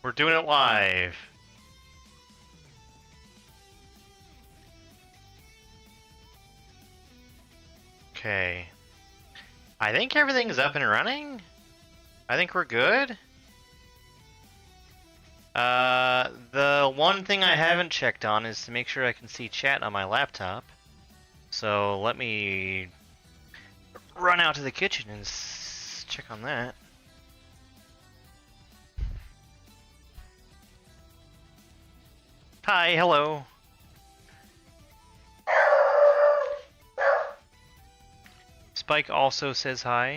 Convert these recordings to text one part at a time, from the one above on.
We're doing it live. Okay. I think everything's up and running. I think we're good. The one thing I haven't checked on is to make sure I can see chat on my laptop. So let me run out to the kitchen and check on that. Hi, hello. Spike also says hi.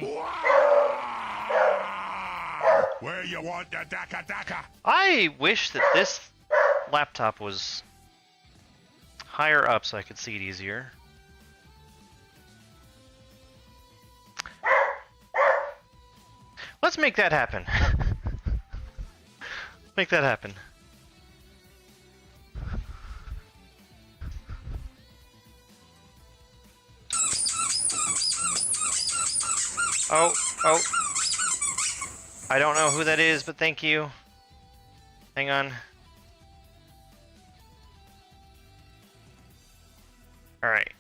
Where you want the daka daka? I wish that this laptop was higher up so I could see it easier. Let's make that happen. Make that happen. Oh. I don't know who that is, but thank you. Hang on. Alright.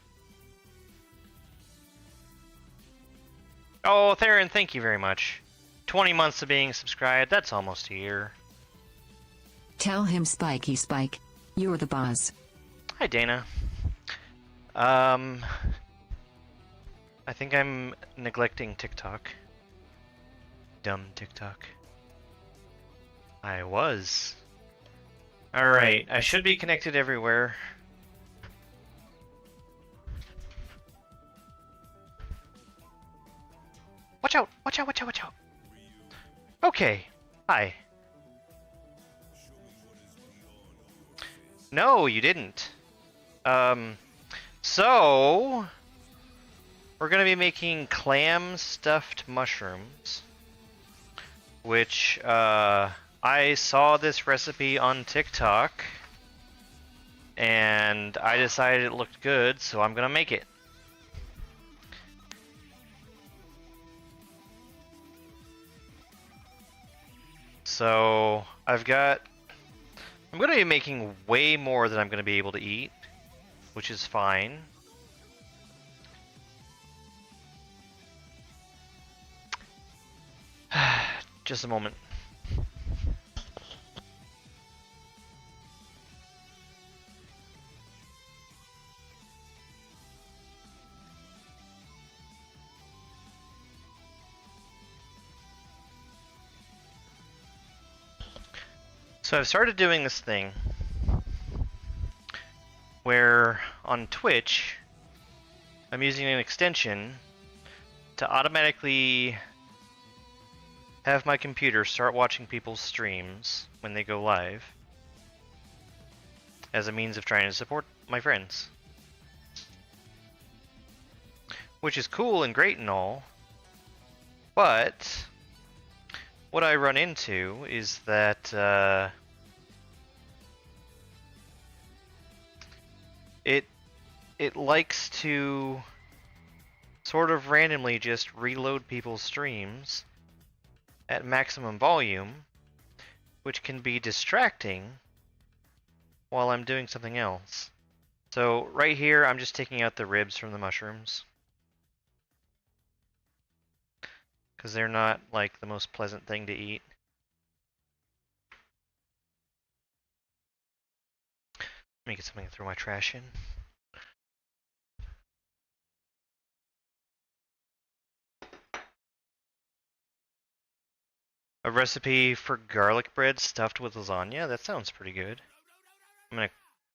Oh, Theron, thank you very much. 20 months of being subscribed, that's almost a year. Tell him Spikey Spike, you're the boss. Hi, Dana. I think I'm neglecting TikTok. Dumb TikTok. I was. Alright, I should be connected everywhere. Watch out! Watch out! Watch out! Watch out! Okay. Hi. No, you didn't. So we're gonna be making clam stuffed mushrooms, which I saw this recipe on TikTok and I decided it looked good, so I'm gonna make it. So I'm gonna be making way more than I'm gonna be able to eat, which is fine. Just a moment. So I've started doing this thing where on Twitch I'm using an extension to automatically have my computer start watching people's streams when they go live as a means of trying to support my friends. Which is cool and great and all, but what I run into is that it likes to sort of randomly just reload people's streams at maximum volume, which can be distracting while I'm doing something else. So right here, I'm just taking out the ribs from the mushrooms, because they're not like the most pleasant thing to eat. Let me get something to throw my trash in. A recipe for garlic bread stuffed with lasagna? That sounds pretty good. I'm gonna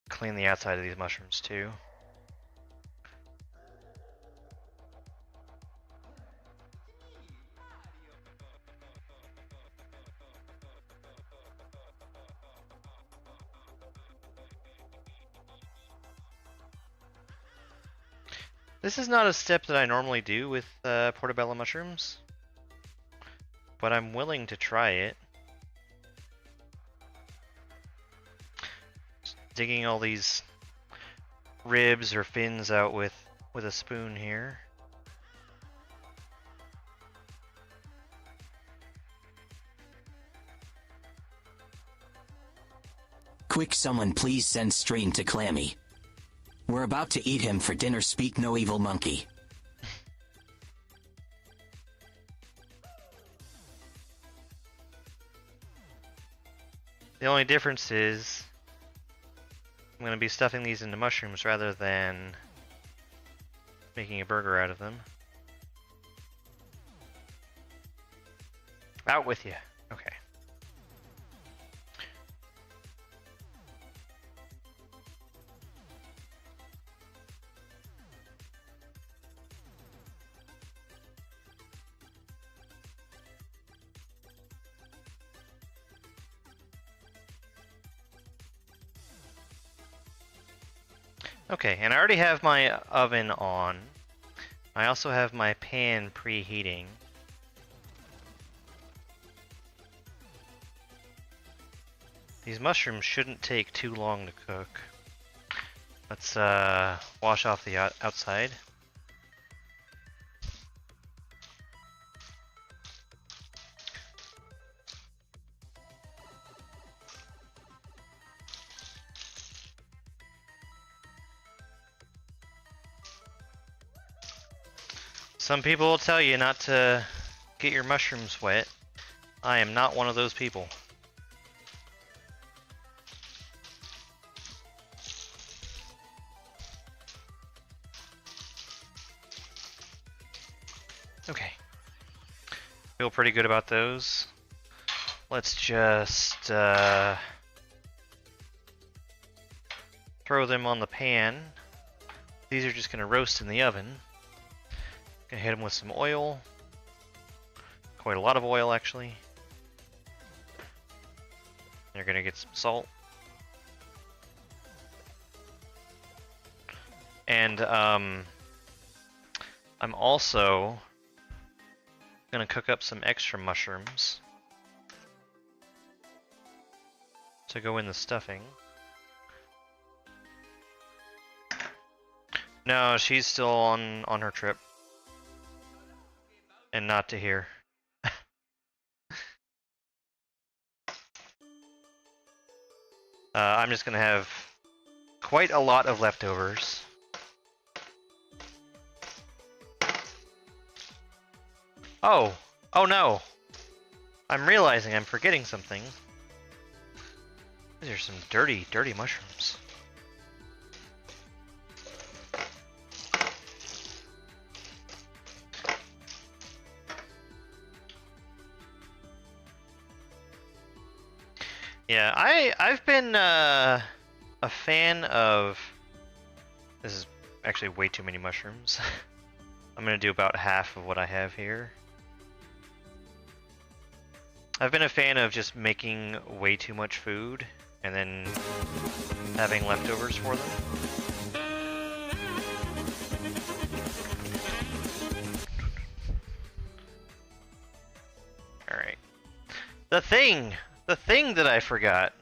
clean the outside of these mushrooms too. This is not a step that I normally do with portobello mushrooms, but I'm willing to try it. Just digging all these ribs or fins out with a spoon here. Quick, someone please send stream to Clammy. We're about to eat him for dinner, speak no evil monkey. The only difference is I'm going to be stuffing these into mushrooms rather than making a burger out of them. Out with you. Okay. Okay, and I already have my oven on. I also have my pan preheating. These mushrooms shouldn't take too long to cook. Let's wash off the outside. Some people will tell you not to get your mushrooms wet. I am not one of those people. Okay. Feel pretty good about those. Let's just throw them on the pan. These are just going to roast in the oven. Gonna hit them with some oil. Quite a lot of oil, actually. You're gonna get some salt. And I'm also gonna cook up some extra mushrooms to go in the stuffing. No, she's still on her trip. And not to here. I'm just gonna have quite a lot of leftovers. Oh no! I'm realizing I'm forgetting something. These are some dirty mushrooms. Yeah, I've been a fan of. This is actually way too many mushrooms. I'm gonna do about half of what I have here. I've been a fan of just making way too much food and then having leftovers for them. All right, the thing that I forgot.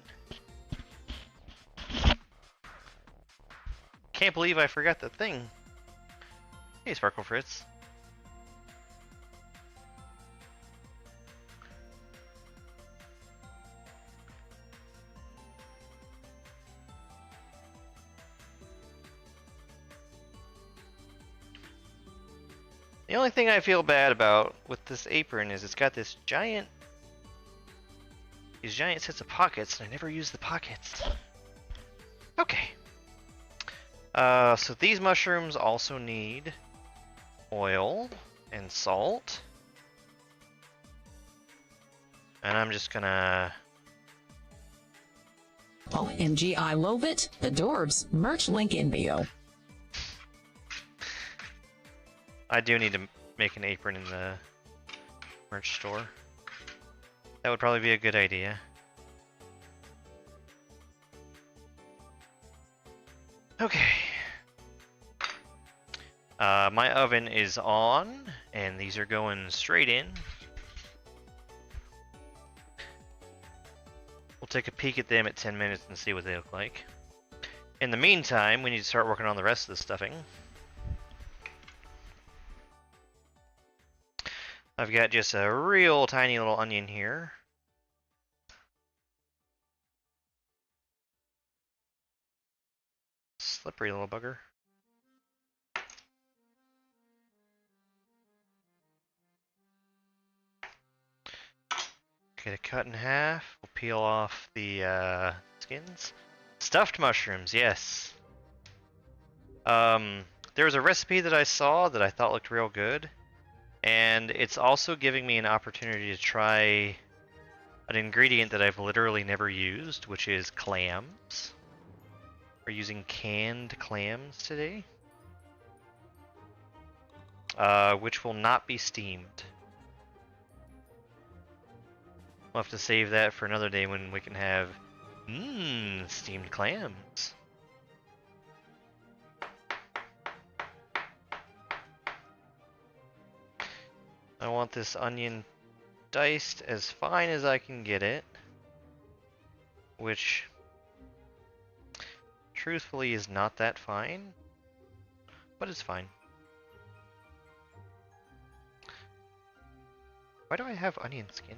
Can't believe I forgot the thing. Hey, Sparkle Fritz. The only thing I feel bad about with this apron is it's got these giant sets of pockets, and I never use the pockets. Okay. So these mushrooms also need oil and salt. And I'm just gonna... OMG, I love it. Adorbs. Merch link in bio. I do need to make an apron in the merch store. That would probably be a good idea. Okay. My oven is on, and these are going straight in. We'll take a peek at them at 10 minutes and see what they look like. In the meantime, we need to start working on the rest of the stuffing. I've got just a real tiny little onion here. Slippery little bugger. Get it cut in half. We'll peel off the skins. Stuffed mushrooms, yes. There was a recipe that I saw that I thought looked real good, and it's also giving me an opportunity to try an ingredient that I've literally never used, which is clams. We're using canned clams today, which will not be steamed. We'll have to save that for another day when we can have steamed clams. I want this onion diced as fine as I can get it, which truthfully is not that fine, but it's fine. Why do I have onion skin?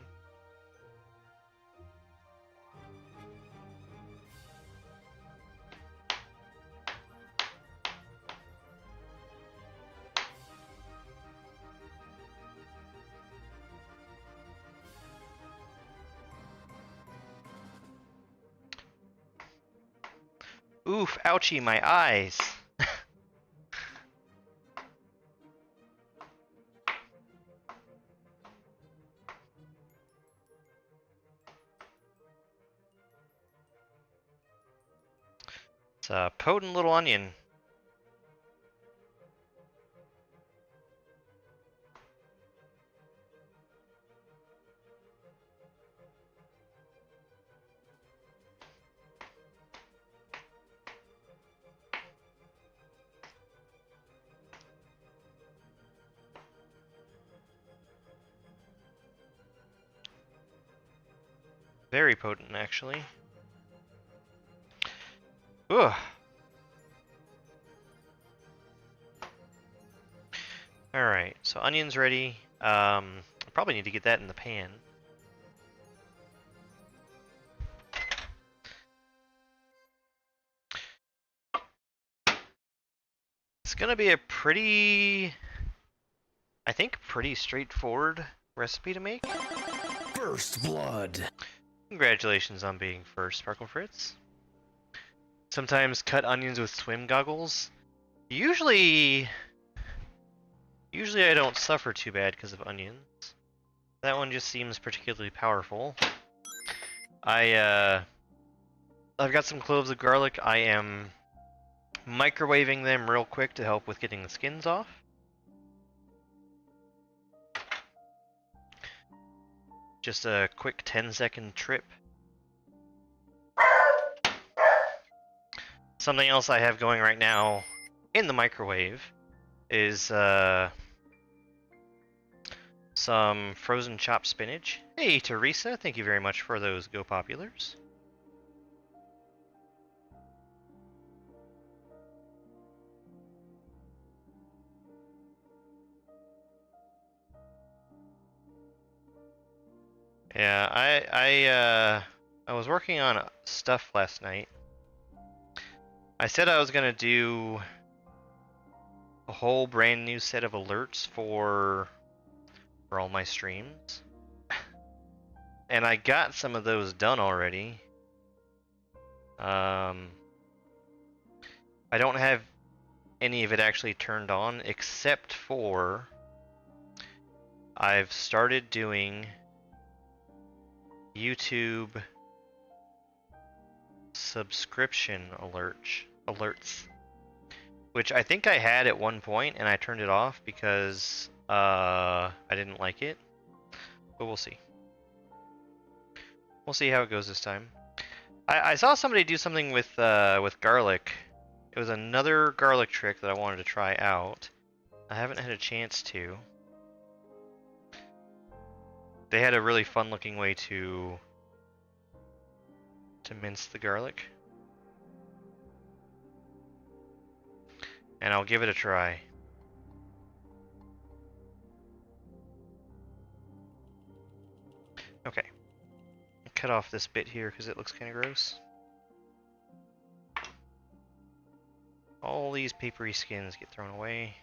Oof, ouchie, my eyes. It's a potent little onion. Very potent, actually. Ugh. Alright, so onion's ready. I probably need to get that in the pan. It's gonna be a pretty, I think, pretty straightforward recipe to make. First blood. Congratulations on being first, Sparkle Fritz. Sometimes cut onions with swim goggles. Usually I don't suffer too bad because of onions. That one just seems particularly powerful. I've got some cloves of garlic. I am microwaving them real quick to help with getting the skins off. Just a quick 10-second trip. Something else I have going right now in the microwave is some frozen chopped spinach. Hey, Teresa, thank you very much for those Go Populars. Yeah, I was working on stuff last night. I said I was gonna do a whole brand new set of alerts for all my streams, and I got some of those done already. I don't have any of it actually turned on, except for I've started doing YouTube subscription alerts, which I think I had at one point, and I turned it off because I didn't like it. But we'll see. We'll see how it goes this time. I saw somebody do something with garlic. It was another garlic trick that I wanted to try out. I haven't had a chance to. They had a really fun looking way to mince the garlic. And I'll give it a try. Okay. Cut off this bit here because it looks kind of gross. All these papery skins get thrown away.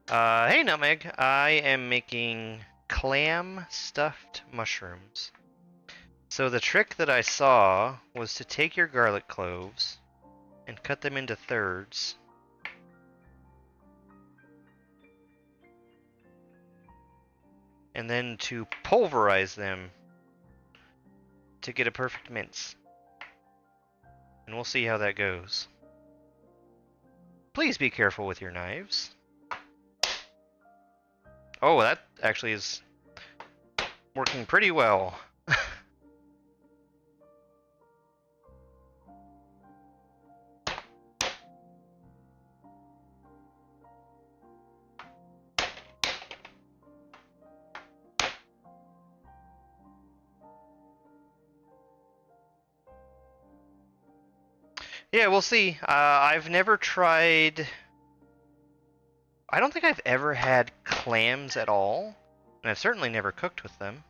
Hey Nutmeg, I am making clam stuffed mushrooms. So the trick that I saw was to take your garlic cloves and cut them into thirds. And then to pulverize them to get a perfect mince. And we'll see how that goes. Please be careful with your knives. Oh, that actually is working pretty well. Yeah, we'll see. I've never tried... I don't think I've ever had clams at all, and I've certainly never cooked with them.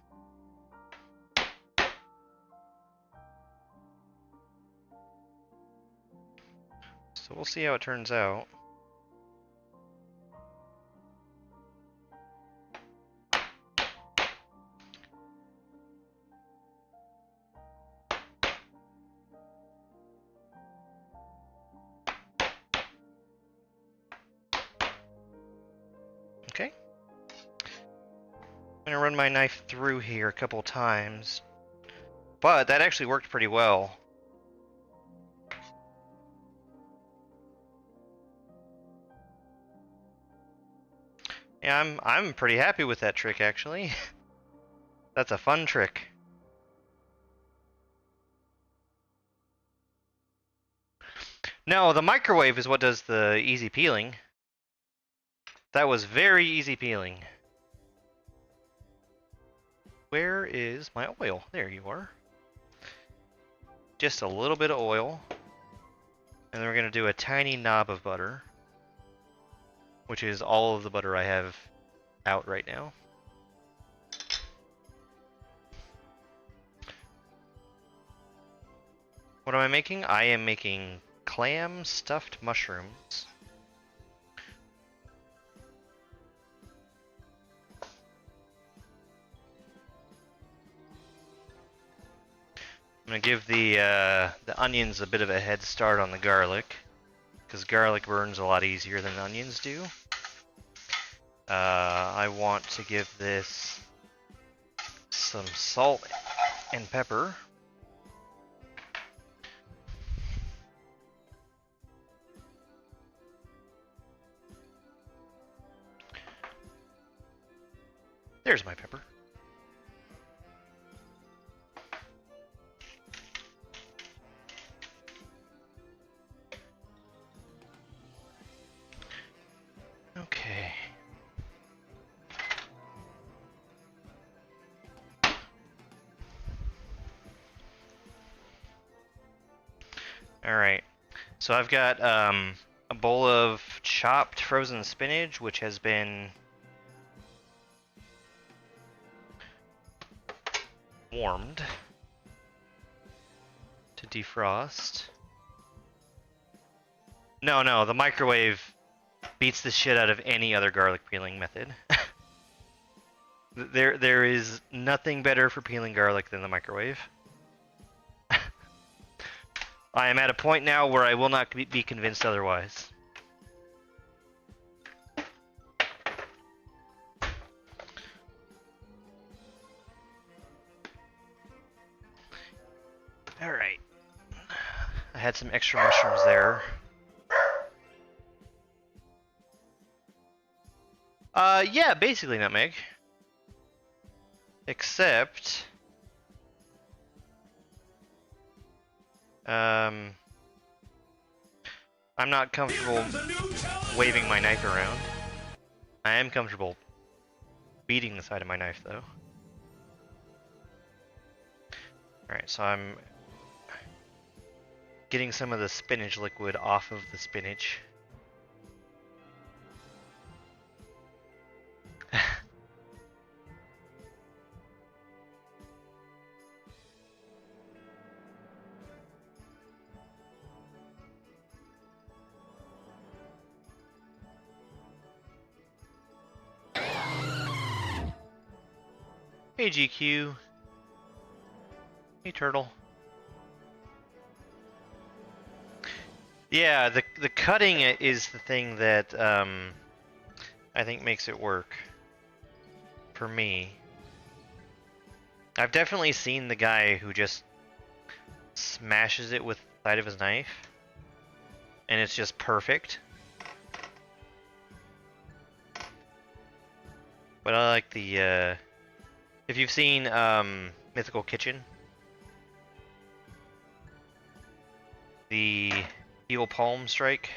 So we'll see how it turns out. Okay. I'm gonna run my knife through here a couple times, but that actually worked pretty well. Yeah, I'm pretty happy with that trick actually. That's a fun trick. No, the microwave is what does the easy peeling. That was very easy peeling. Where is my oil? There you are. Just a little bit of oil. And then we're going to do a tiny knob of butter, which is all of the butter I have out right now. What am I making? I am making clam stuffed mushrooms. I'm gonna give the onions a bit of a head start on the garlic, because garlic burns a lot easier than onions do. I want to give this some salt and pepper. There's my pepper. Okay. Alright. So I've got a bowl of chopped frozen spinach, which has been warmed to defrost. No, the microwave beats the shit out of any other garlic peeling method. There is nothing better for peeling garlic than the microwave. I am at a point now where I will not be convinced otherwise. Alright. I had some extra mushrooms there. Yeah, basically Nutmeg. Except... I'm not comfortable waving my knife around. I am comfortable beating the side of my knife, though. Alright, so I'm getting some of the spinach liquid off of the spinach. Hey GQ. Hey Turtle. Yeah, the cutting is the thing that I think makes it work for me. I've definitely seen the guy who just smashes it with the side of his knife, and it's just perfect. But I like the if you've seen Mythical Kitchen, the Evil Palm Strike.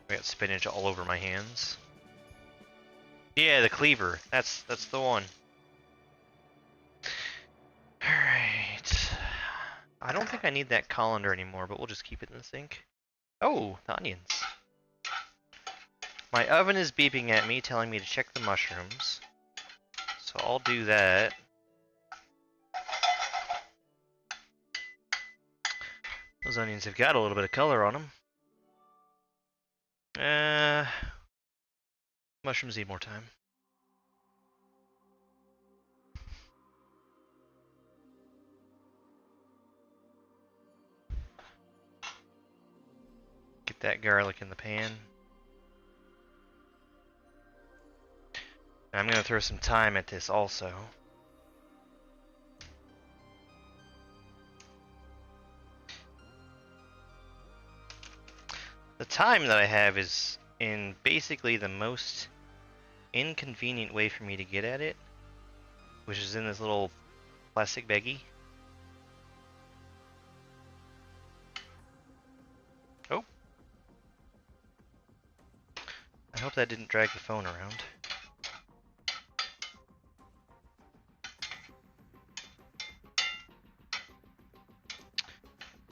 I got spinach all over my hands. Yeah, the cleaver. That's the one. Alright. I don't think I need that colander anymore, but we'll just keep it in the sink. Oh, the onions. My oven is beeping at me, telling me to check the mushrooms. So I'll do that. Those onions have got a little bit of color on them. Mushrooms need more time. Get that garlic in the pan. I'm going to throw some thyme at this also. The thyme that I have is in basically the most inconvenient way for me to get at it, which is in this little plastic baggie. Oh. I hope that didn't drag the phone around.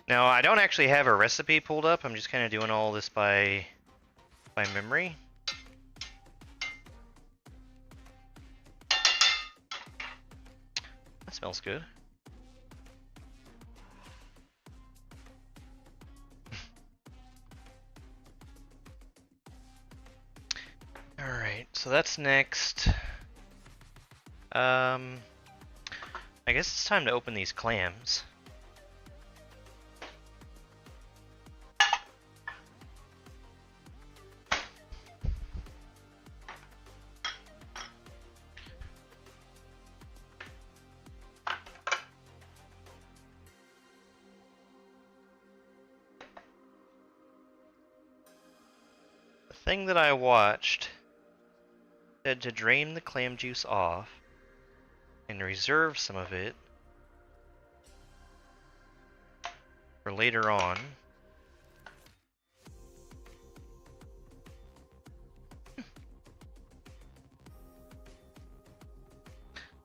Now, I don't actually have a recipe pulled up. I'm just kind of doing all this by memory. That smells good. Alright, so that's next. I guess it's time to open these clams. Thing that I watched said to drain the clam juice off and reserve some of it for later on.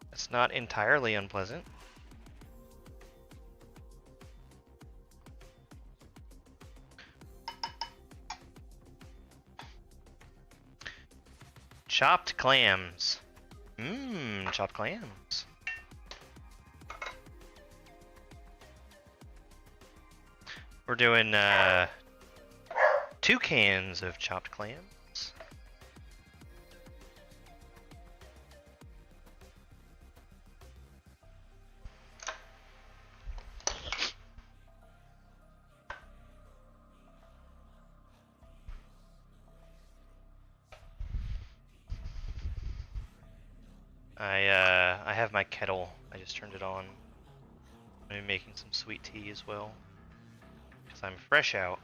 That's not entirely unpleasant. Chopped clams. Mmm, chopped clams. We're doing 2 cans of chopped clams. I have my kettle. I just turned it on. I'm making some sweet tea as well, because I'm fresh out.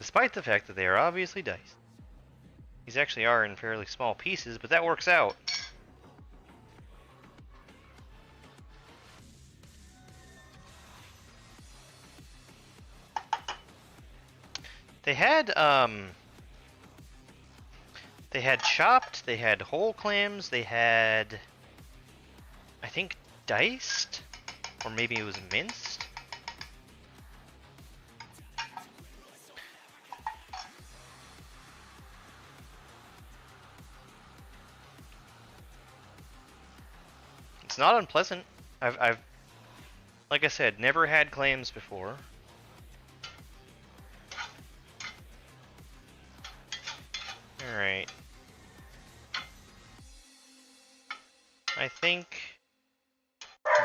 Despite the fact that they are obviously diced. These actually are in fairly small pieces, but that works out. They had chopped, they had whole clams, they had, I think, diced, or maybe it was minced. It's not unpleasant. I've, like I said, never had clams before. Alright. I think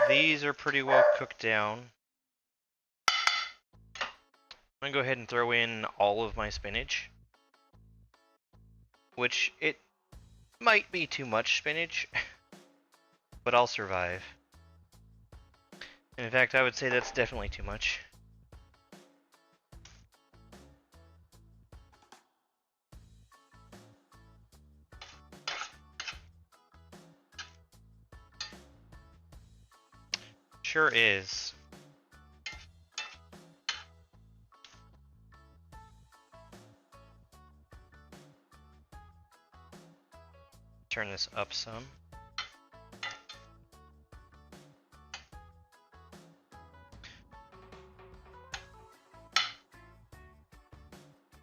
these are pretty well cooked down. I'm gonna go ahead and throw in all of my spinach. Which, it might be too much spinach, but I'll survive. And in fact, I would say that's definitely too much. Sure is. Turn this up some.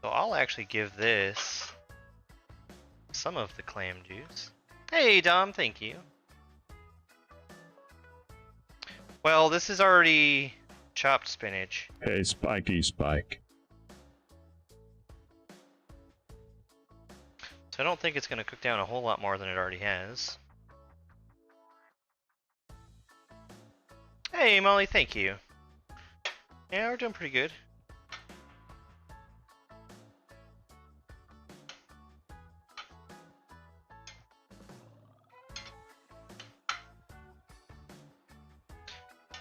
So I'll actually give this some of the clam juice. Hey Dom, thank you. Well, this is already chopped spinach. Hey, Spiky Spike. So I don't think it's going to cook down a whole lot more than it already has. Hey Molly, thank you. Yeah, we're doing pretty good.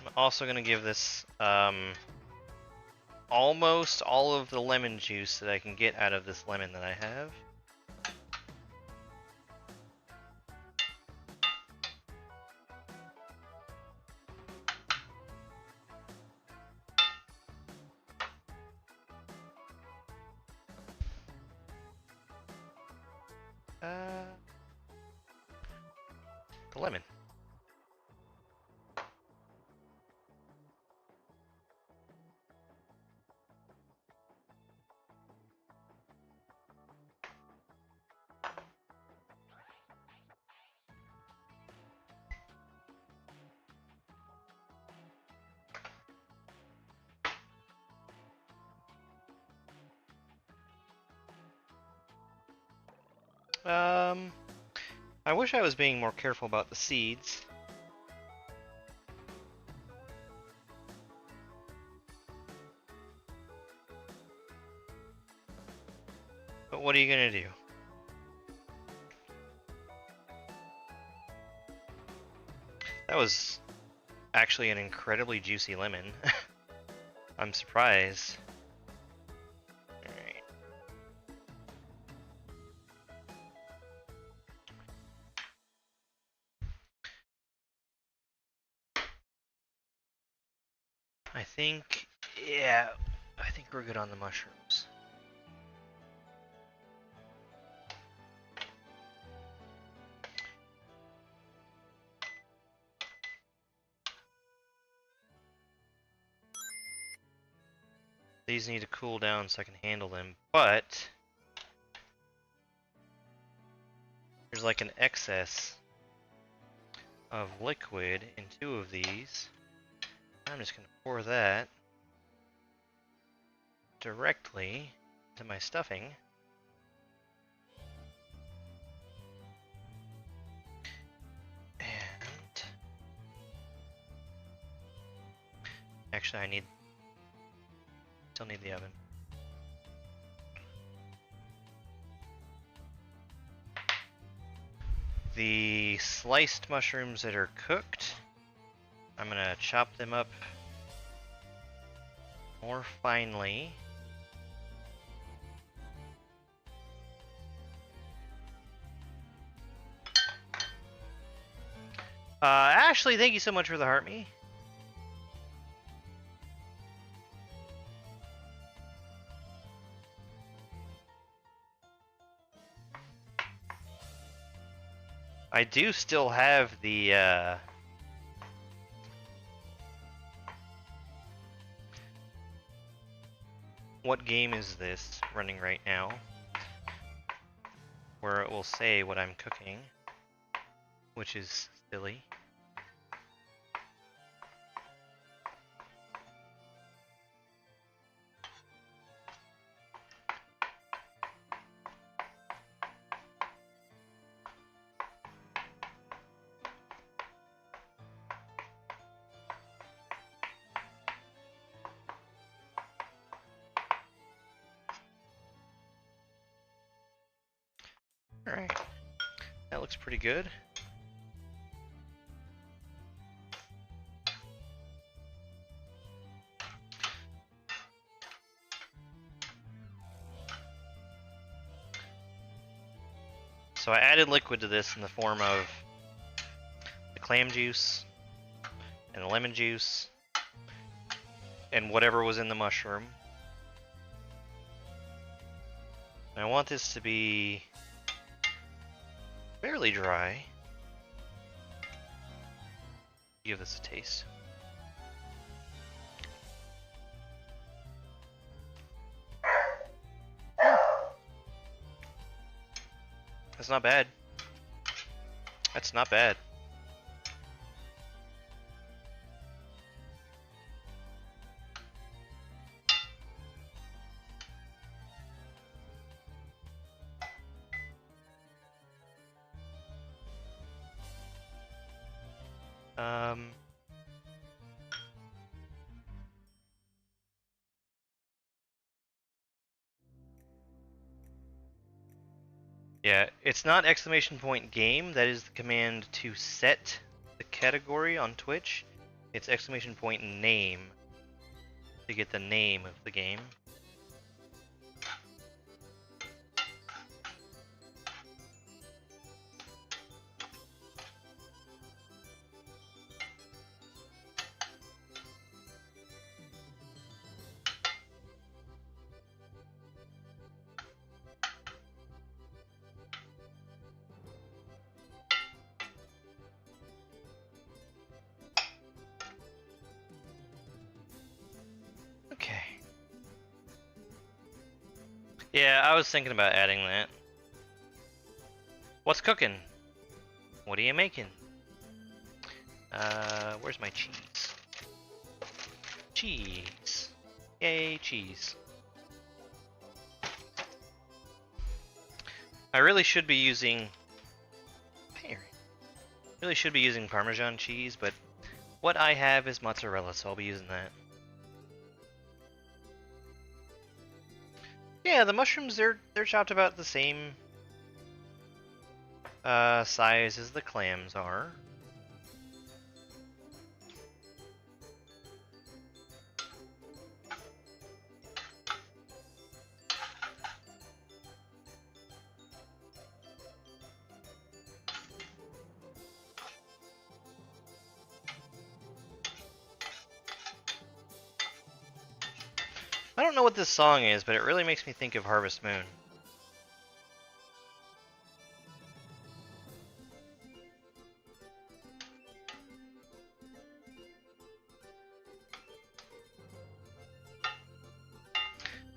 I'm also going to give this almost all of the lemon juice that I can get out of this lemon that I have. The lemon. I wish I was being more careful about the seeds. But what are you gonna do? That was actually an incredibly juicy lemon. I'm surprised. Alright. Yeah, I think we're good on the mushrooms. These need to cool down so I can handle them, but there's like an excess of liquid in 2 of these. I'm just gonna pour that directly to my stuffing. And actually I still need the oven. The sliced mushrooms that are cooked, I'm gonna chop them up more finely. Ashley, thank you so much for the heart me. I do still have the what game is this running right now, where it will say what I'm cooking, which is silly. Alright. That looks pretty good. So I added liquid to this in the form of the clam juice and the lemon juice and whatever was in the mushroom. And I want this to be fairly dry. Give this a taste. That's not bad. That's not bad. Yeah, it's not exclamation point game. That is the command to set the category on Twitch. It's exclamation point name to get the name of the game. Okay. Yeah, I was thinking about adding that. What's cooking? What are you making? Where's my cheese? Cheese. Yay, cheese. I really should be using Parmesan cheese, but what I have is mozzarella, so I'll be using that. Yeah, the mushrooms they're chopped about the same size as the clams are. I don't know what this song is, but it really makes me think of Harvest Moon.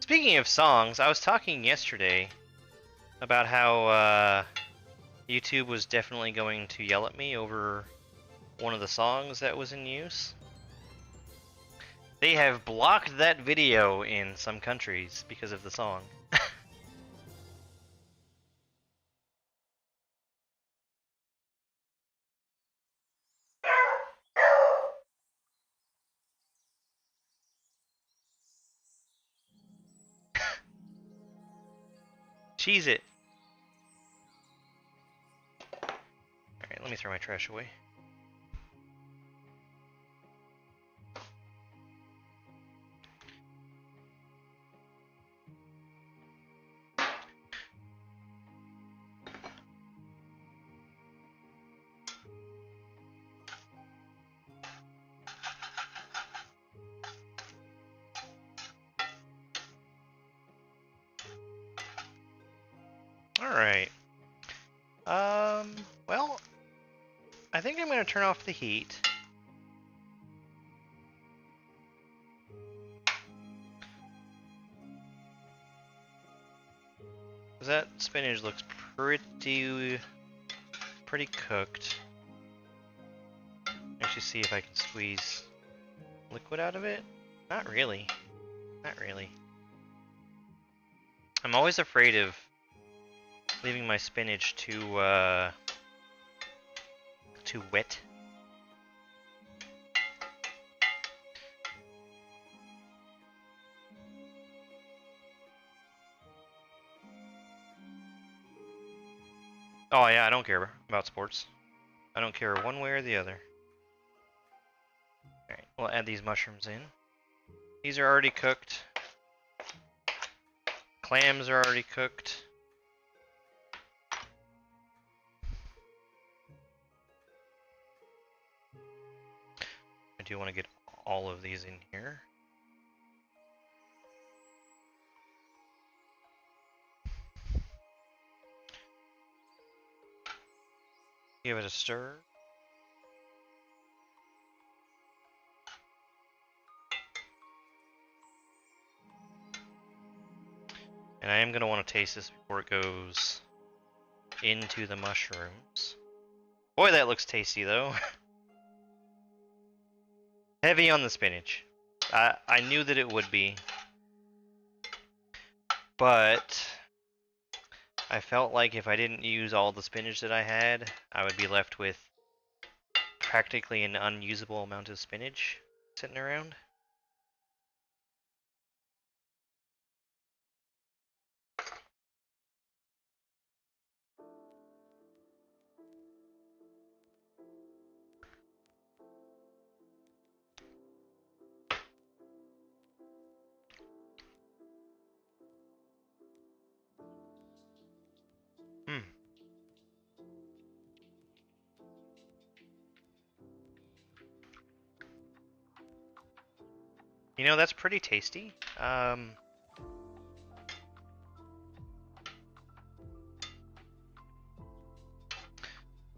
Speaking of songs, I was talking yesterday about how YouTube was definitely going to yell at me over one of the songs that was in use. They have blocked that video in some countries because of the song. Cheese it. Alright, let me throw my trash away. Alright. Well, I think I'm going to turn off the heat. That spinach looks pretty cooked. Actually see if I can squeeze liquid out of it. Not really. Not really. I'm always afraid of leaving my spinach too wet. Oh yeah, I don't care about sports. I don't care one way or the other. Alright, we'll add these mushrooms in. These are already cooked. Clams are already cooked. I do want to get all of these in here. Give it a stir. And I am going to want to taste this before it goes into the mushrooms. Boy, that looks tasty though. Heavy on the spinach. I knew that it would be. But I felt like if I didn't use all the spinach that I had, I would be left with practically an unusable amount of spinach sitting around. Hmm. You know, that's pretty tasty. I'm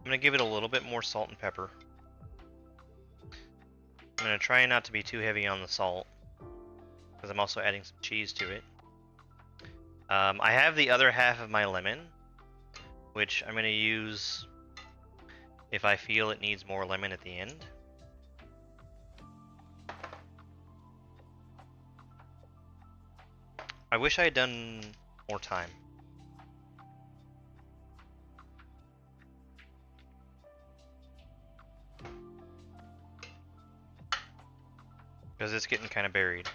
gonna give it a little bit more salt and pepper. I'm gonna try not to be too heavy on the salt, because I'm also adding some cheese to it. I have the other half of my lemon, which I'm gonna use if I feel it needs more lemon at the end. I wish I had done more time. Because it's getting kind of buried.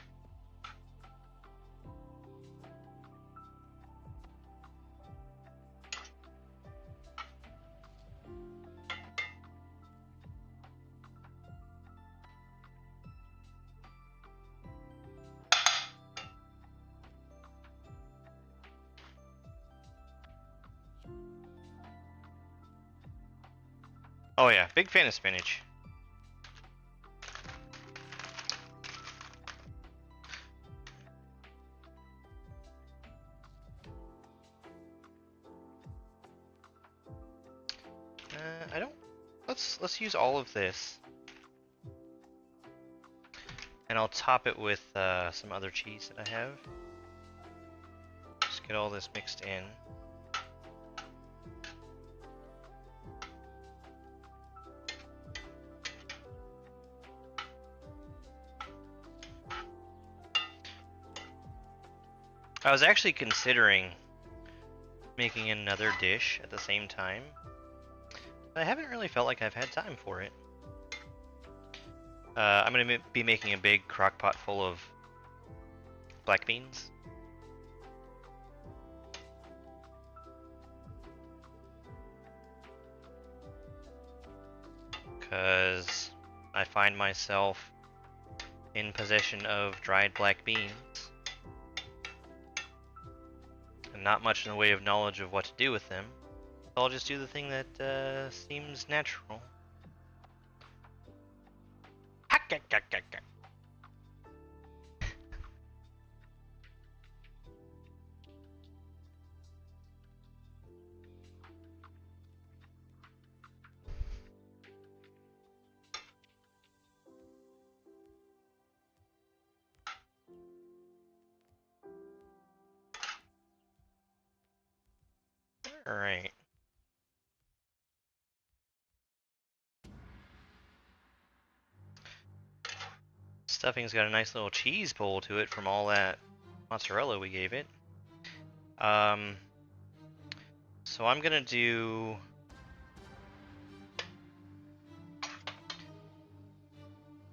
Oh yeah, big fan of spinach. I don't. Let's use all of this, and I'll top it with some other cheese that I have. Just get all this mixed in. I was actually considering making another dish at the same time, but I haven't really felt like I've had time for it. I'm going to be making a big crock pot full of black beans. Because I find myself in possession of dried black beans and not much in the way of knowledge of what to do with them. So I'll just do the thing that seems natural. Alright. Stuffing's got a nice little cheese pull to it from all that mozzarella we gave it. So I'm gonna do...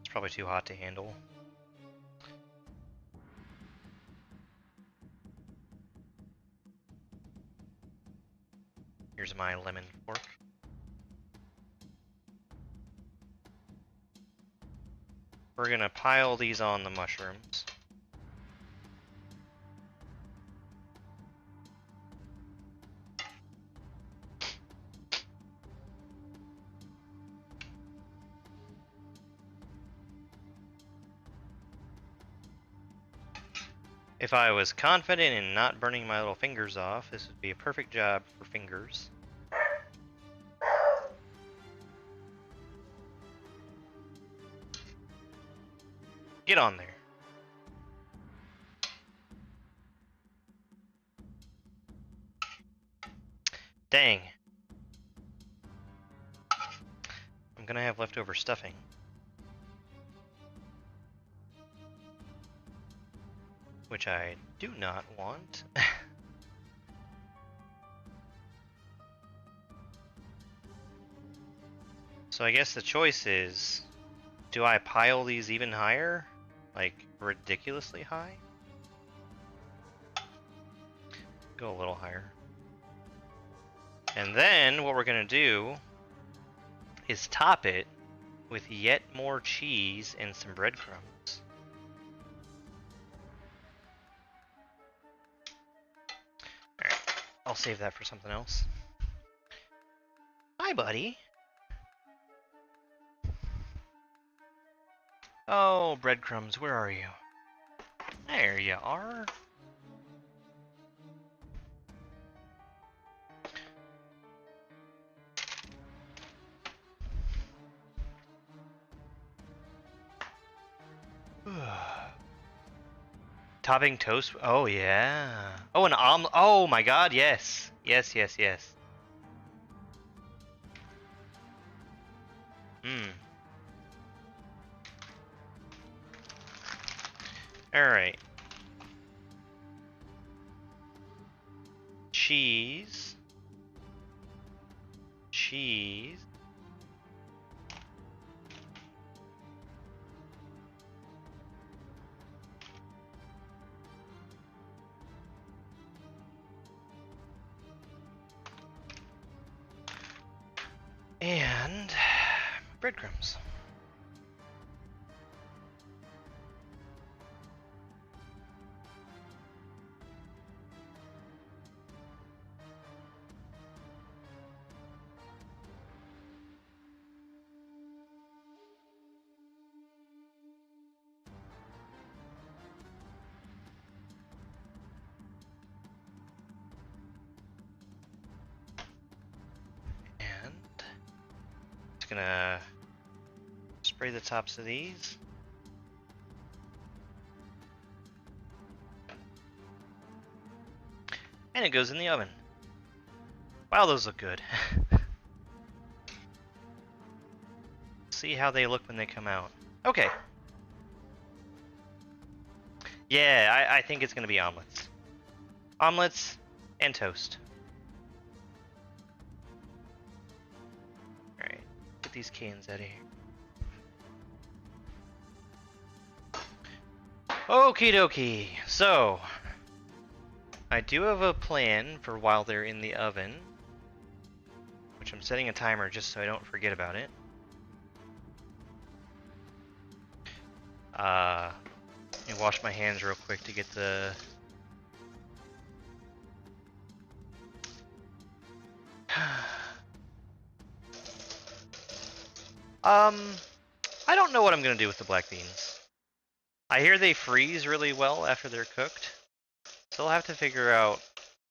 It's probably too hot to handle. Here's my lemon fork. We're gonna pile these on the mushrooms. If I was confident in not burning my little fingers off, this would be a perfect job for fingers. Get on there. Dang. I'm gonna have leftover stuffing. Which I do not want. So I guess the choice is, do I pile these even higher? Like, ridiculously high? Go a little higher. And then, what we're gonna do is top it with yet more cheese and some breadcrumbs. Alright, I'll save that for something else. Hi, buddy. Oh, breadcrumbs, where are you? There you are. Topping toast. Oh yeah. Oh, an omelet. Oh my God. Yes. Yes. Yes. Yes. Hmm. All right. Cheese. Cheese. And breadcrumbs. And just gonna spray the tops of these. And it goes in the oven. Wow, those look good. See how they look when they come out. Okay. Yeah, I think it's gonna be omelets. Omelets and toast. Alright, get these cans out of here. Okie dokie. So, I do have a plan for while they're in the oven, which I'm setting a timer just so I don't forget about it. Let me wash my hands real quick to get the... I don't know what I'm gonna do with the black beans. I hear they freeze really well after they're cooked, so I'll have to figure out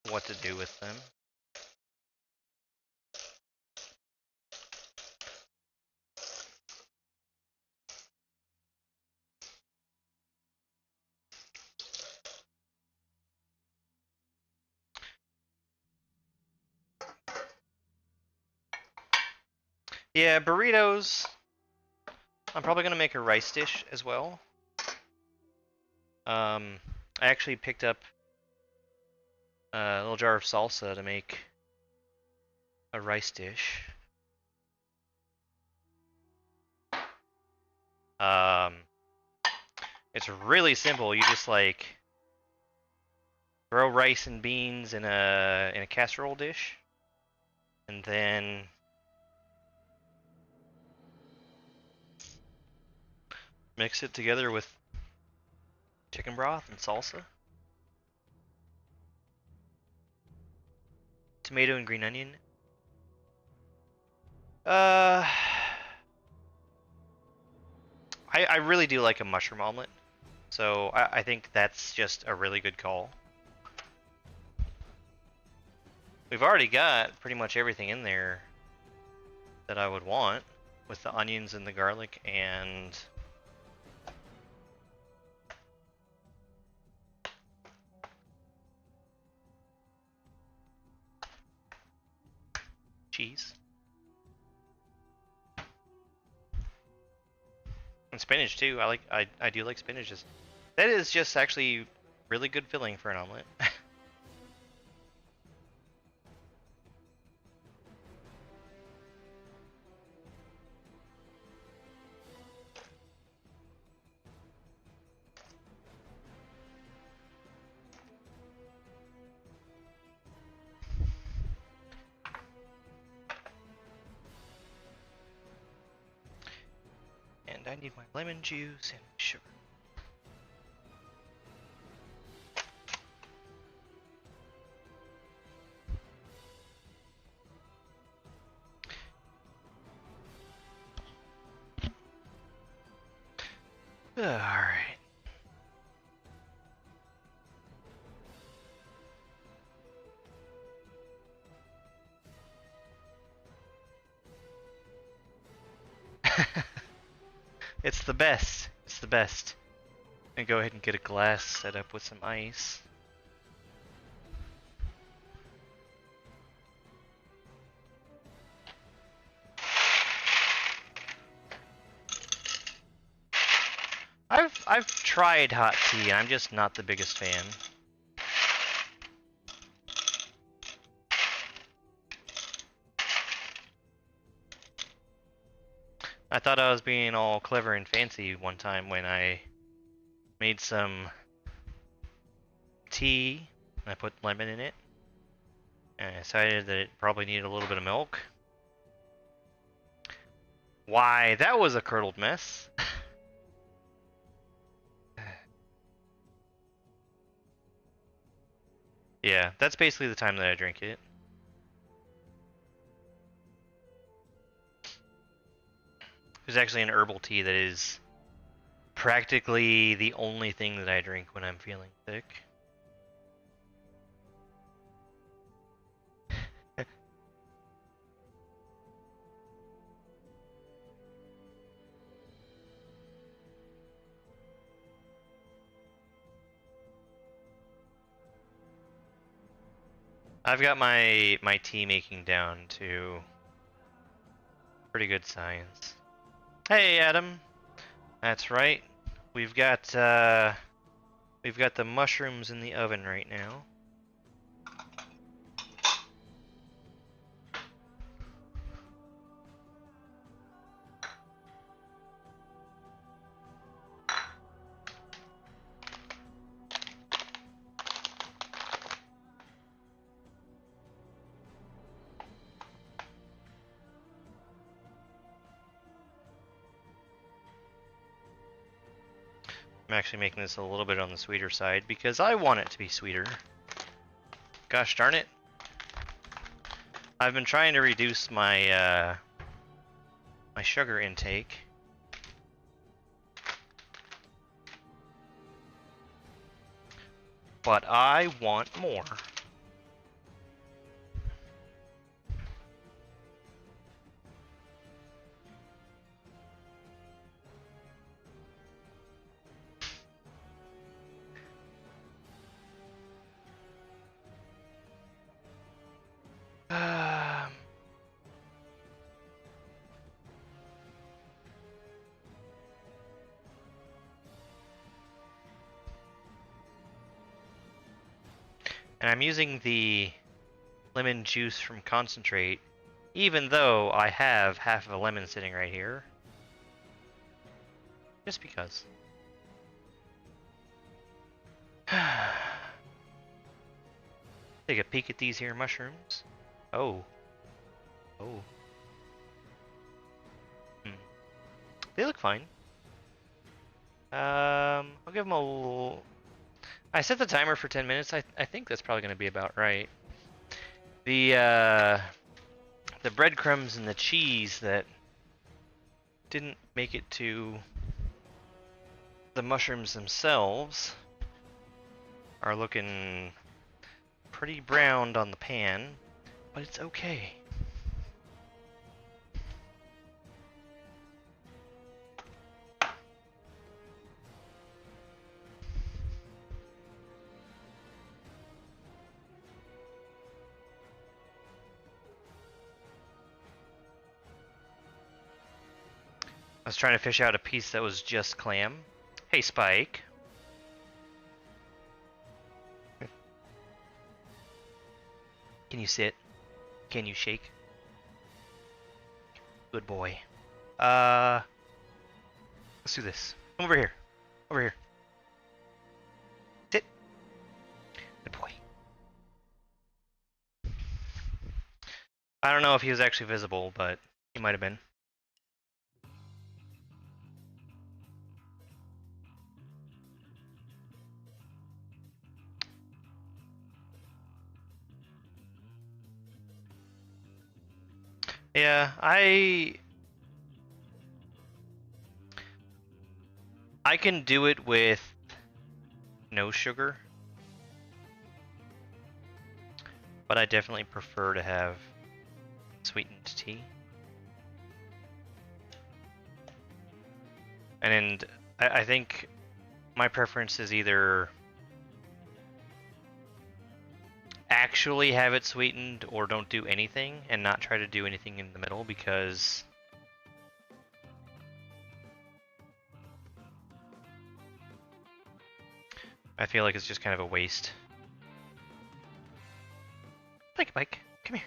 what to do with them. Yeah, burritos. I'm probably gonna make a rice dish as well. I actually picked up a little jar of salsa to make a rice dish. It's really simple. You just like throw rice and beans in a casserole dish, And then mix it together with chicken broth and salsa, tomato and green onion. I really do like a mushroom omelet, so I think that's just a really good call. We've already got pretty much everything in there that I would want, with the onions and the garlic and cheese. And spinach too. I do like spinach. That is just actually really good filling for an omelet. And I need my lemon juice and sugar. Alright. It's the best. It's the best. And go ahead and get a glass set up with some ice. I've tried hot tea, and I'm just not the biggest fan. I thought I was being all clever and fancy one time when I made some tea and I put lemon in it, and I decided that it probably needed a little bit of milk. Why, that was a curdled mess. Yeah, that's basically the time that I drink it. There's actually an herbal tea that is practically the only thing that I drink when I'm feeling sick. I've got my tea making down to pretty good science. Hey Adam, that's right. We've got the mushrooms in the oven right now. I'm actually making this a little bit on the sweeter side because I want it to be sweeter. Gosh darn it. I've been trying to reduce my my sugar intake. But I want more. And I'm using the lemon juice from concentrate, even though I have half of a lemon sitting right here. Just because. Take a peek at these here mushrooms. Oh. Oh. Hmm. They look fine. I'll give them a little... I set the timer for 10 minutes. I think that's probably going to be about right. The breadcrumbs and the cheese that didn't make it to the mushrooms themselves are looking pretty browned on the pan, but it's okay. I was trying to fish out a piece that was just clam. Hey, Spike. Can you sit? Can you shake? Good boy. Let's do this. Come over here. Over here. Sit. Good boy. I don't know if he was actually visible, but he might have been. Yeah, I can do it with no sugar, but I definitely prefer to have sweetened tea. And I think my preference is either actually have it sweetened or don't do anything and not try to do anything in the middle, because I feel like it's just kind of a waste. Mike, come here.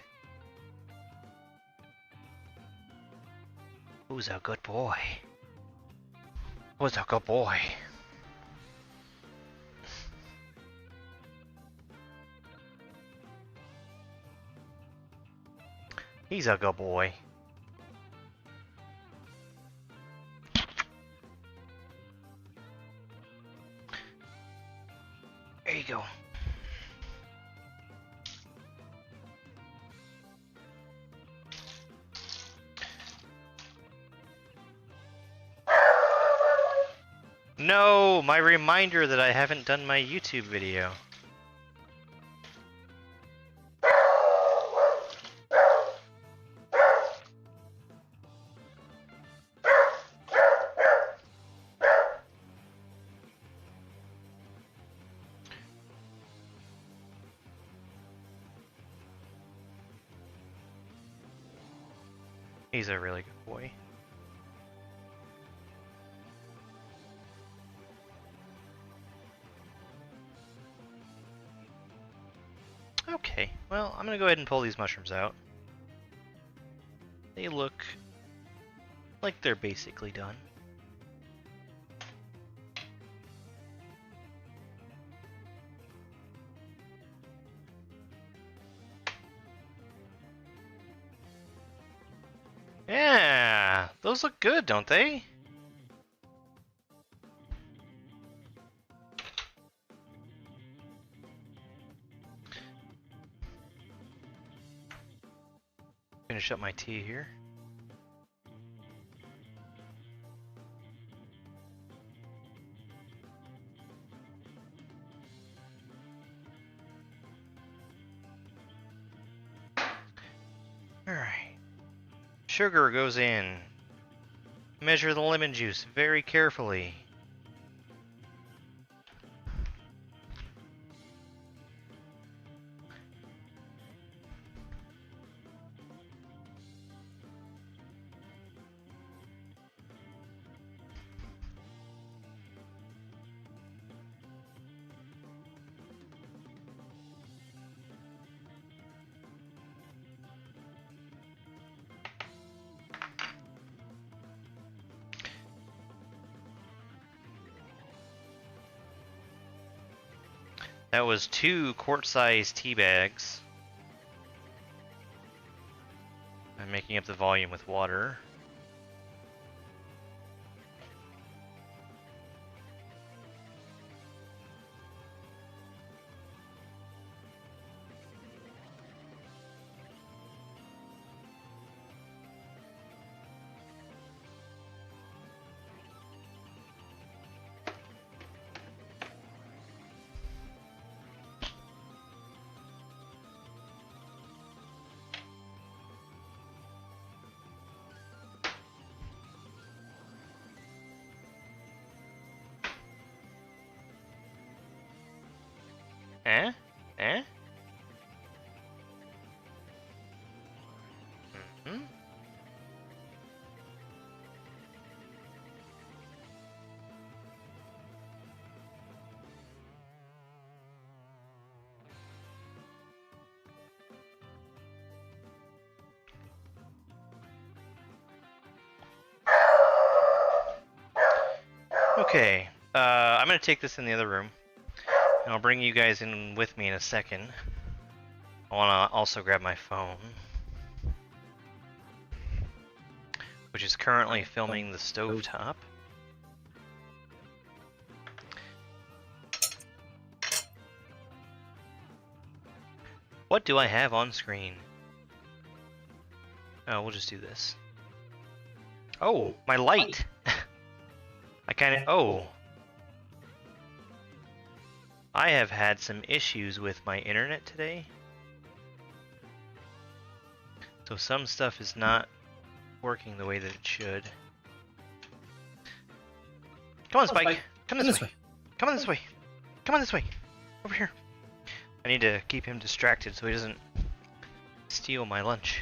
Who's a good boy? Who's a good boy? He's a good boy. There you go. No, my reminder that I haven't done my YouTube video. He's a really good boy. Okay, well, I'm gonna go ahead and pull these mushrooms out. They look like they're basically done. Yeah, those look good, don't they? Finish up my tea here. Alright. Sugar goes in. Measure the lemon juice very carefully. That was 2 quart-sized tea bags. I'm making up the volume with water. Eh? Eh? Hmm? Okay, I'm gonna take this in the other room, and I'll bring you guys in with me in a second. I wanna also grab my phone, which is currently filming the stovetop. What do I have on screen? Oh, we'll just do this. Oh, my light! I kinda... Oh! I have had some issues with my internet today. So some stuff is not working the way that it should. Come on, Spike! Come this way! Come on this way! Come on this way! Over here! I need to keep him distracted so he doesn't steal my lunch.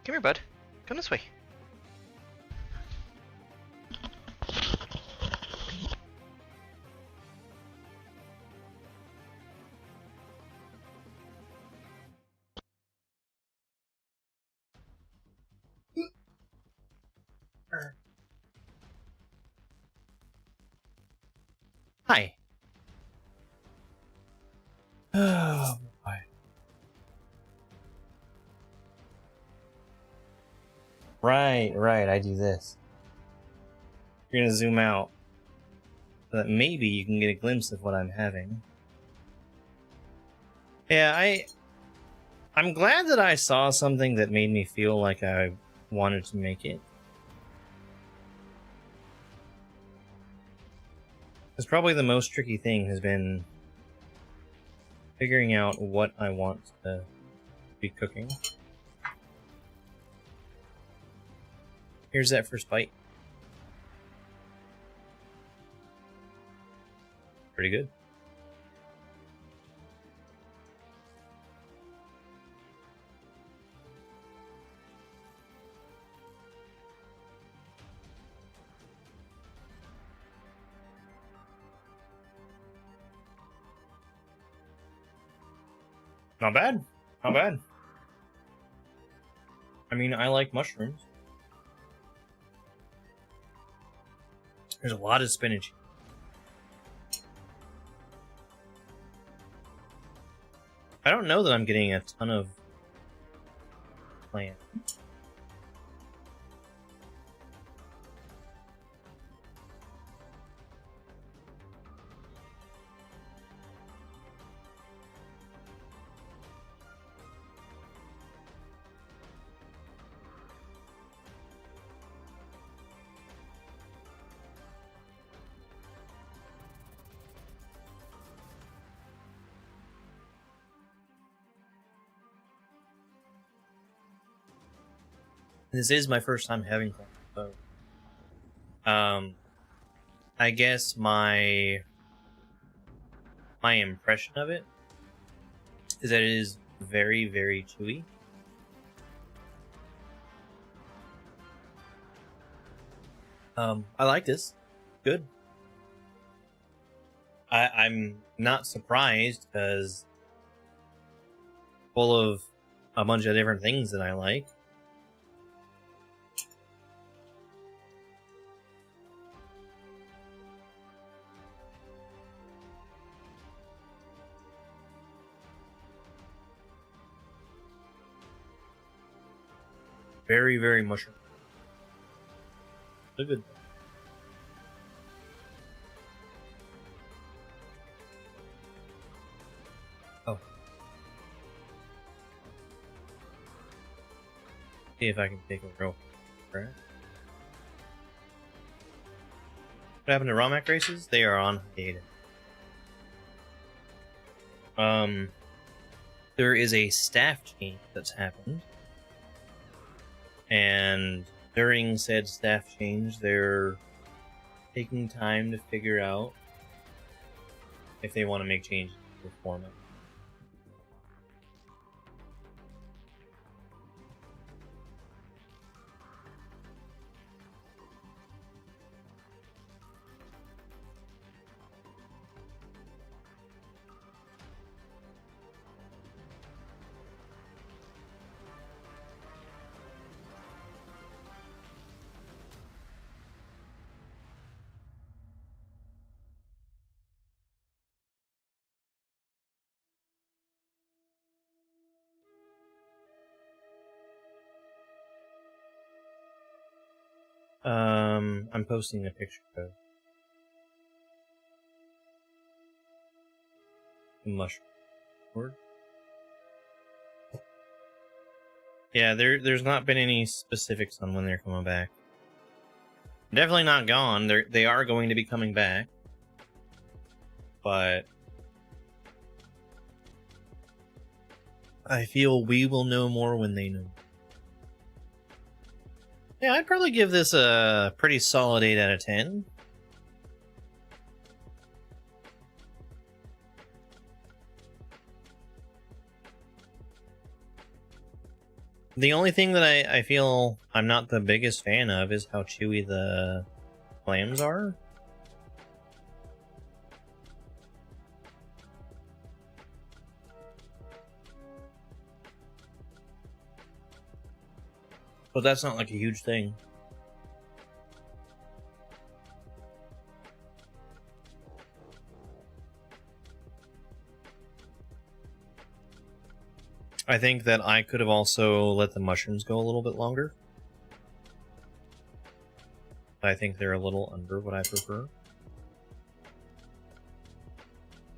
Come here, bud. Come this way. Hi. Oh boy. Right, I do this. You're gonna zoom out so that maybe you can get a glimpse of what I'm having. Yeah, I'm glad that I saw something that made me feel like I wanted to make it. Because probably the most tricky thing has been figuring out what I want to be cooking. Here's that first bite. Pretty good. Not bad. Not bad. I mean, I like mushrooms. There's a lot of spinach. I don't know that I'm getting a ton of plant. This is my first time having clam, so I guess my impression of it is that it is very, very chewy. I like this. Good. I'm not surprised because full of a bunch of different things that I like. Very, very mushroom. So good. Oh. See if I can take a real. Right. What happened to Romac races? They are on hiatus. There is a staff change that's happened. And during said staff change, they're taking time to figure out if they want to make changes to the format. I'm posting a picture of the mushroom. Word? Yeah, there's not been any specifics on when they're coming back. Definitely not gone. They are going to be coming back, but I feel we will know more when they know. Yeah, I'd probably give this a pretty solid 8 out of 10. The only thing that I feel I'm not the biggest fan of is how chewy the clams are. But that's not like a huge thing. I think that I could have also let the mushrooms go a little bit longer. I think they're a little under what I prefer.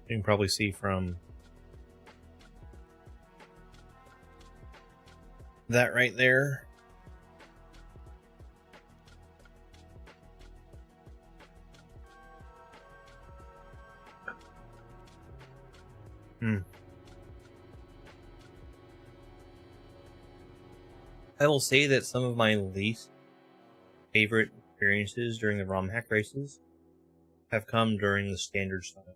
You can probably see from that right there. I will say that some of my least favorite experiences during the ROM hack races have come during the standard style.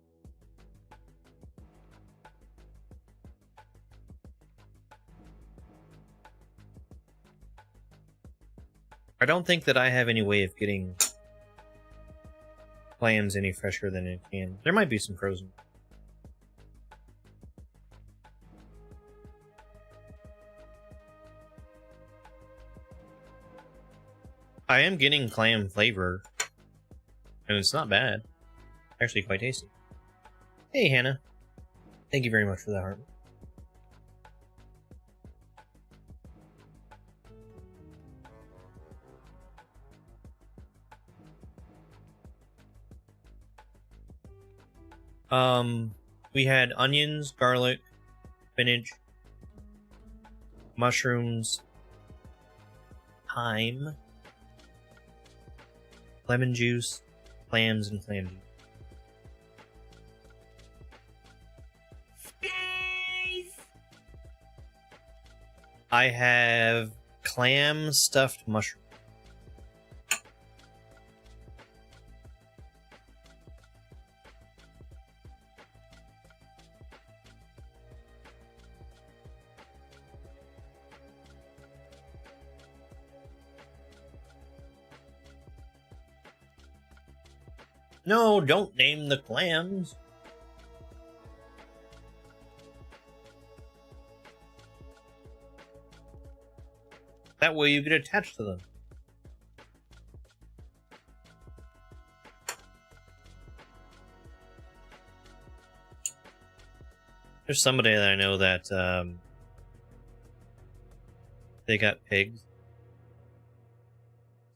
I don't think that I have any way of getting clams any fresher than it can. There might be some frozen. I am getting clam flavor, and it's not bad. Actually quite tasty. Hey, Hannah. Thank you very much for that heart. We had onions, garlic, spinach, mushrooms, thyme, lemon juice, clams, and clam juice. I have clam stuffed mushroom. No, don't name the clams. That way you get attached to them. There's somebody that I know that they got pigs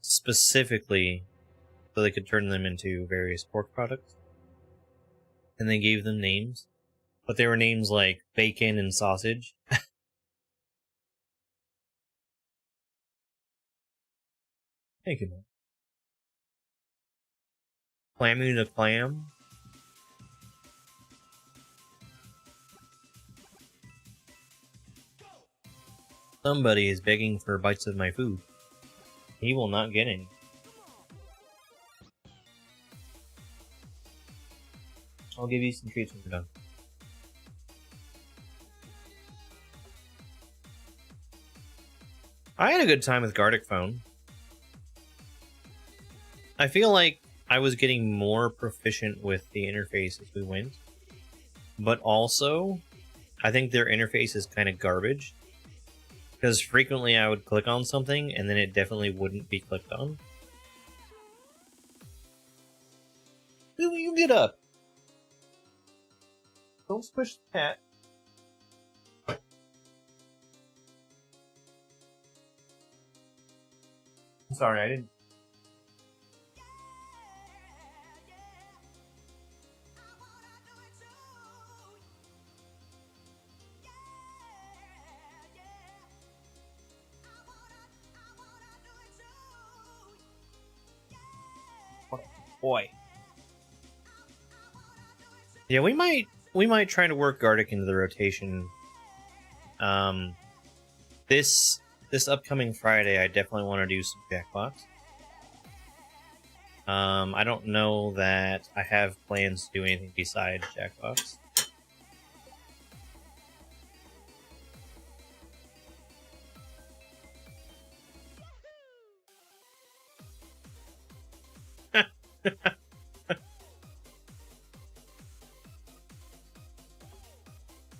specifically so they could turn them into various pork products. And they gave them names. But they were names like bacon and sausage. Thank you, man. Clammy the clam. Somebody is begging for bites of my food. He will not get any. I'll give you some treats when we're done. I had a good time with Gardic Phone. I feel like I was getting more proficient with the interface as we went. But also, I think their interface is kind of garbage. Because frequently I would click on something and then it definitely wouldn't be clicked on. You get up. Don't squish the cat. I'm sorry, I didn't. Boy. Yeah, we might try to work Gardic into the rotation. This upcoming Friday, I definitely want to do some Jackbox. I don't know that I have plans to do anything besides Jackbox.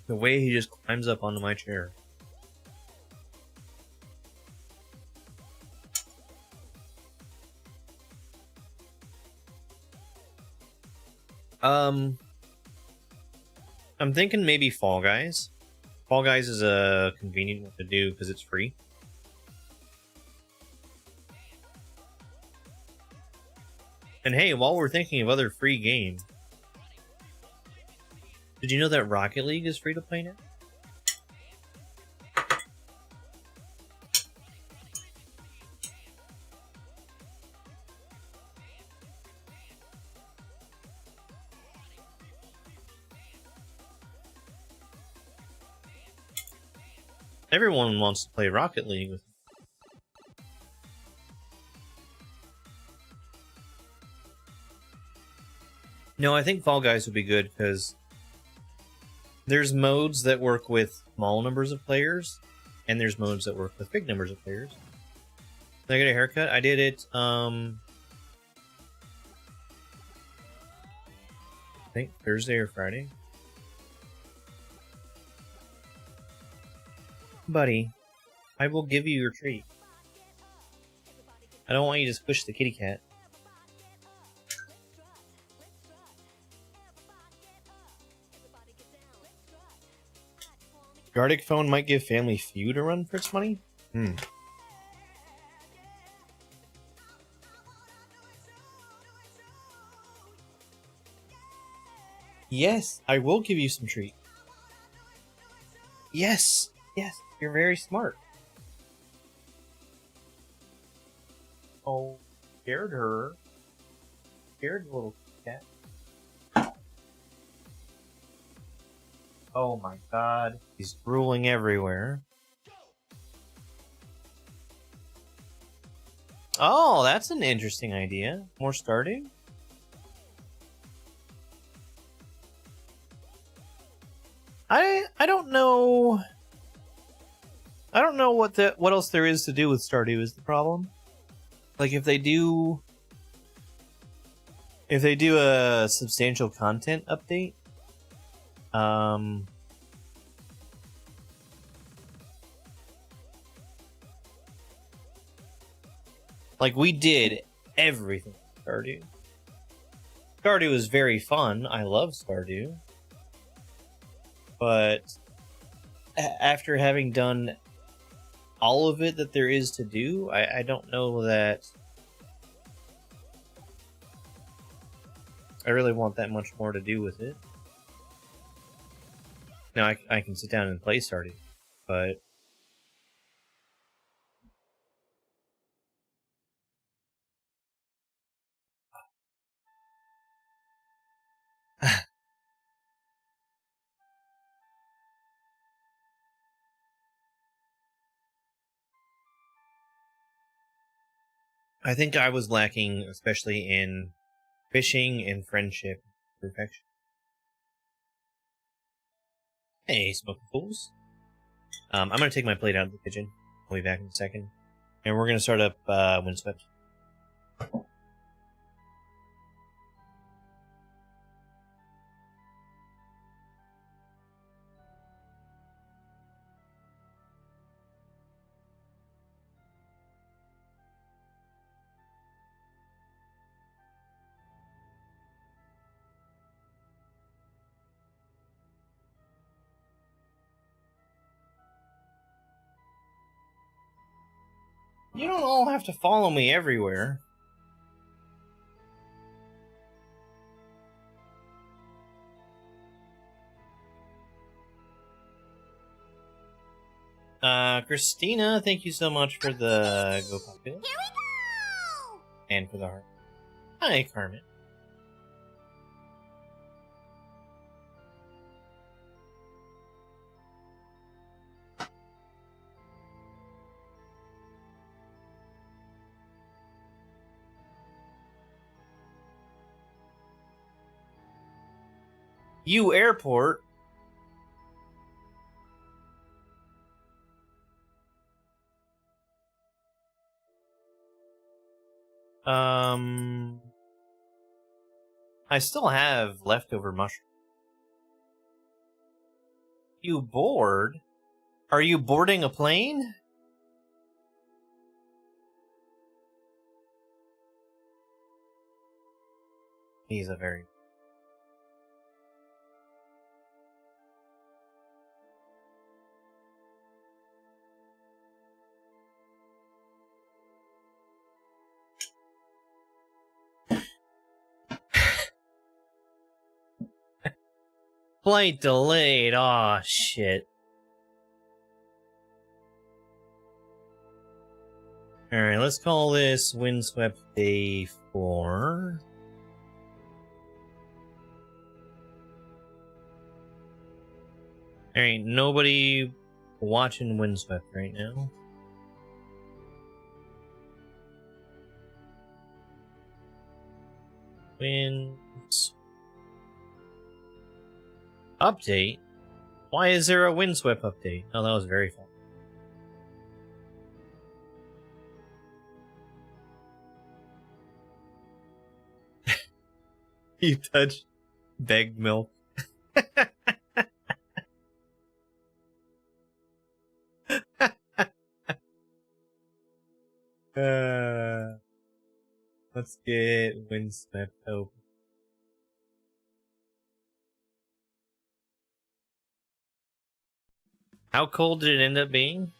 The way he just climbs up onto my chair. I'm thinking maybe Fall Guys. Fall Guys is a convenient one to do because it's free. And hey, while we're thinking of other free games, did you know that Rocket League is free to play now? Everyone wants to play Rocket League with. No, I think Fall Guys would be good because there's modes that work with small numbers of players, and there's modes that work with big numbers of players. Did I get a haircut? I did it, I think Thursday or Friday. Buddy, I will give you your treat. I don't want you to squish the kitty cat. Gardic Phone might give Family Feud a run for its money? Yes, I will give you some treat. Yes, yes, you're very smart. Oh, scared her. Scared the little cat. Oh my god. He's drooling everywhere. Oh, that's an interesting idea. More Stardew? I don't know. I don't know what else there is to do with Stardew is the problem. Like if they do if they do a substantial content update, like we did everything with Stardew. Stardew is very fun. I love Stardew. But after having done all of it that there is to do, I don't know that I really want that much more to do with it. Now, I can sit down and play Stardew, but I think I was lacking, especially in fishing and friendship perfection. Hey, smoking fools. I'm going to take my plate out of the kitchen. I'll be back in a second. And we're going to start up Windswept. You don't all have to follow me everywhere. Christina, thank you so much for the Go Popular. Here we go! And for the heart. Hi, Carmen. You airport. I still have leftover mushrooms. You bored? Are you boarding a plane? He's a very... Flight delayed. Aw, shit. Alright, let's call this Windswept Day 4. There ain't nobody watching Windswept right now. Winds... Update? Why is there a Windswept update? Oh, that was very fun. You touched begged milk. Let's get Windswept open. How cold did it end up being?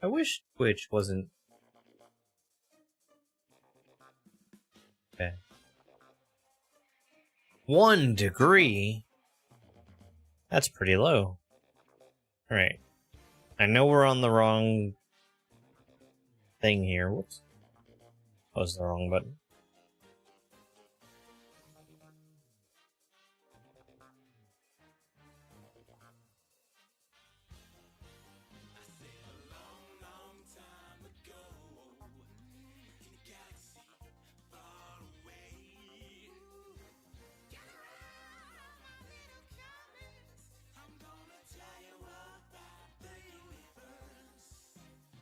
I wish Twitch wasn't bad. 1 degree? That's pretty low. Alright. I know we're on the wrong thing here. Whoops. That was the wrong button.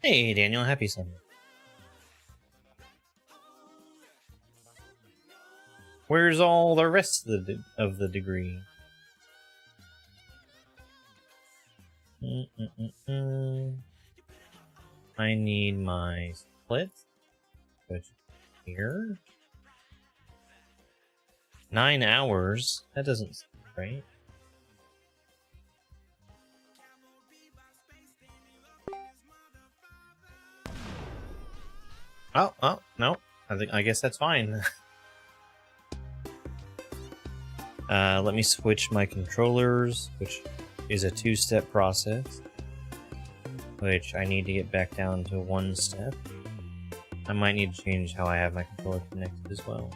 Hey, Daniel, happy Sunday. Where's all the rest of the degree? I need my split. Which here? 9 hours? That doesn't seem right. Oh, no. I guess that's fine. Let me switch my controllers, which is a 2-step process, which I need to get back down to 1 step. I might need to change how I have my controller connected as well.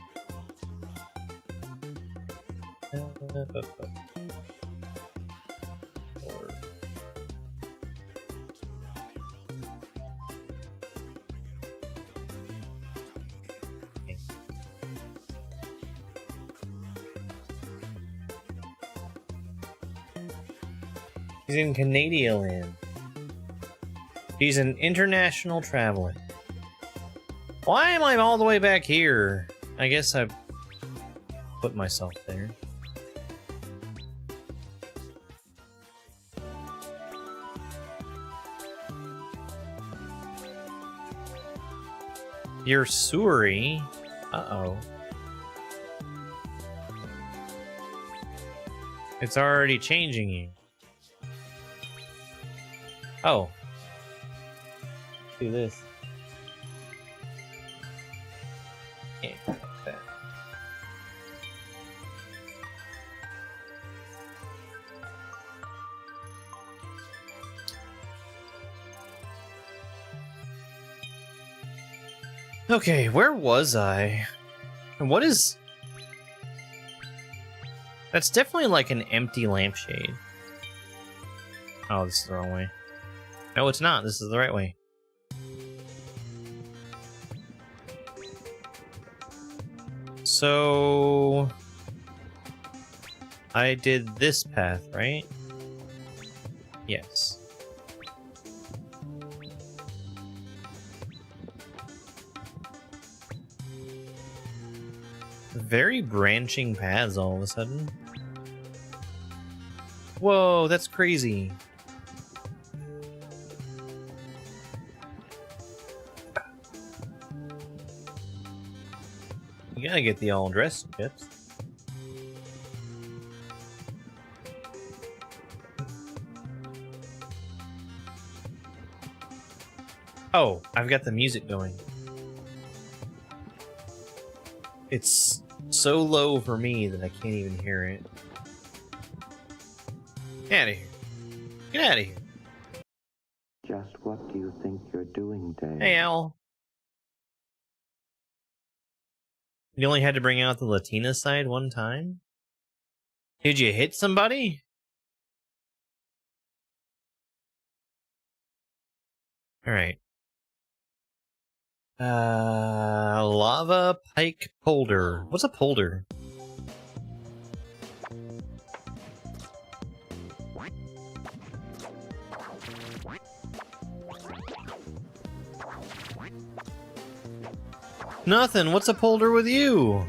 He's in Canada land. He's an international traveler. Why am I all the way back here? I guess I put myself there. You're Suri. Uh-oh. It's already changing you. Oh. Do this. Can't go like that. Okay, where was I? And what is... That's definitely like an empty lampshade. Oh, this is the wrong way. No, it's not. This is the right way. So... I did this path, right? Yes. Very branching paths all of a sudden. Whoa, that's crazy. You gotta get the all-dressed chips. Oh, I've got the music going. It's so low for me that I can't even hear it. Get out of here. Get out of here. Just what do you think you're doing, Dave? Hey, Al. You only had to bring out the Latina side one time? Did you hit somebody? Alright. Lava pike polder. What's a polder? Nothing. What's a polder with you?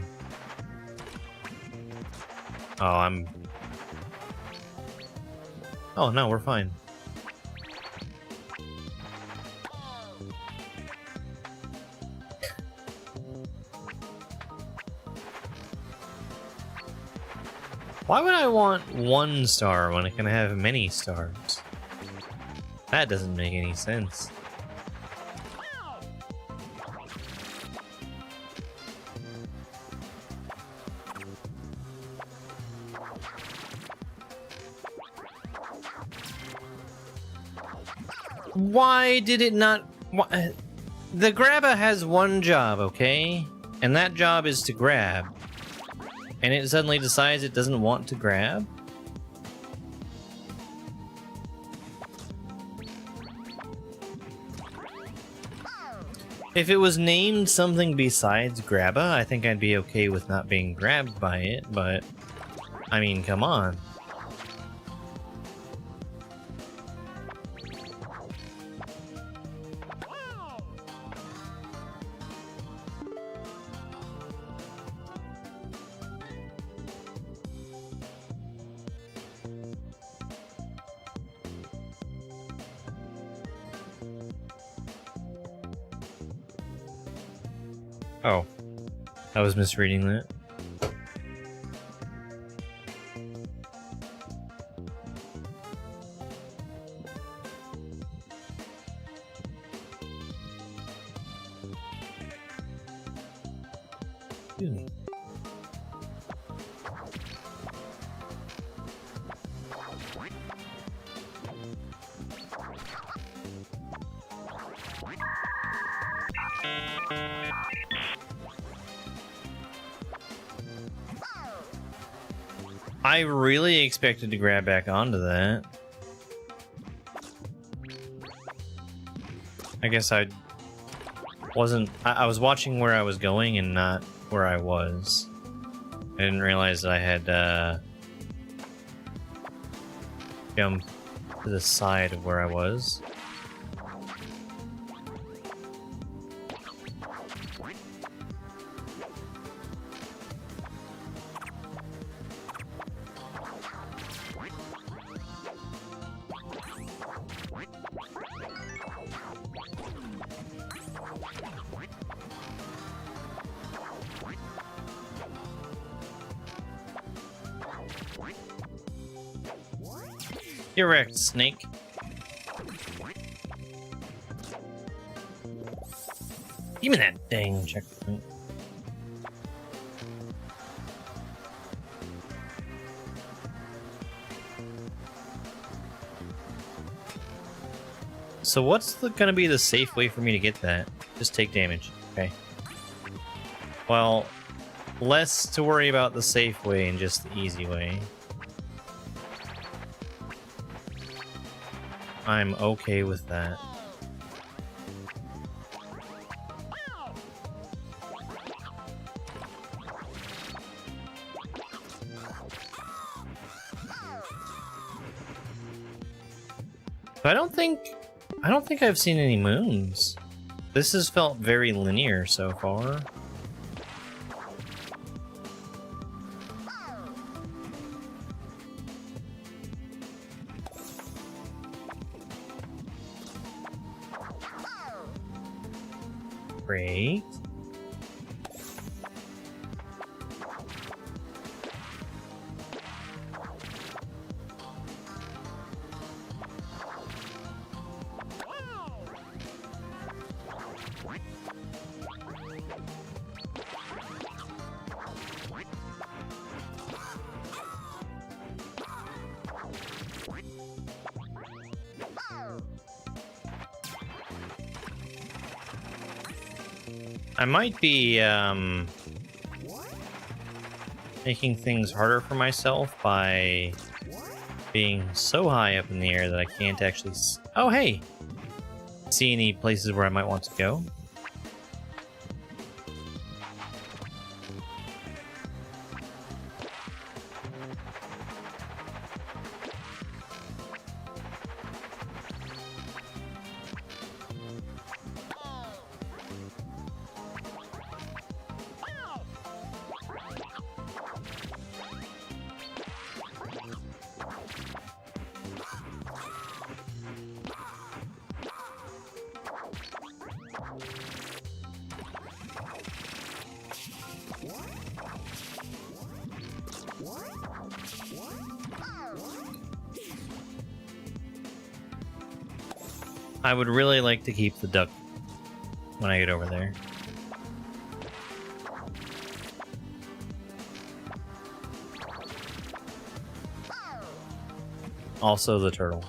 Oh, Oh, no, we're fine. Why would I want 1 star when I can have many stars? That doesn't make any sense. Why did it not... The grabber has 1 job, okay? And that job is to grab. And it suddenly decides it doesn't want to grab? If it was named something besides grabba, I think I'd be okay with not being grabbed by it, but... I mean, come on. Oh, I was misreading that. Excuse me. I really expected to grab back onto that. I guess I wasn't... I was watching where I was going and not where I was. I didn't realize that I had jumped to the side of where I was. You're wrecked, Snake. Give me that dang checkpoint. So what's gonna be the safe way for me to get that? Just take damage. Okay. Well, less to worry about the safe way and just the easy way. I'm okay with that. But I don't think I've seen any moons. This has felt very linear so far. Great. I might be making things harder for myself by being so high up in the air that I can't actually oh, hey! See any places where I might want to go. I would really like to keep the duck when I get over there. Also the turtle.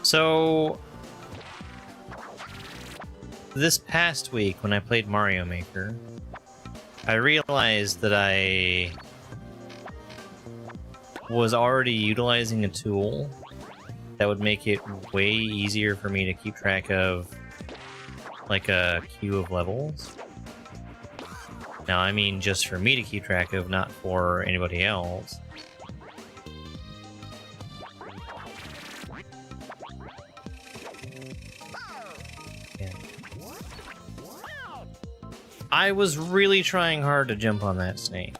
So this past week when I played Mario Maker, I realized that I was already utilizing a tool that would make it way easier for me to keep track of like a queue of levels. Now, I mean just for me to keep track of, not for anybody else. I was really trying hard to jump on that snake.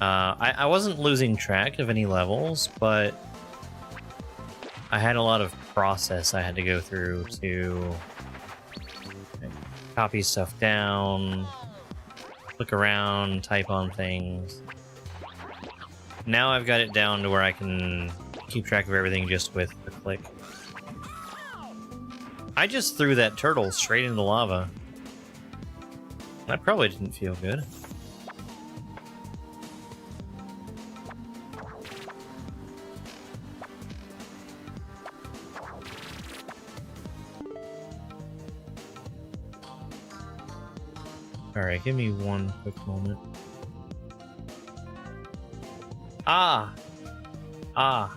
I wasn't losing track of any levels, but I had a lot of process I had to go through to copy stuff down, look around, type on things. Now I've got it down to where I can keep track of everything just with a click. I just threw that turtle straight into the lava. That probably didn't feel good. Alright, give me one quick moment. Ah! Ah!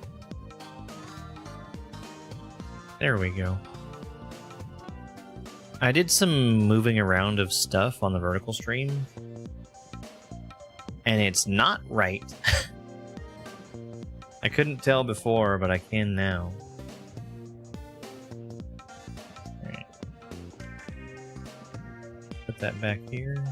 There we go. I did some moving around of stuff on the vertical stream, and it's not right. I couldn't tell before, but I can now. Alright. Put that back here.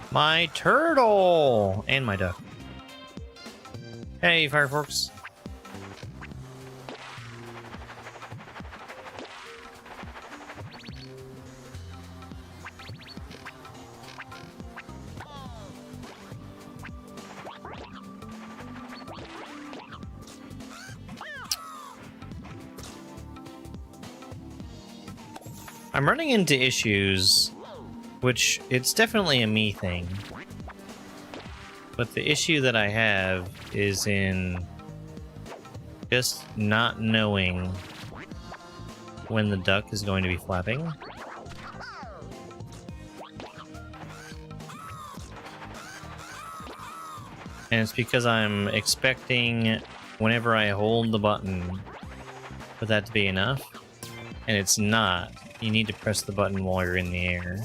My turtle! And my duck. Hey, Fireforks. I'm running into issues, which it's definitely a me thing. But the issue that I have is in just not knowing when the duck is going to be flapping. And it's because I'm expecting whenever I hold the button for that to be enough, and it's not. You need to press the button while you're in the air.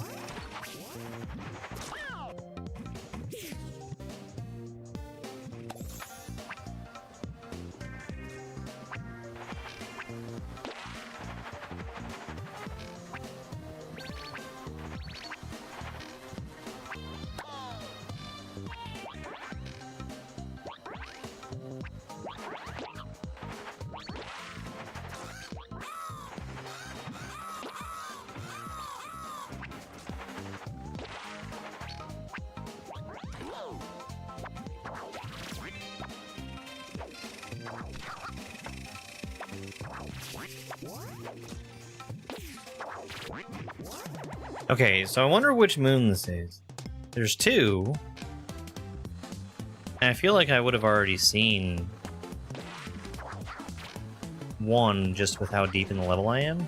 Okay, so I wonder which moon this is. There's two. And I feel like I would have already seen one just with how deep in the level I am.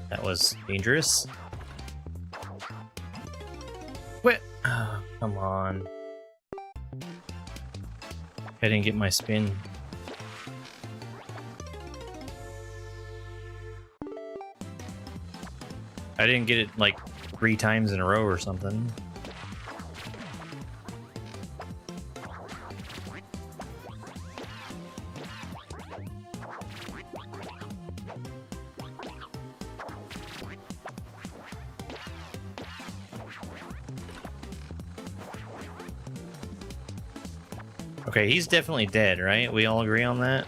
That was dangerous. Quit! Oh, come on. I didn't get my spin. I didn't get it like 3 times in a row or something. Okay, he's definitely dead, right? We all agree on that?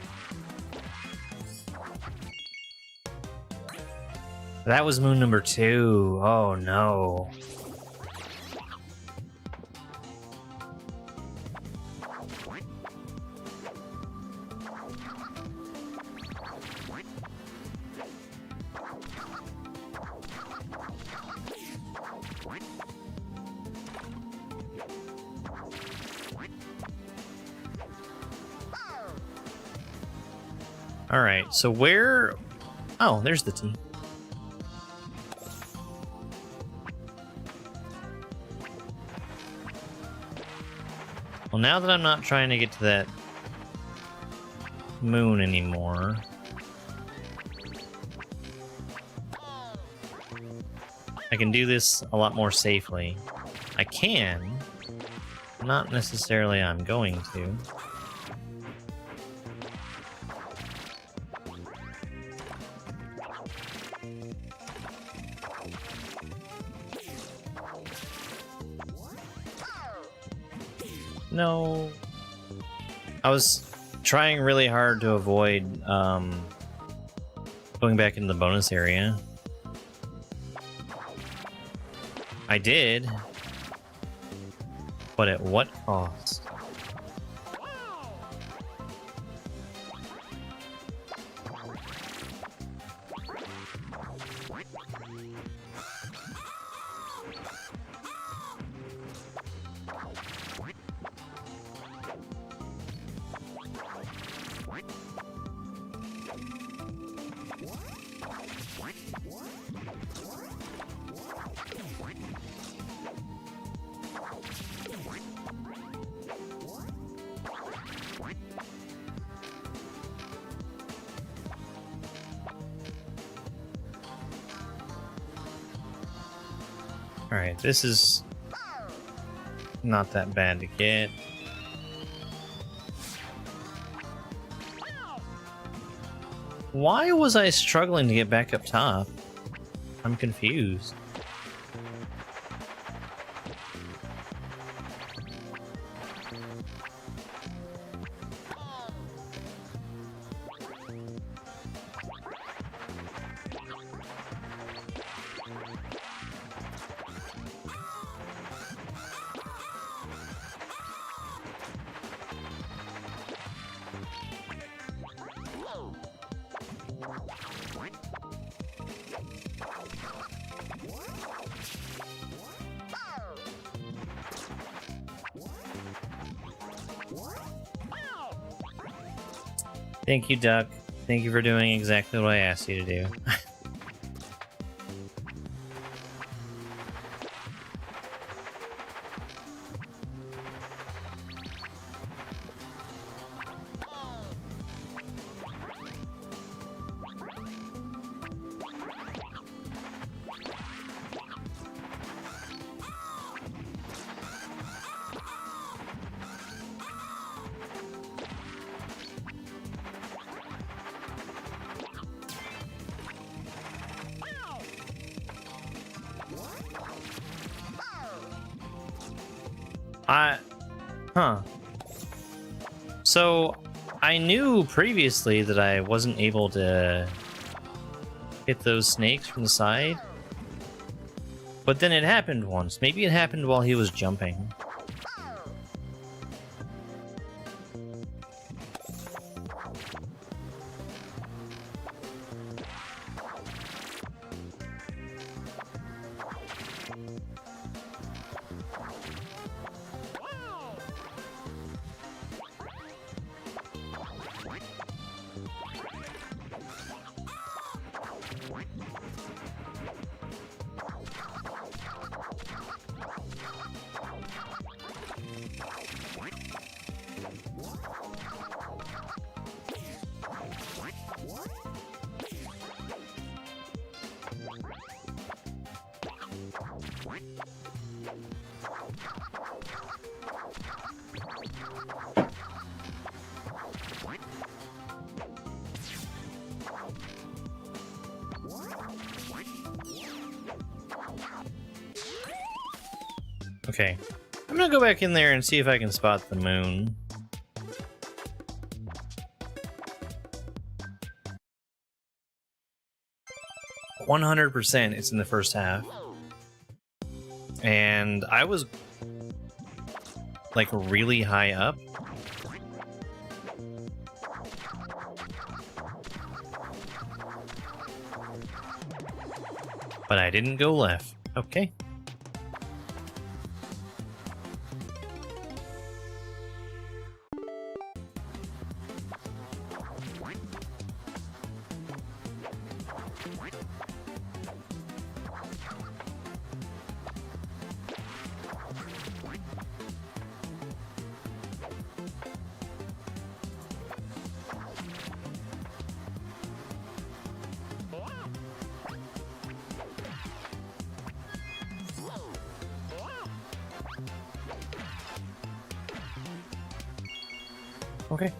That was moon number 2. Oh no. Alright, so where... Oh, there's the T. Well, now that I'm not trying to get to that moon anymore... I can do this a lot more safely. I can. Not necessarily I'm going to. No. I was trying really hard to avoid going back into the bonus area. I did, but at what cost? Alright, this is not that bad to get. Why was I struggling to get back up top? I'm confused. Thank you, Duck. Thank you for doing exactly what I asked you to do. So, I knew previously that I wasn't able to hit those snakes from the side. But then it happened once. Maybe it happened while he was jumping. Okay, I'm gonna go back in there and see if I can spot the moon. %, it's in the first half. And I was like really high up. But I didn't go left. Okay. Okay.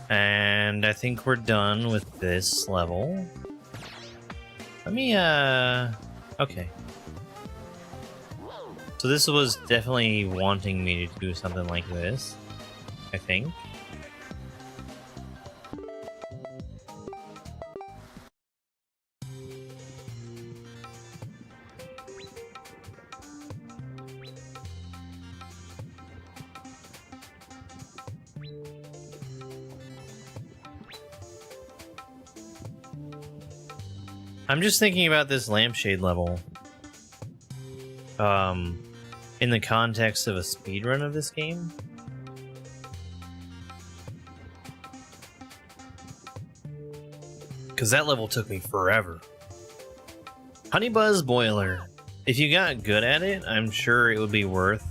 And I think we're done with this level. Let me, okay. So this was definitely wanting me to do something like this, I think. I'm just thinking about this lampshade level. In the context of a speedrun of this game. Because that level took me forever. Honey Buzz Boiler. If you got good at it, I'm sure it would be worth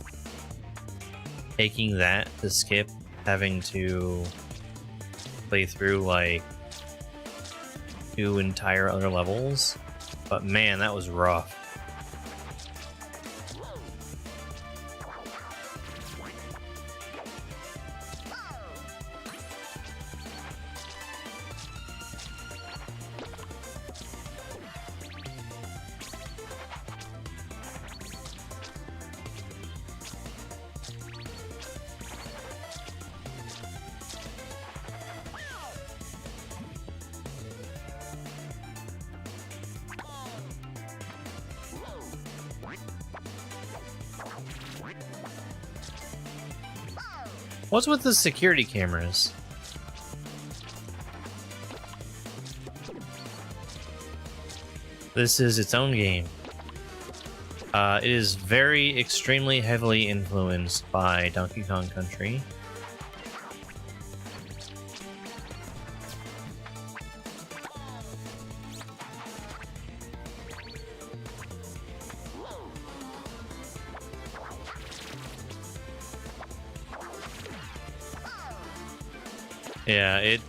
taking that to skip having to play through like 2 entire other levels. But man, that was rough. What's with the security cameras? This is its own game. It is very extremely heavily influenced by Donkey Kong Country. Yeah, it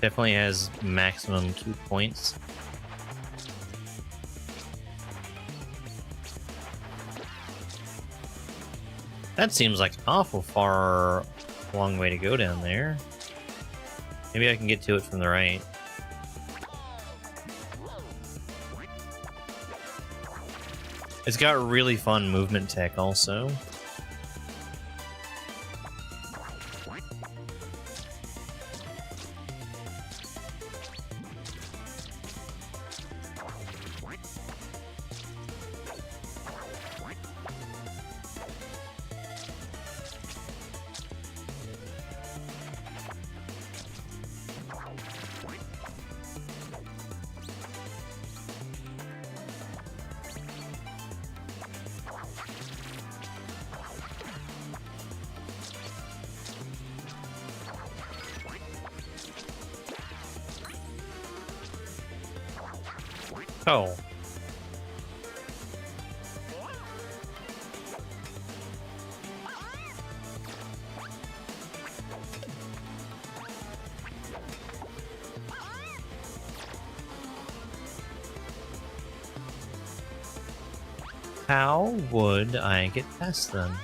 definitely has maximum 2 points. That seems like an awful far long way to go down there. Maybe I can get to it from the right. It's got really fun movement tech also. Oh. How would I get past them?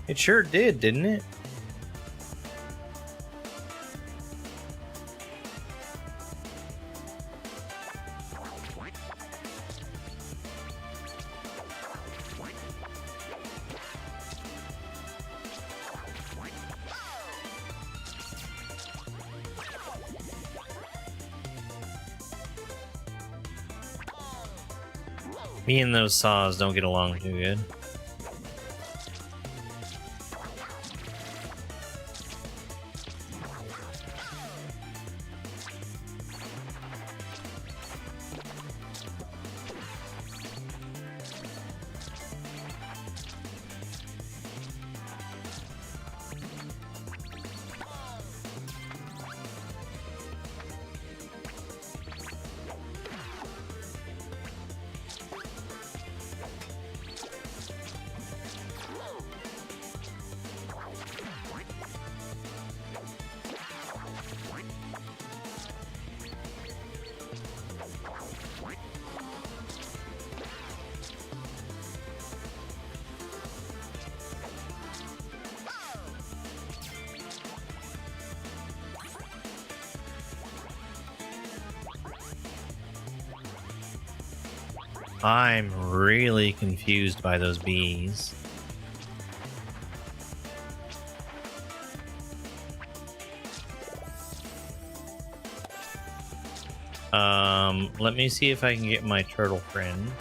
It sure did, didn't it? Me and those saws don't get along too good. I'm really confused by those bees. Let me see if I can get my turtle friend.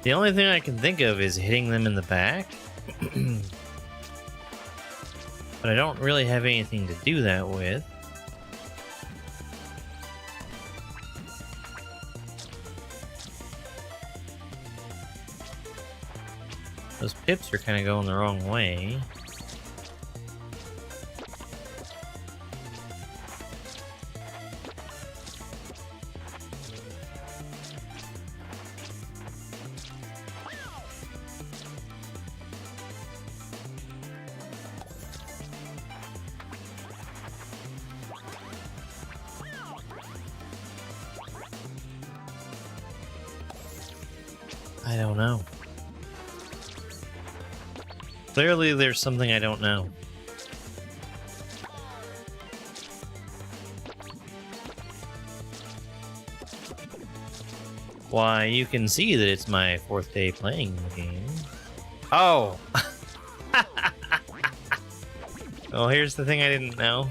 The only thing I can think of is hitting them in the back. But I don't really have anything to do that with. Those pips are kind of going the wrong way. I don't know. Clearly there's something I don't know. Why, you can see that it's my 4th day playing the game. Oh! Well, here's the thing I didn't know.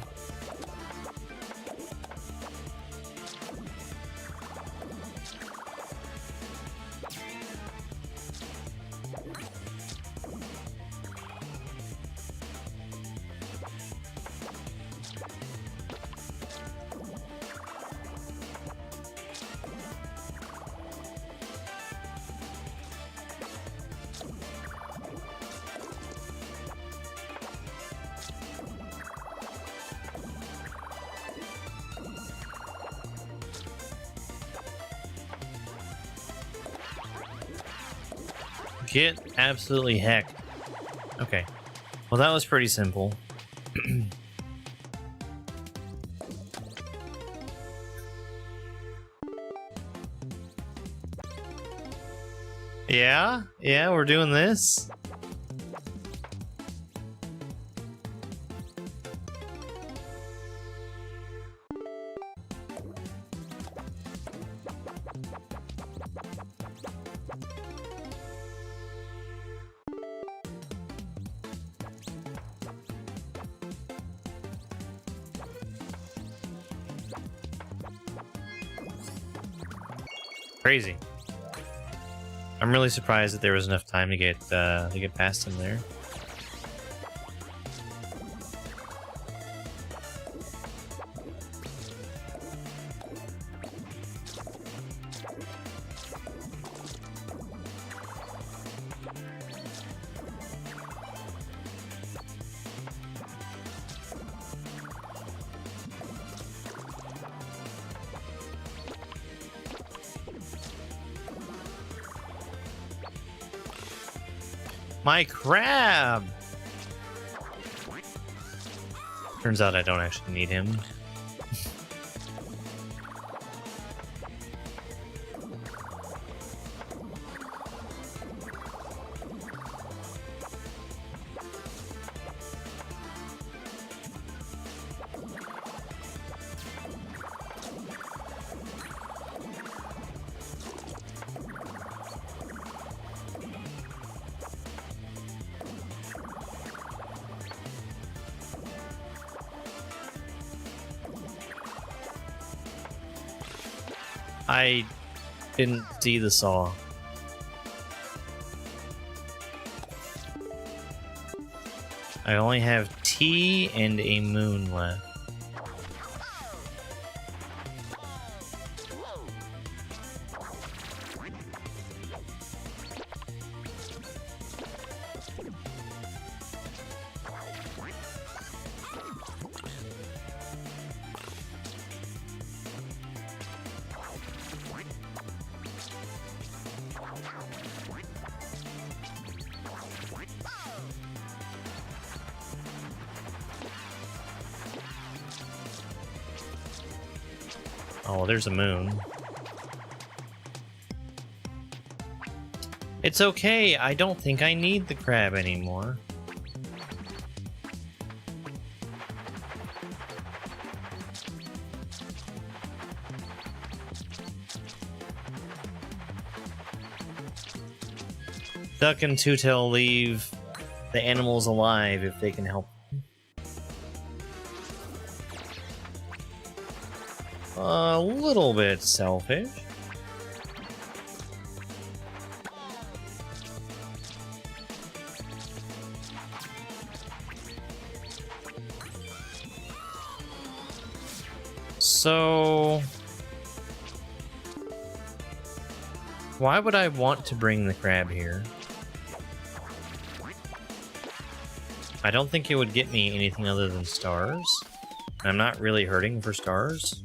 Get absolutely hecked. Okay. Well, that was pretty simple. Yeah, we're doing this. Crazy. I'm really surprised that there was enough time to get past him there. My crab! Turns out I don't actually need him. I didn't see the saw. I only have tea and a moon left. Oh, there's a moon. It's okay, I don't think I need the crab anymore. Duck and Two-Tail leave the animals alive if they can help. A little bit selfish. So, why would I want to bring the crab here? I don't think it would get me anything other than stars. I'm not really hurting for stars.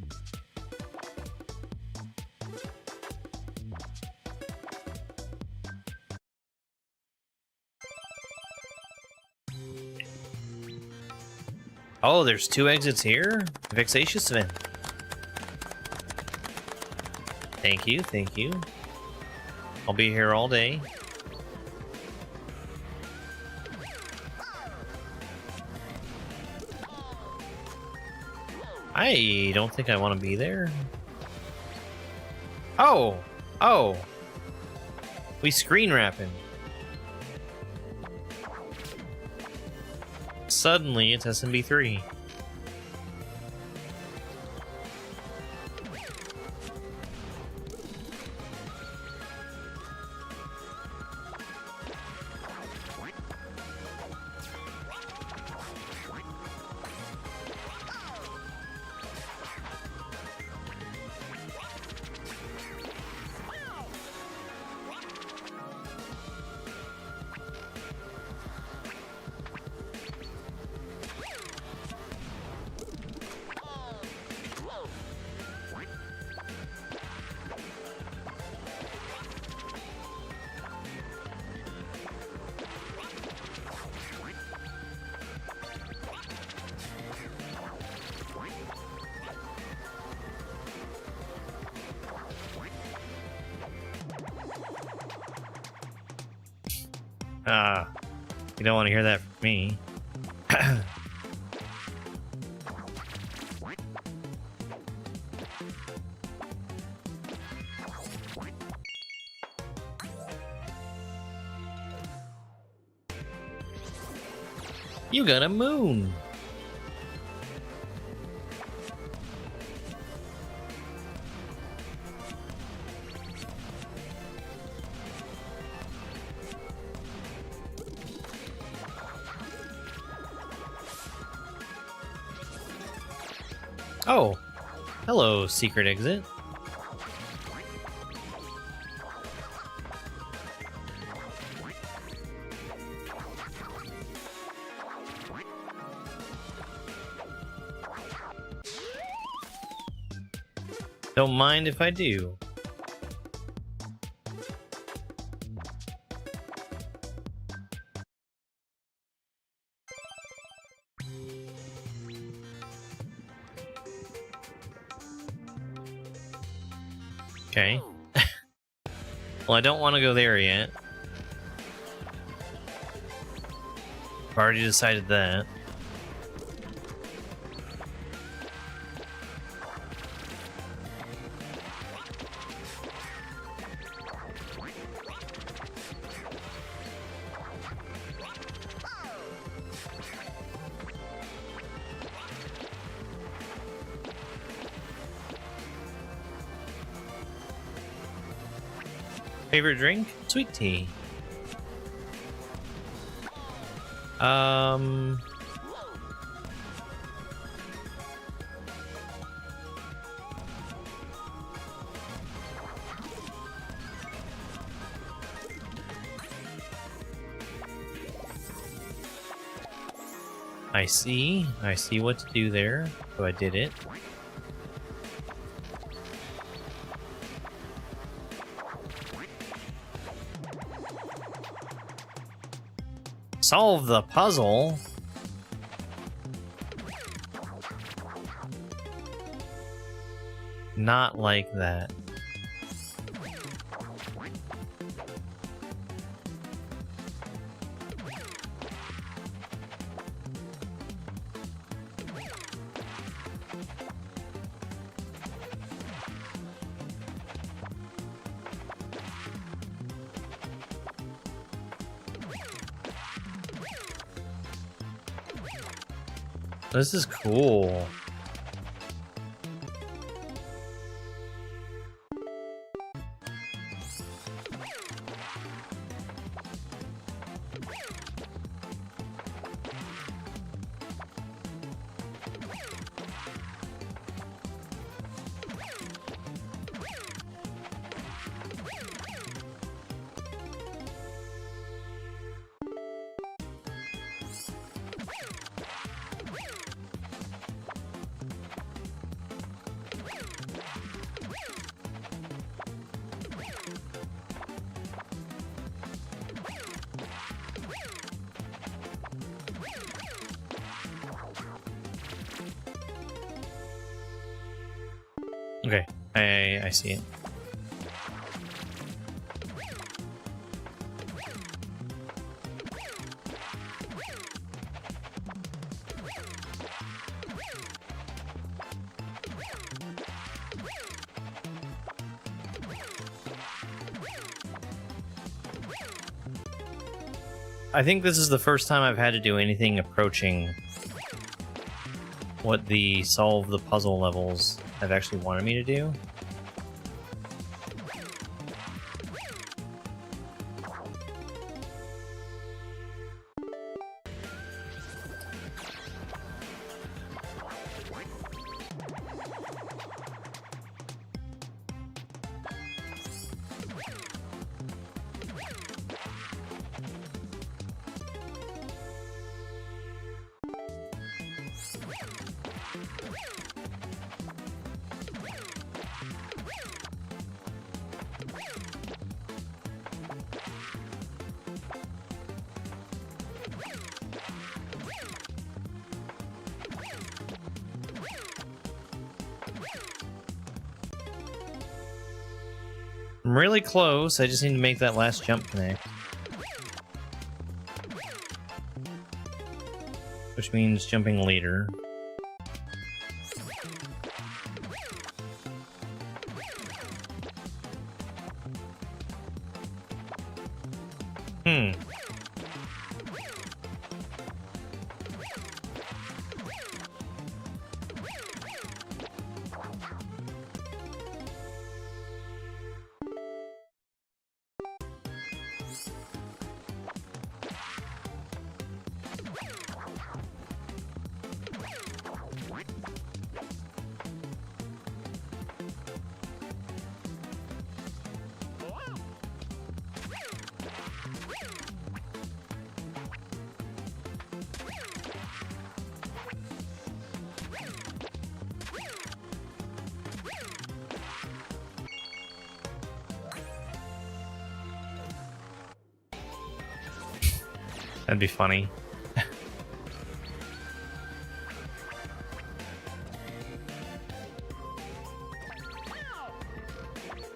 Oh, there's 2 exits here? Vexatious Vent. Thank you, thank you. I'll be here all day. I don't think I want to be there. Oh! Oh! We screen wrapping. Suddenly, it's SMB3. Ah, you don't want to hear that from me. You got a moon. Oh, hello, secret exit. Don't mind if I do. Okay. Well, I don't want to go there yet. I've already decided that. Favorite drink? Sweet tea. I see what to do there, so I did it. Solve the puzzle. Not like that. This is cool. Okay, I see it. I think this is the first time I've had to do anything approaching what the solve the puzzle levels have actually wanted me to do. I'm really close, I just need to make that last jump connect. Which means jumping later. That'd be funny.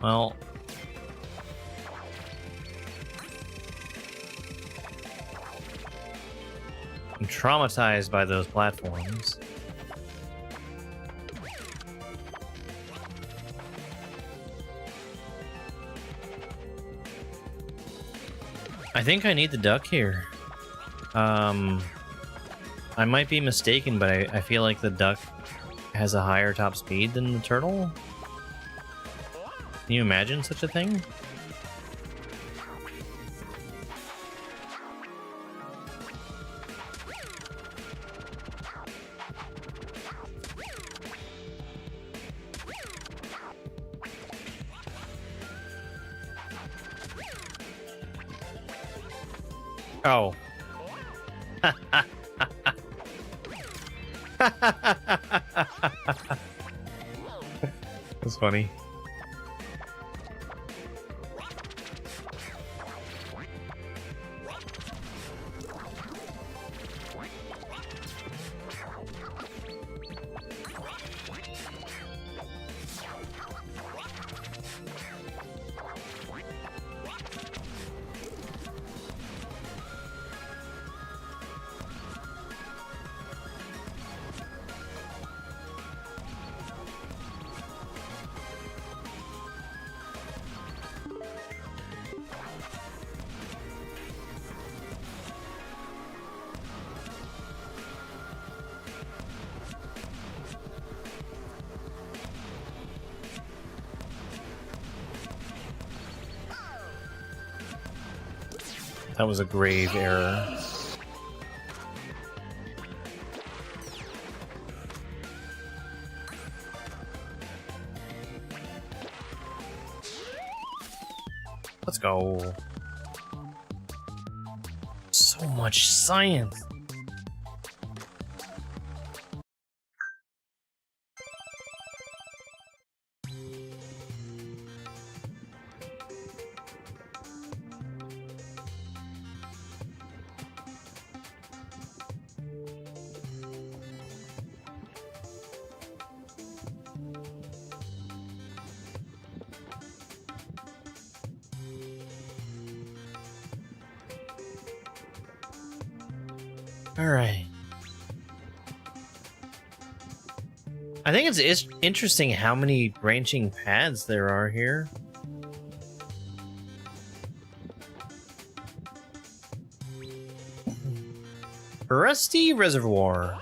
Well, I'm traumatized by those platforms. I think I need the duck here. I might be mistaken, but I feel like the duck has a higher top speed than the turtle. Can you imagine such a thing? Oh. That's funny. That was a grave error. Let's go. So much science. All right. I think it's interesting how many branching paths there are here. Rusty Reservoir.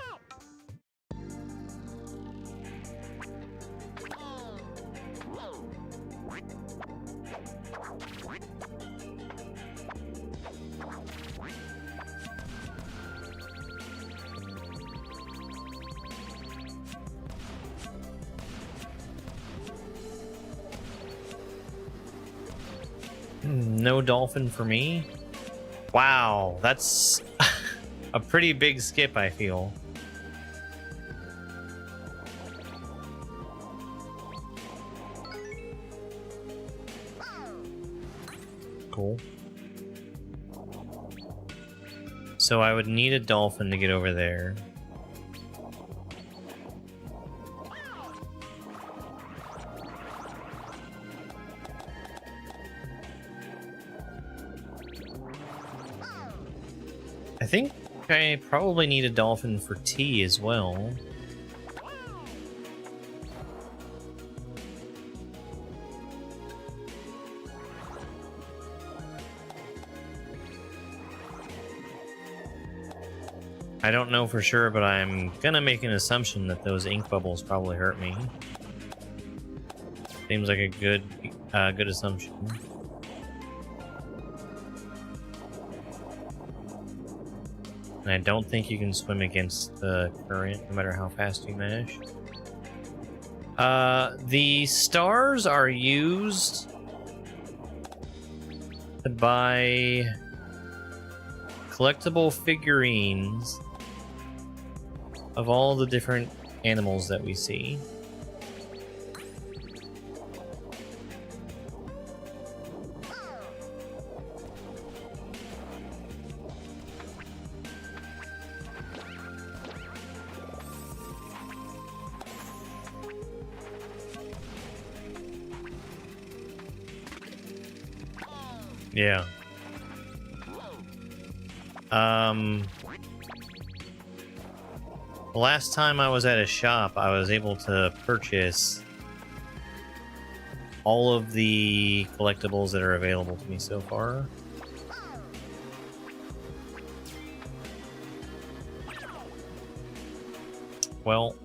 No dolphin for me. Wow, that's a pretty big skip, I feel. Cool. So I would need a dolphin to get over there. I think I probably need a dolphin for tea as well. I don't know for sure, but I'm gonna make an assumption that those ink bubbles probably hurt me. Seems like a good assumption. And I don't think you can swim against the current, no matter how fast you mash. The stars are used to buy collectible figurines of all the different animals that we see. Yeah. The last time I was at a shop, I was able to purchase all of the collectibles that are available to me so far. Well,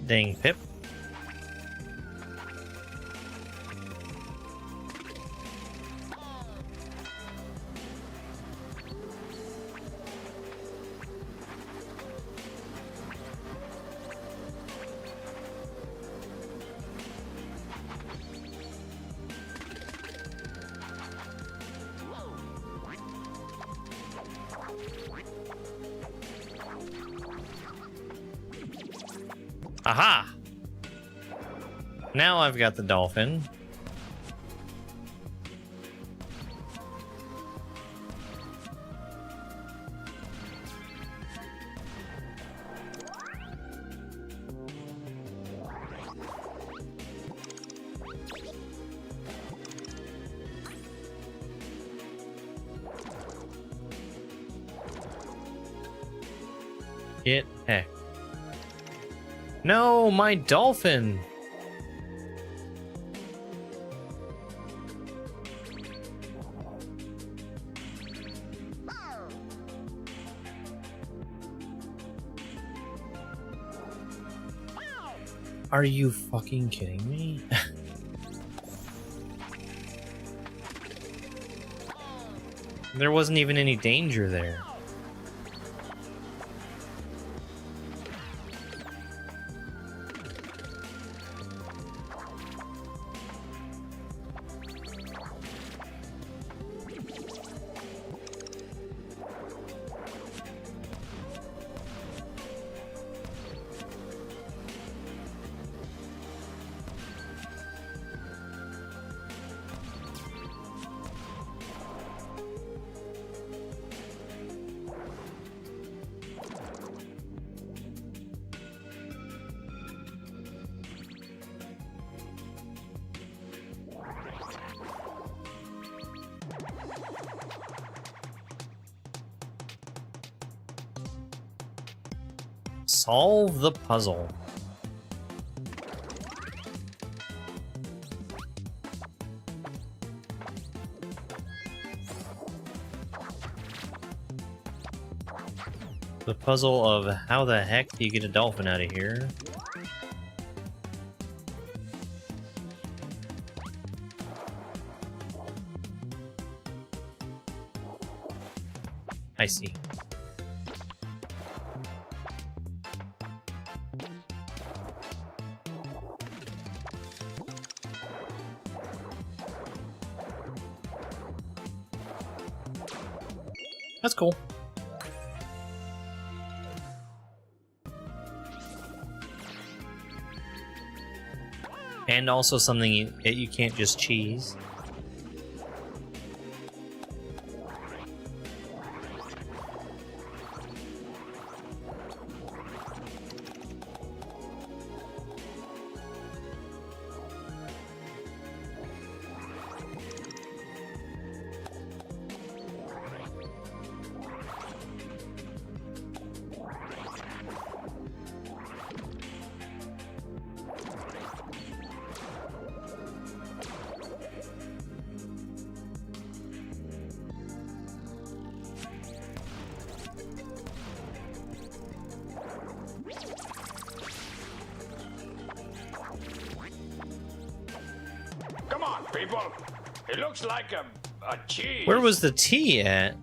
Dang Pip. Aha! Now I've got the dolphin. Get heck. No, my dolphin! Are you fucking kidding me? There wasn't even any danger there. Solve the puzzle. The puzzle of how the heck do you get a dolphin out of here? I see. That's cool. And also something that you can't just cheese. Come on, people. It looks like a cheese. Where was the tea at?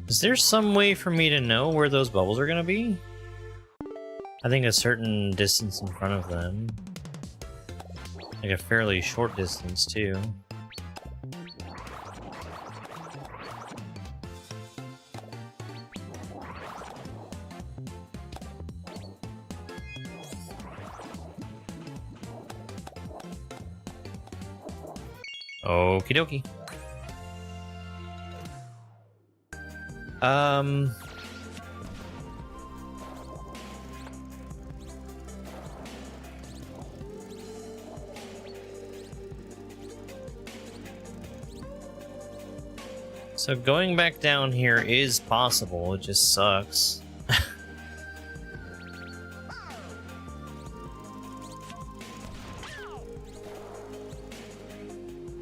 Is there some way for me to know where those bubbles are gonna be? I think a certain distance in front of them. Like a fairly short distance, too. Okie dokie. So going back down here is possible, it just sucks.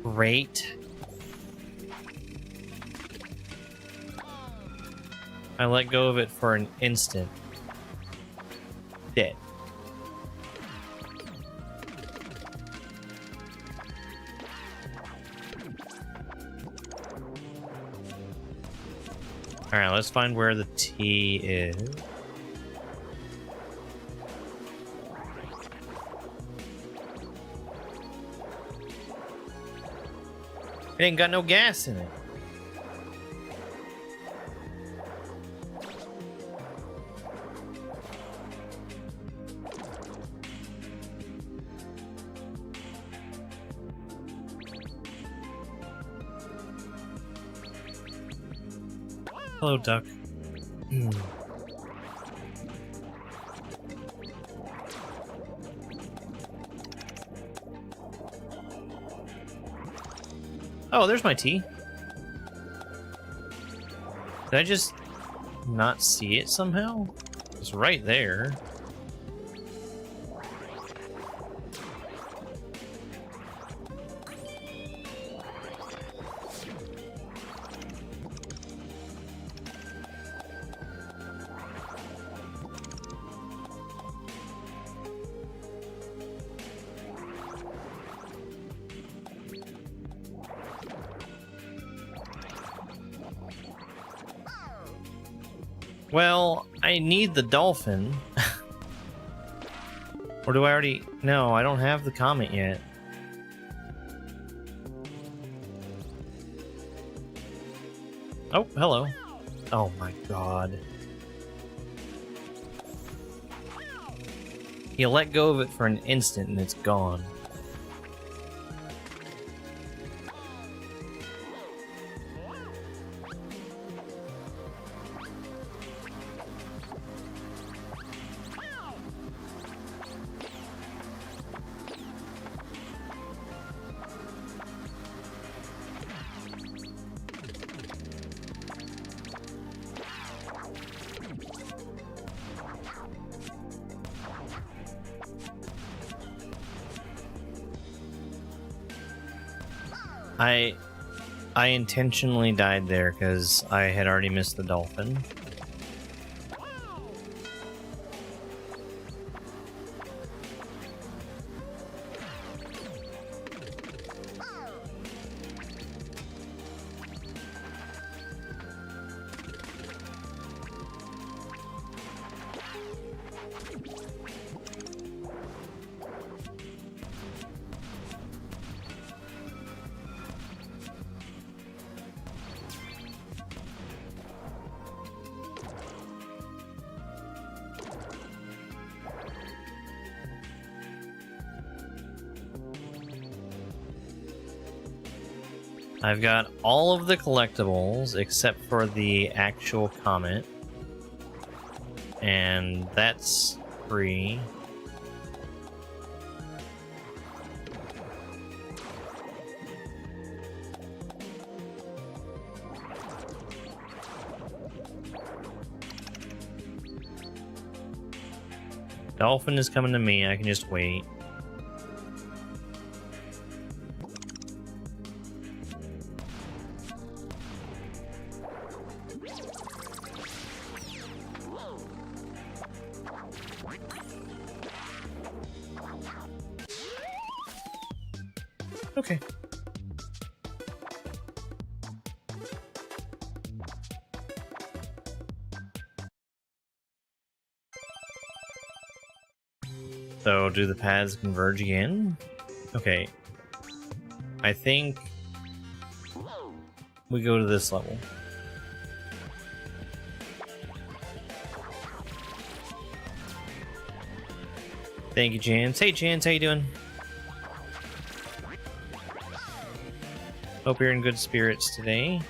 Great. I let go of it for an instant. Dead. Alright, let's find where the T is. It ain't got no gas in it. Hello, duck. Oh, there's my tea. Did I just not see it somehow? It's right there. Well, I need the dolphin. Or do I already... No, I don't have the comet yet. Oh, hello. Oh my god. You let go of it for an instant and it's gone. I intentionally died there because I had already missed the dolphin. I've got all of the collectibles except for the actual comet. And that's free. Dolphin is coming to me, I can just wait. Okay. So, do the paths converge again? Okay. I think we go to this level. Thank you, Chance. Hey, Chance, how you doing? Hope you're in good spirits today.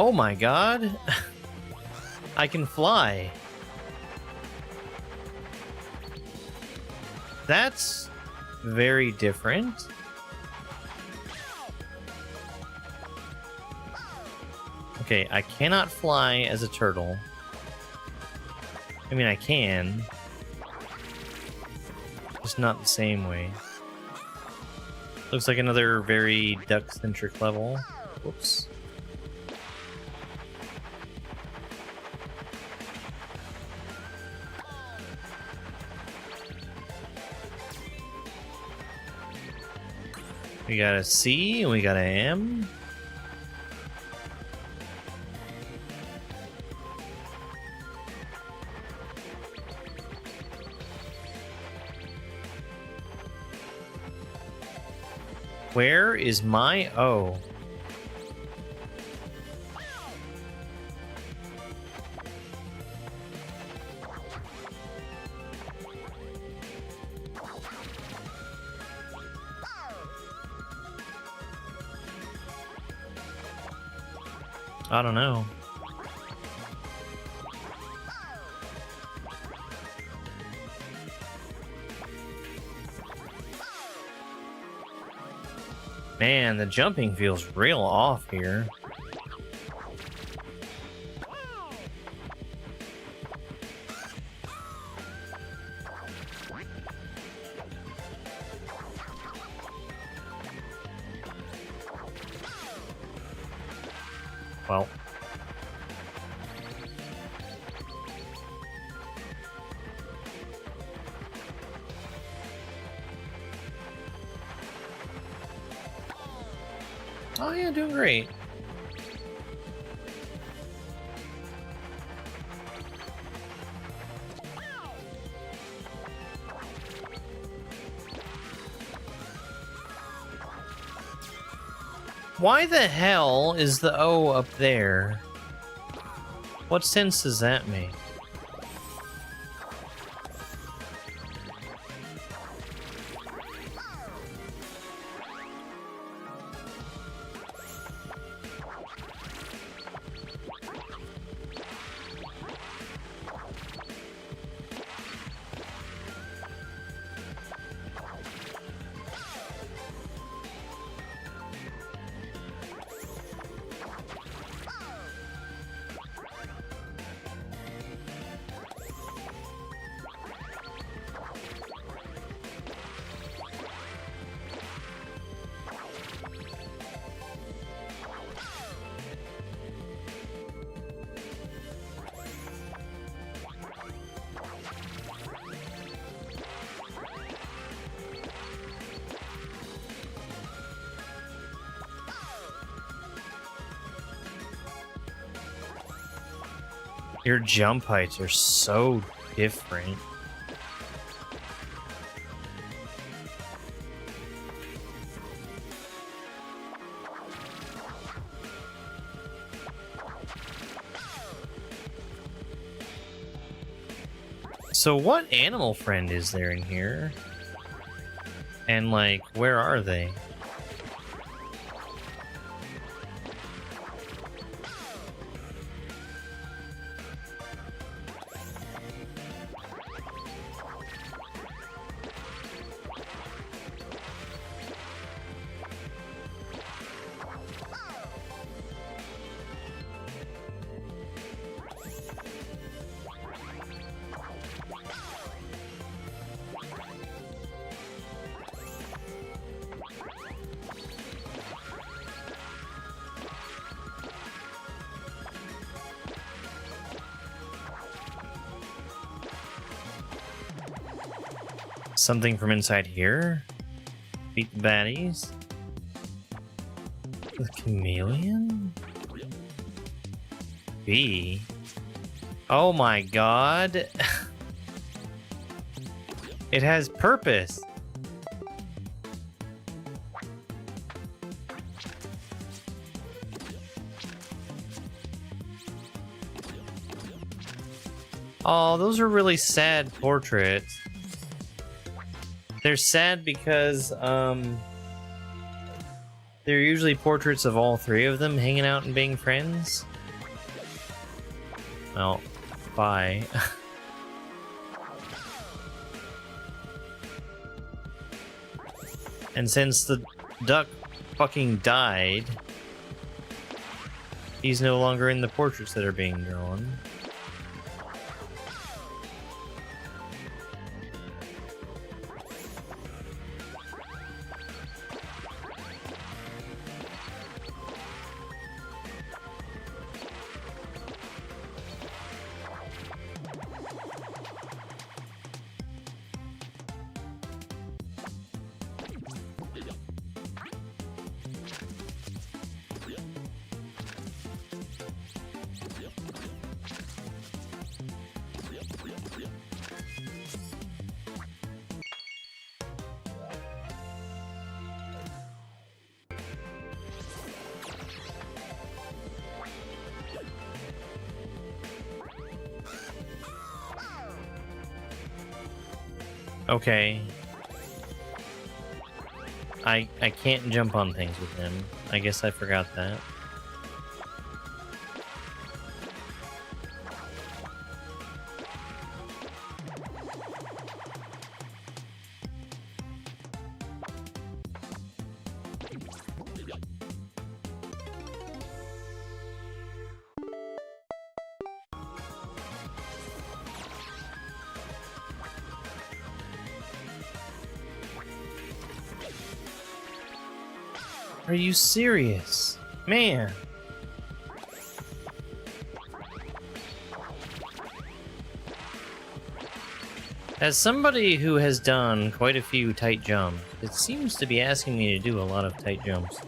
Oh my god. I can fly. That's very different. Okay, I cannot fly as a turtle. I mean, I can. Just not the same way. Looks like another very duck-centric level. Whoops. We got a C and we got a M. Where is my O? I don't know. Man, the jumping feels real off here. Well. Oh yeah, doing great. Why the hell is the O up there? What sense does that make? Your jump heights are so different. So what animal friend is there in here? And like, where are they? Something from inside here? Beat the baddies? The chameleon? B? Oh my god! It has purpose! Oh, those are really sad portraits. They're sad because, they're usually portraits of all three of them hanging out and being friends. Well, by. And since the duck fucking died, he's no longer in the portraits that are being drawn. Okay. I can't jump on things with him. I guess I forgot that. Are you serious? Man. As somebody who has done quite a few tight jumps, it seems to be asking me to do a lot of tight jumps.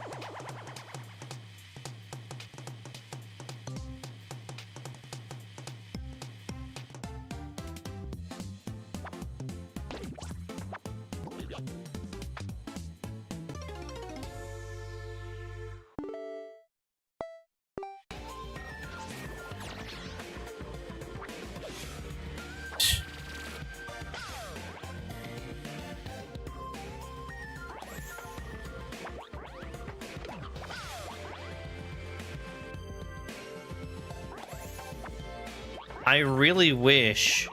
I really wish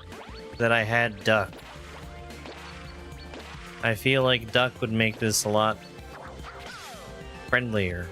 that I had Duck. I feel like Duck would make this a lot friendlier.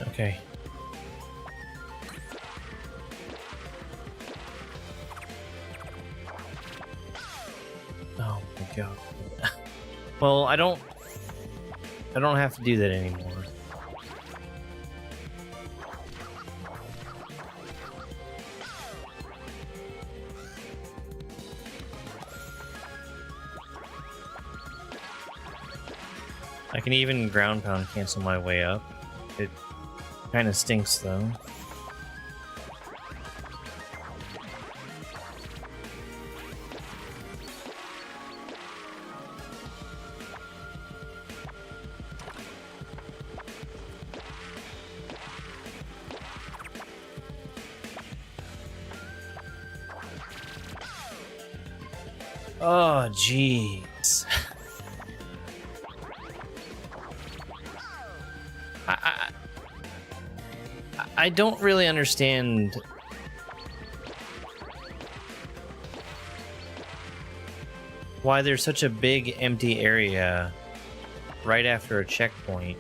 Okay. Oh my god. Well, I don't have to do that anymore. I can even ground pound cancel my way up. It kind of stinks though. Oh, jeez. I don't really understand why there's such a big empty area right after a checkpoint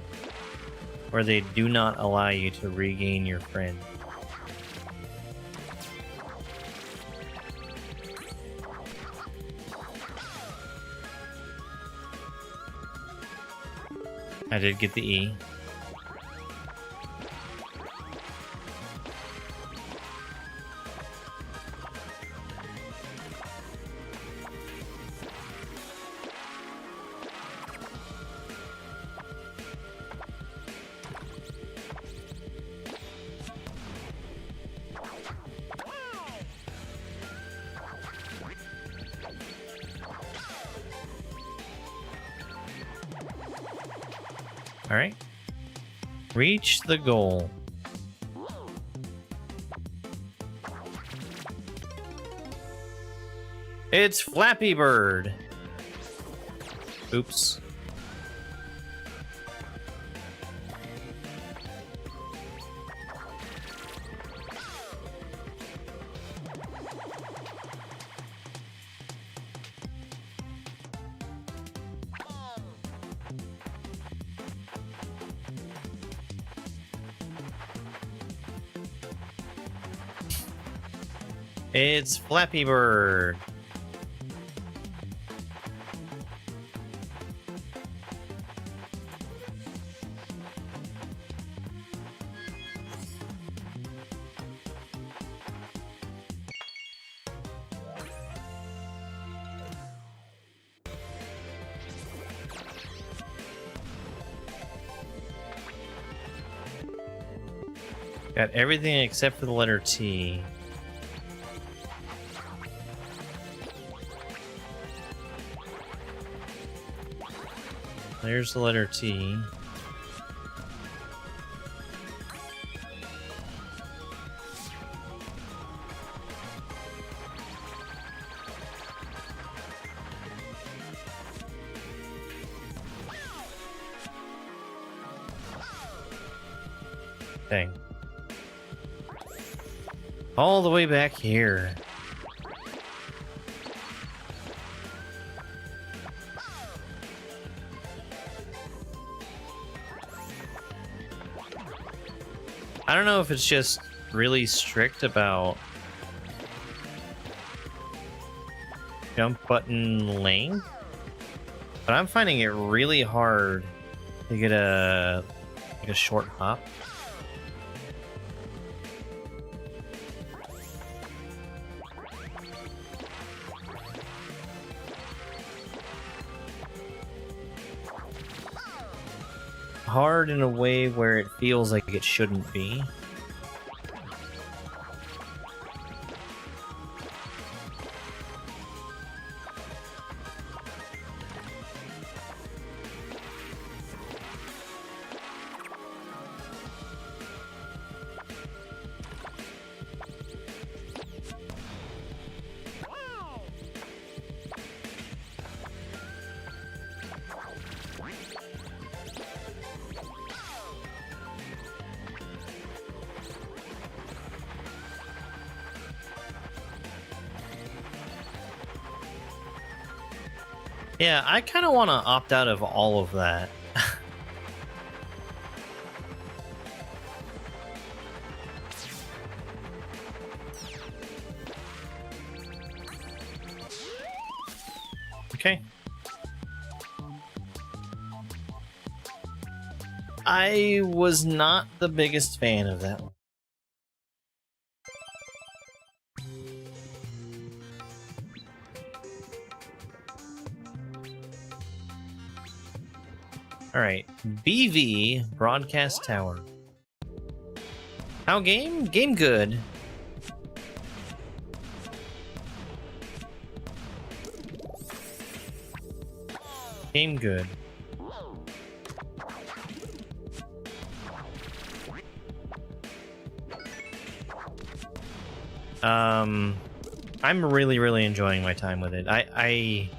where they do not allow you to regain your friend. I did get the E. All right. Reach the goal. It's Flappy Bird. Oops. It's Flappy Bird. Got everything except for the letter T. There's the letter T. Dang. All the way back here. I don't know if it's just really strict about jump button length, but I'm finding it really hard to get a short hop. Hard in a way where it feels like it shouldn't be. Yeah, I kind of want to opt out of all of that. Okay. I was not the biggest fan of that one. Alright, BV Broadcast Tower. How game? Game good. Game good. I'm really enjoying my time with it. I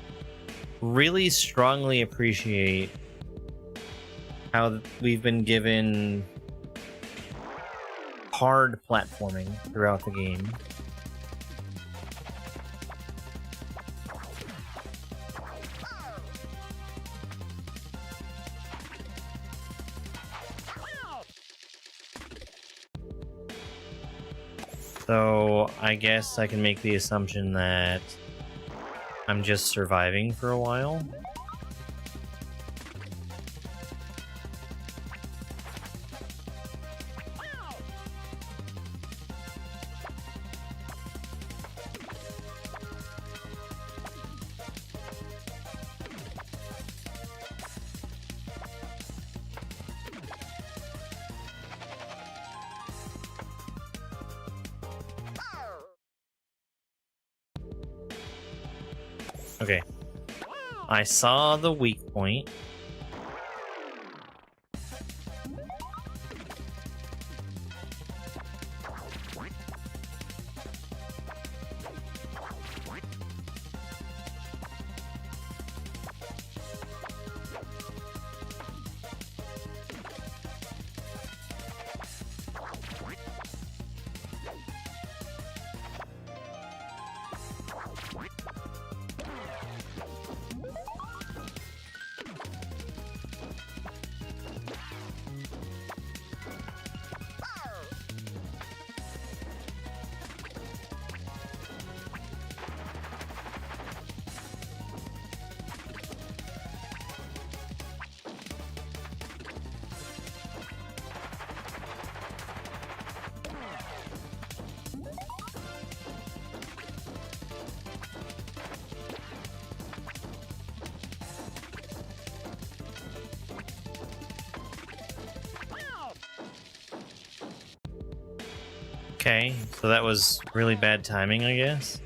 really strongly appreciate how we've been given hard platforming throughout the game. So I guess I can make the assumption that I'm just surviving for a while. Okay. I saw the weak point. Okay, so that was really bad timing, I guess.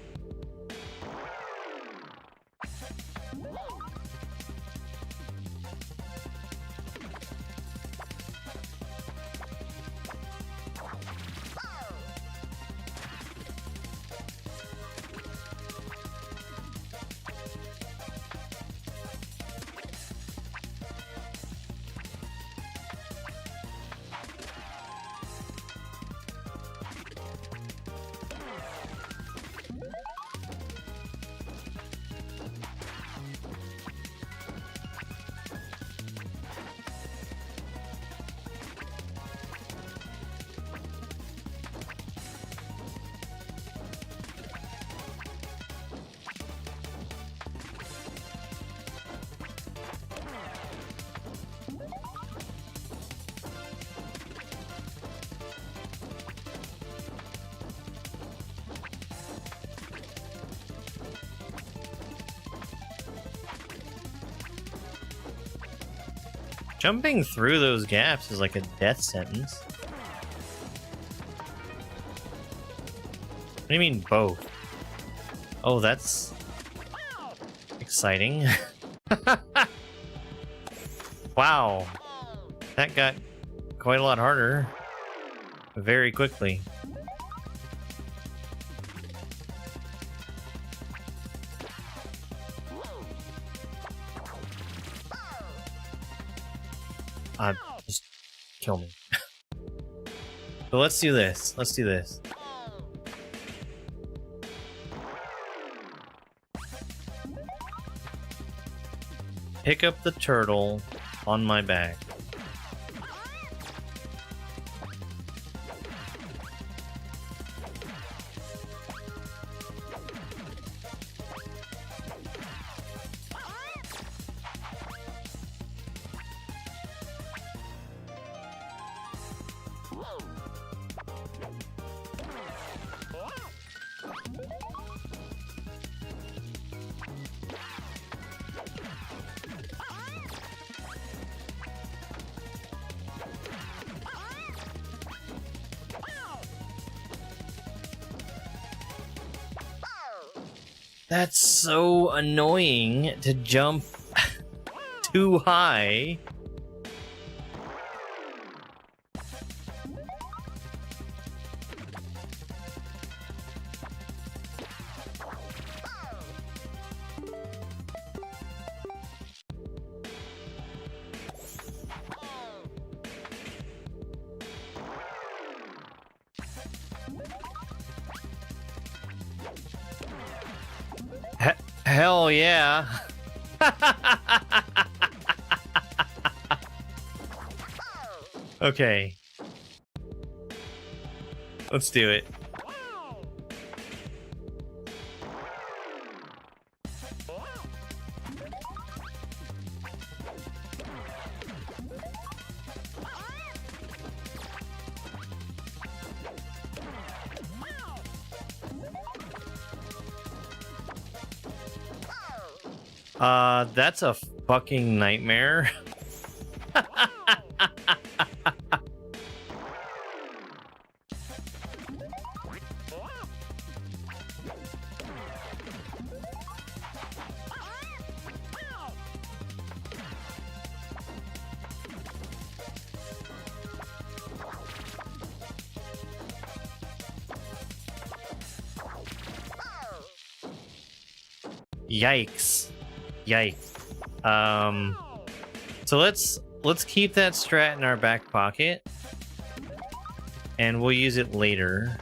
Jumping through those gaps is like a death sentence. What do you mean both? Oh, that's exciting. Wow. That got quite a lot harder very quickly. Just kill me. So let's do this. Let's do this. Pick up the turtle on my back. That's so annoying to jump too high. Hell yeah. Okay. Let's do it. That's a fucking nightmare. Yikes. Yikes. So let's keep that strat in our back pocket. And we'll use it later.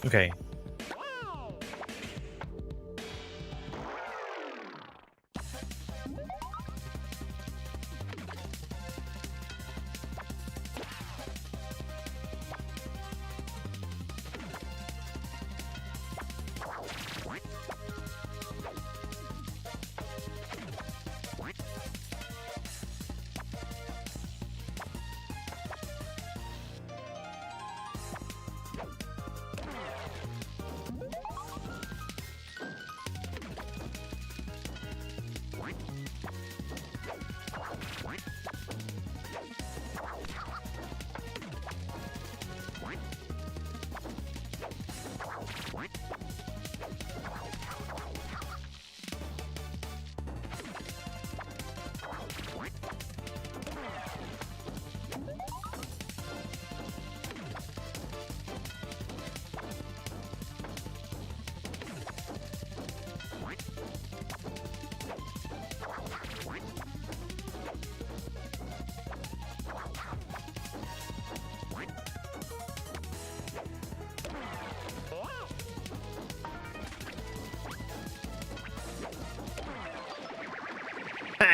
Okay.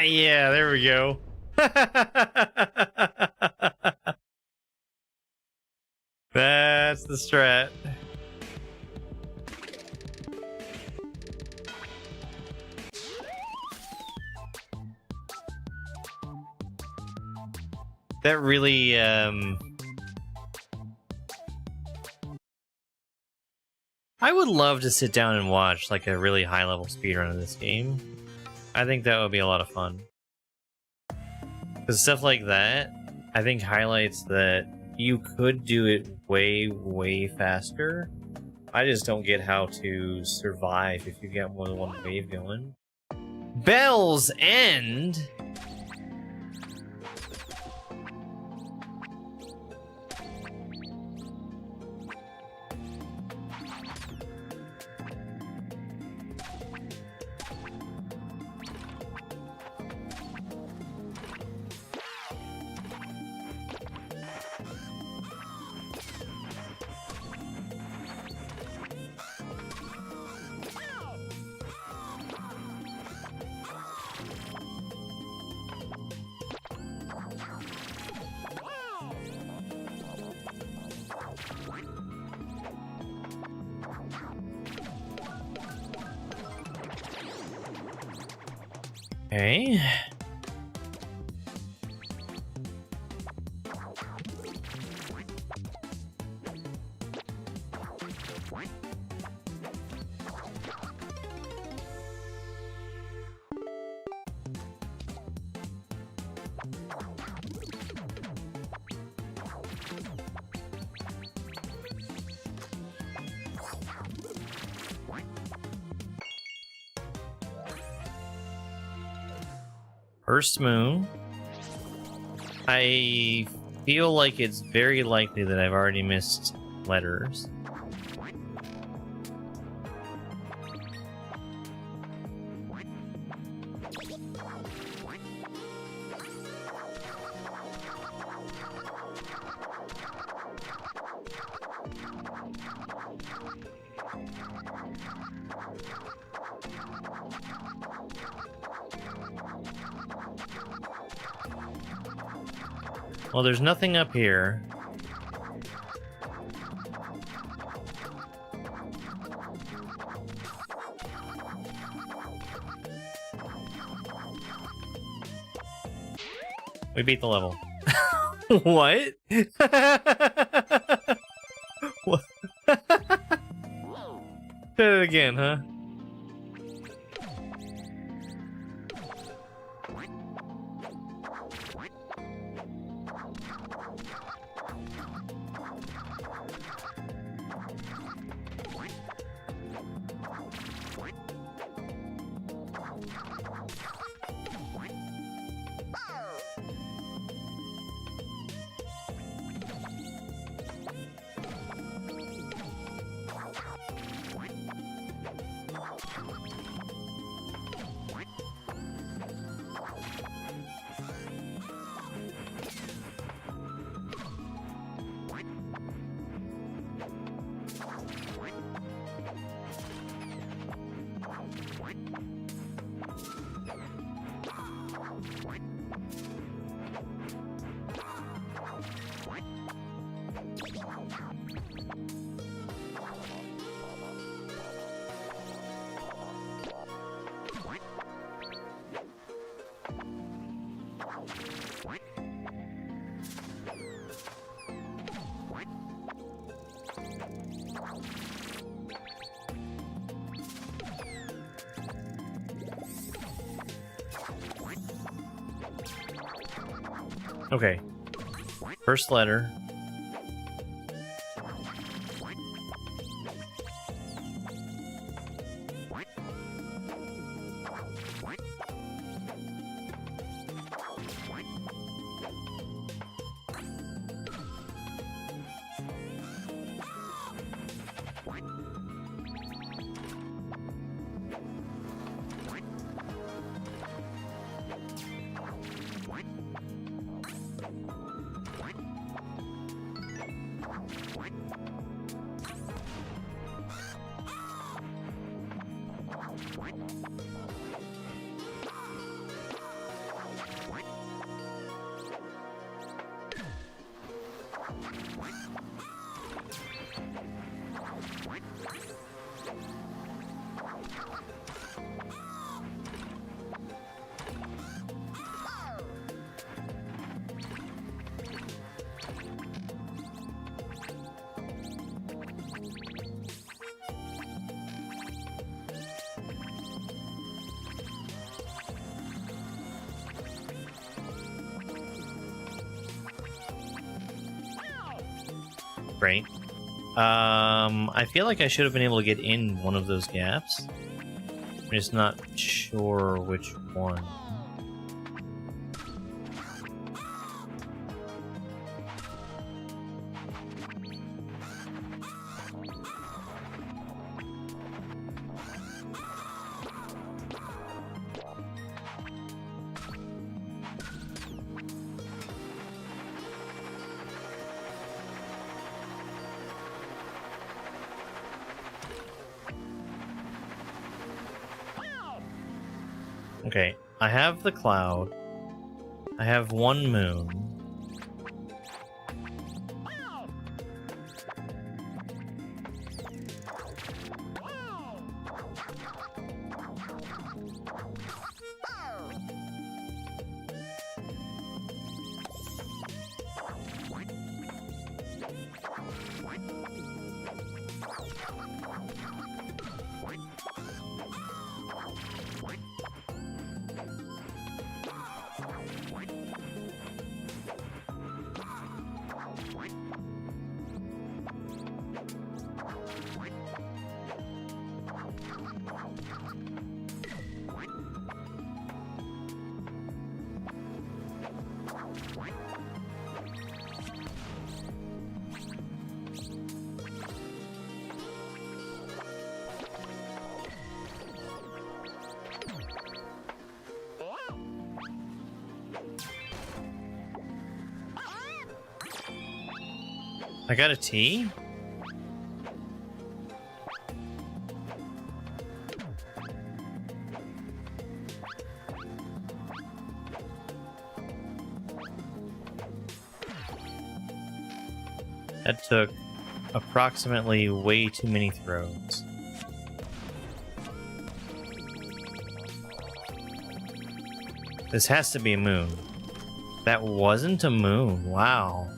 Yeah, there we go. That's the strat. That really, I would love to sit down and watch like a really high level speedrun of this game. I think that would be a lot of fun. Because stuff like that, I think highlights that you could do it way, way faster. I just don't get how to survive if you get more than one wave going. Bell's End? Okay. First moon. I feel like it's very likely that I've already missed letters. Well, there's nothing up here. We beat the level. What? What? Did it again, huh? Okay. First letter. Great. I feel like I should have been able to get in one of those gaps. I'm just not sure which one. Okay, I have the cloud. I have one moon. I got a T? That took approximately way too many throws. This has to be a moon. That wasn't a moon. Wow.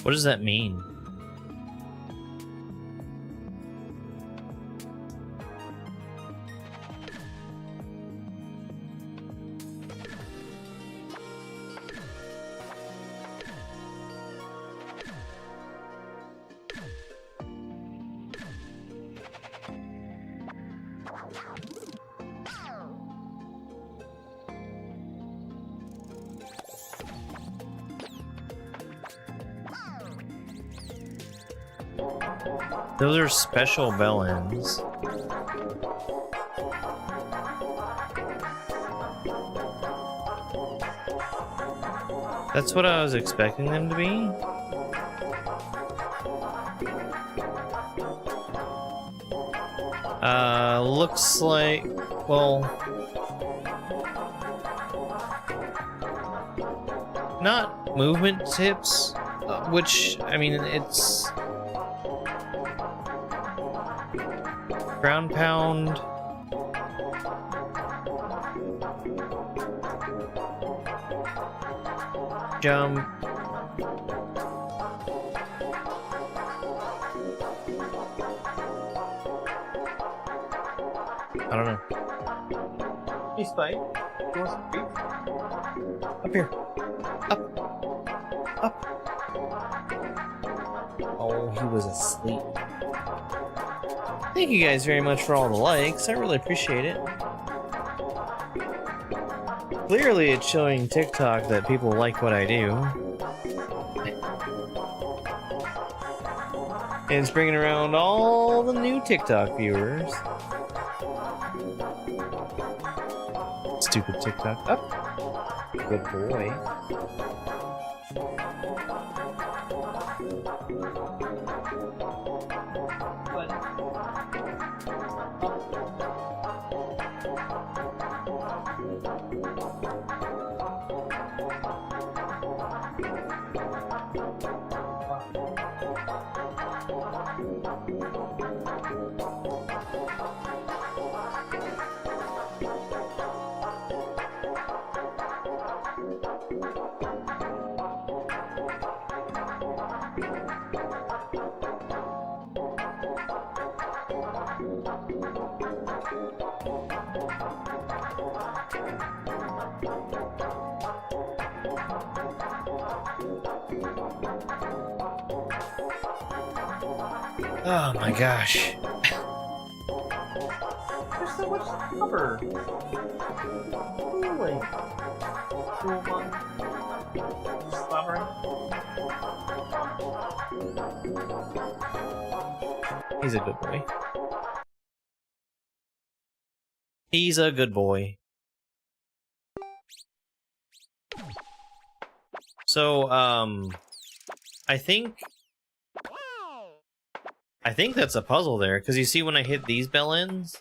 What does that mean? Those are special bell-ends. That's what I was expecting them to be. Looks like, well, not movement tips, which, I mean, it's ground pound. Jump. I don't know. Hey, Spike. You want some treats? Up here. Up. Up. Oh, he was asleep. Thank you guys very much for all the likes. I really appreciate it. Clearly, it's showing TikTok that people like what I do. And it's bringing around all the new TikTok viewers. Stupid TikTok. Up. Good boy. Oh my gosh. There's so much cover. Holy. He's a good boy. He's a good boy. So, I think that's a puzzle there, because you see when I hit these bell ends,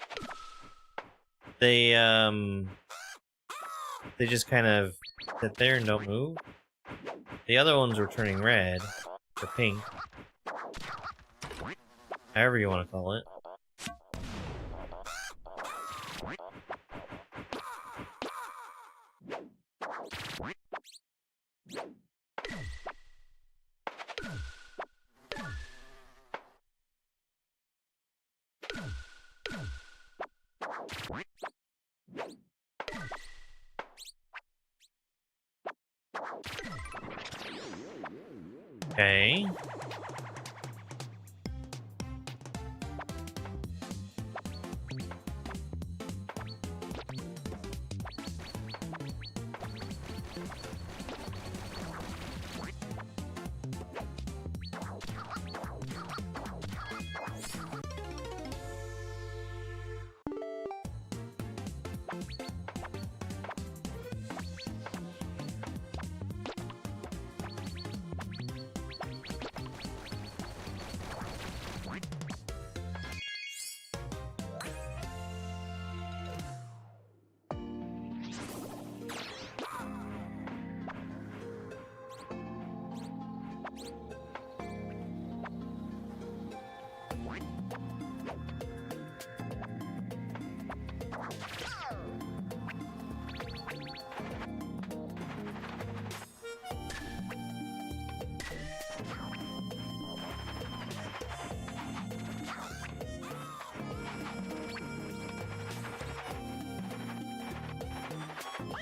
they just kind of sit there and don't move. The other ones were turning red, or pink. However you want to call it. Okay.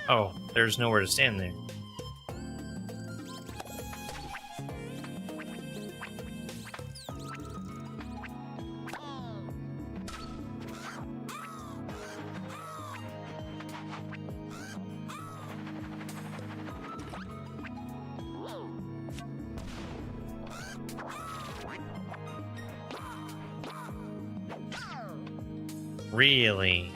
Oh, there's nowhere to stand there. Really?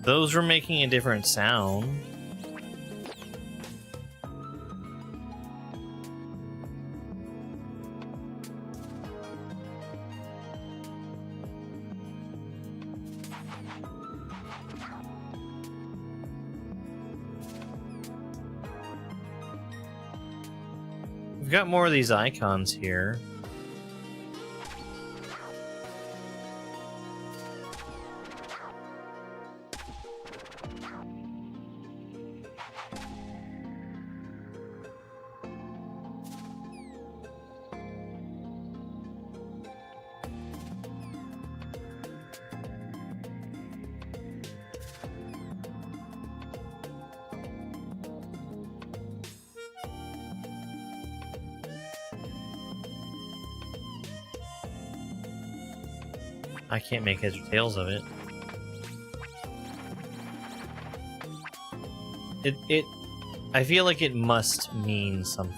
Those were making a different sound. We've got more of these icons here. I can't make heads or tails of it. I feel like it must mean something.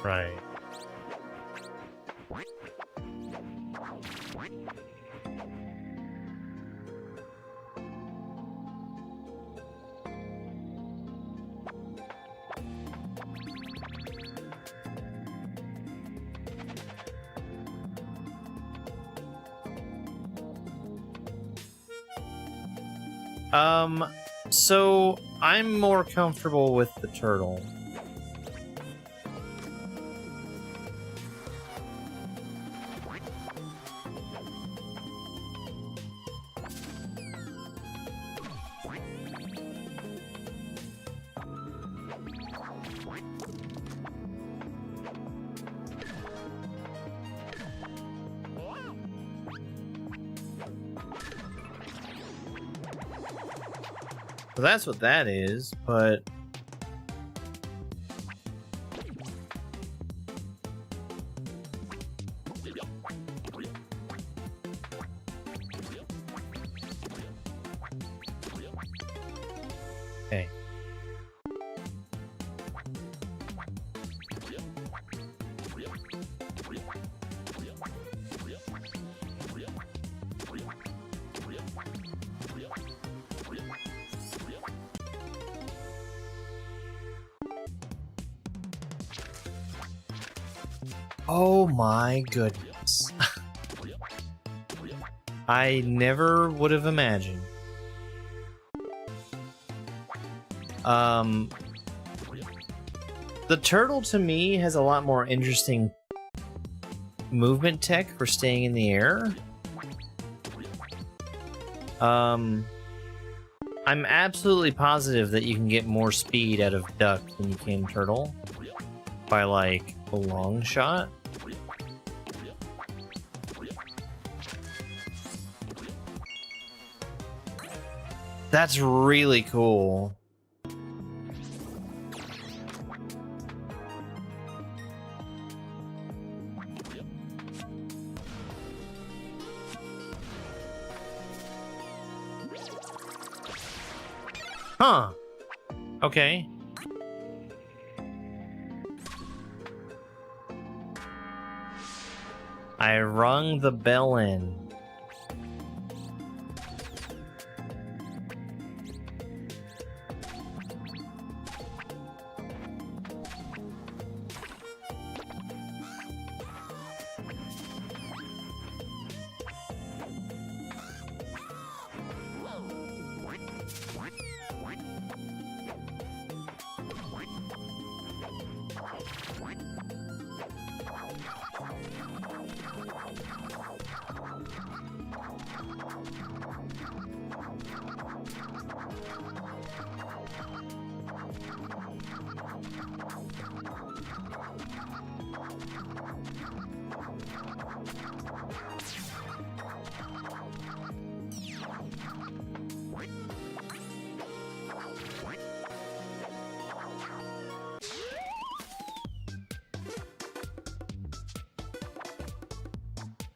Right. So I'm more comfortable with the turtle. So that's what that is, but okay. Oh my goodness. I never would have imagined. The turtle to me has a lot more interesting movement tech for staying in the air. I'm absolutely positive that you can get more speed out of duck than you can turtle by like a long shot. That's really cool. Huh. Okay. I rung the bell in.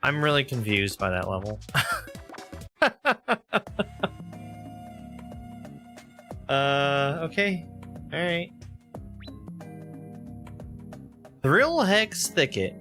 I'm really confused by that level. Okay. Alright. Thrill Hex Thicket.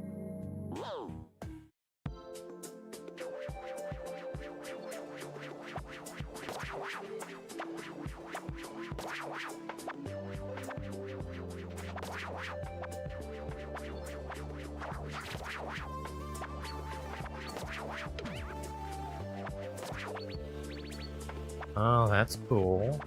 Oh, that's cool.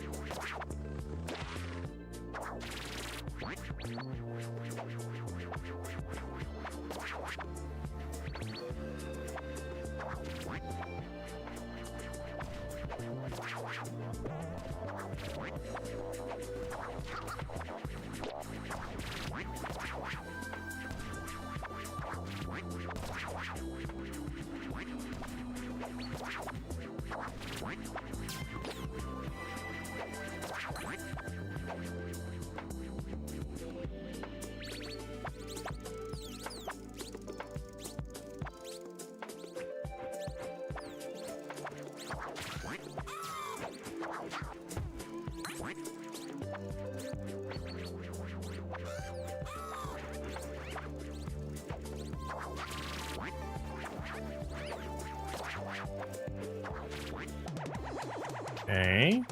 Okay.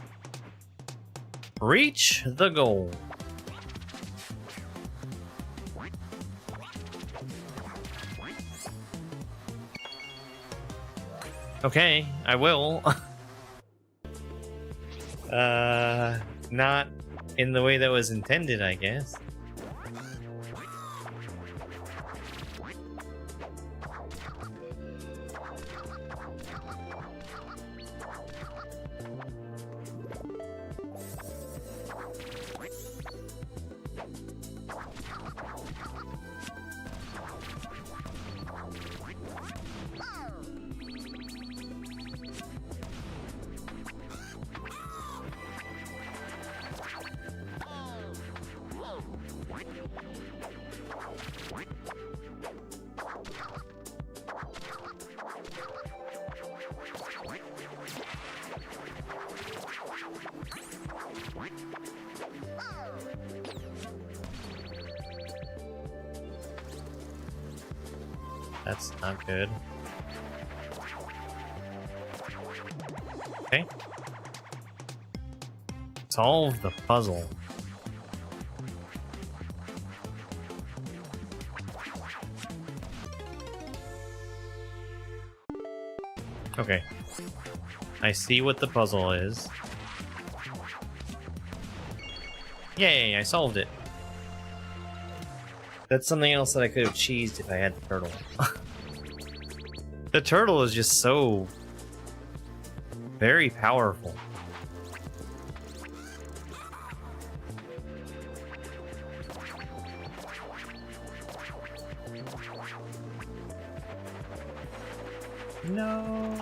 Reach the goal. Okay, I will. Not in the way that was intended, I guess. That's not good. Okay. Solve the puzzle. Okay. I see what the puzzle is. Yay, I solved it. That's something else that I could have cheesed if I had the turtle. The turtle is just so very powerful. No.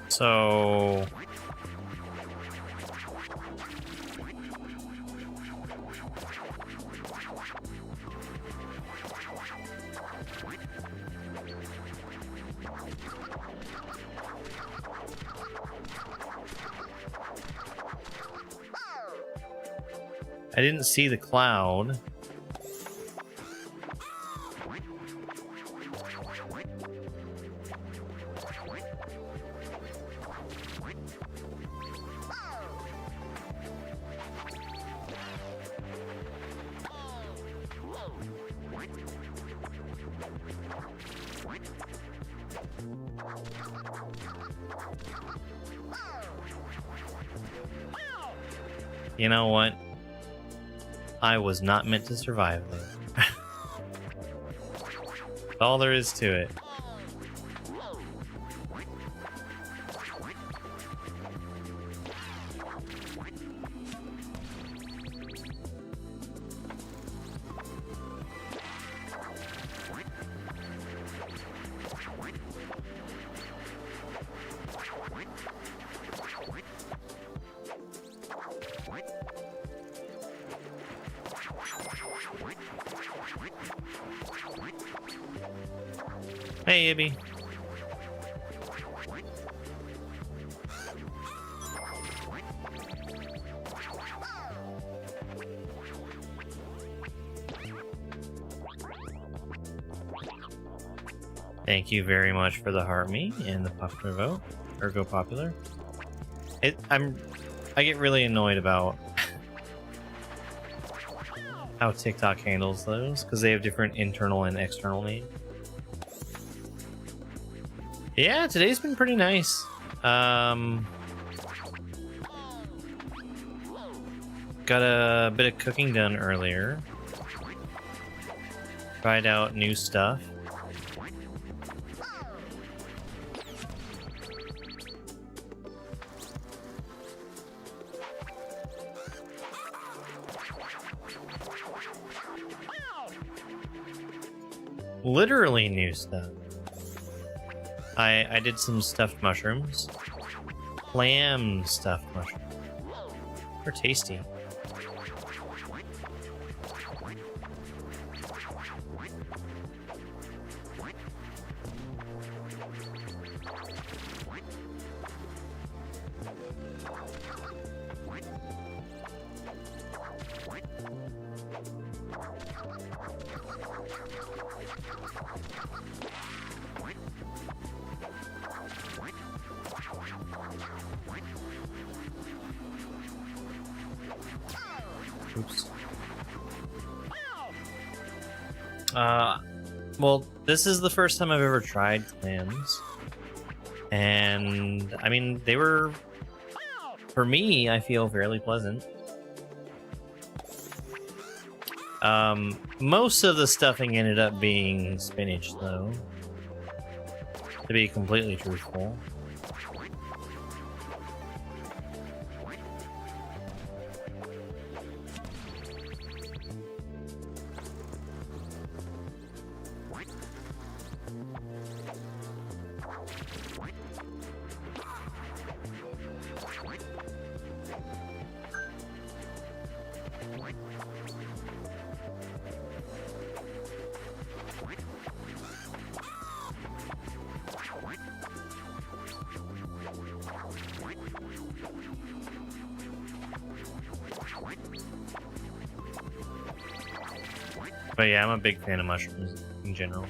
So I didn't see the cloud. You know what? I was not meant to survive there. That's all there is to it. Hey, Ibby. Thank you very much for the heart me and the popular vote. Or go popular. I get really annoyed about how TikTok handles those because they have different internal and external names. Yeah, today's been pretty nice. Got a bit of cooking done earlier. Tried out new stuff. Literally new stuff. I did some stuffed mushrooms. Clam stuffed mushrooms. They're tasty. Oops. Well, this is the first time I've ever tried clams. And, I mean, they were, for me, I feel fairly pleasant. Most of the stuffing ended up being spinach, though. To be completely truthful. But yeah, I'm a big fan of mushrooms in general.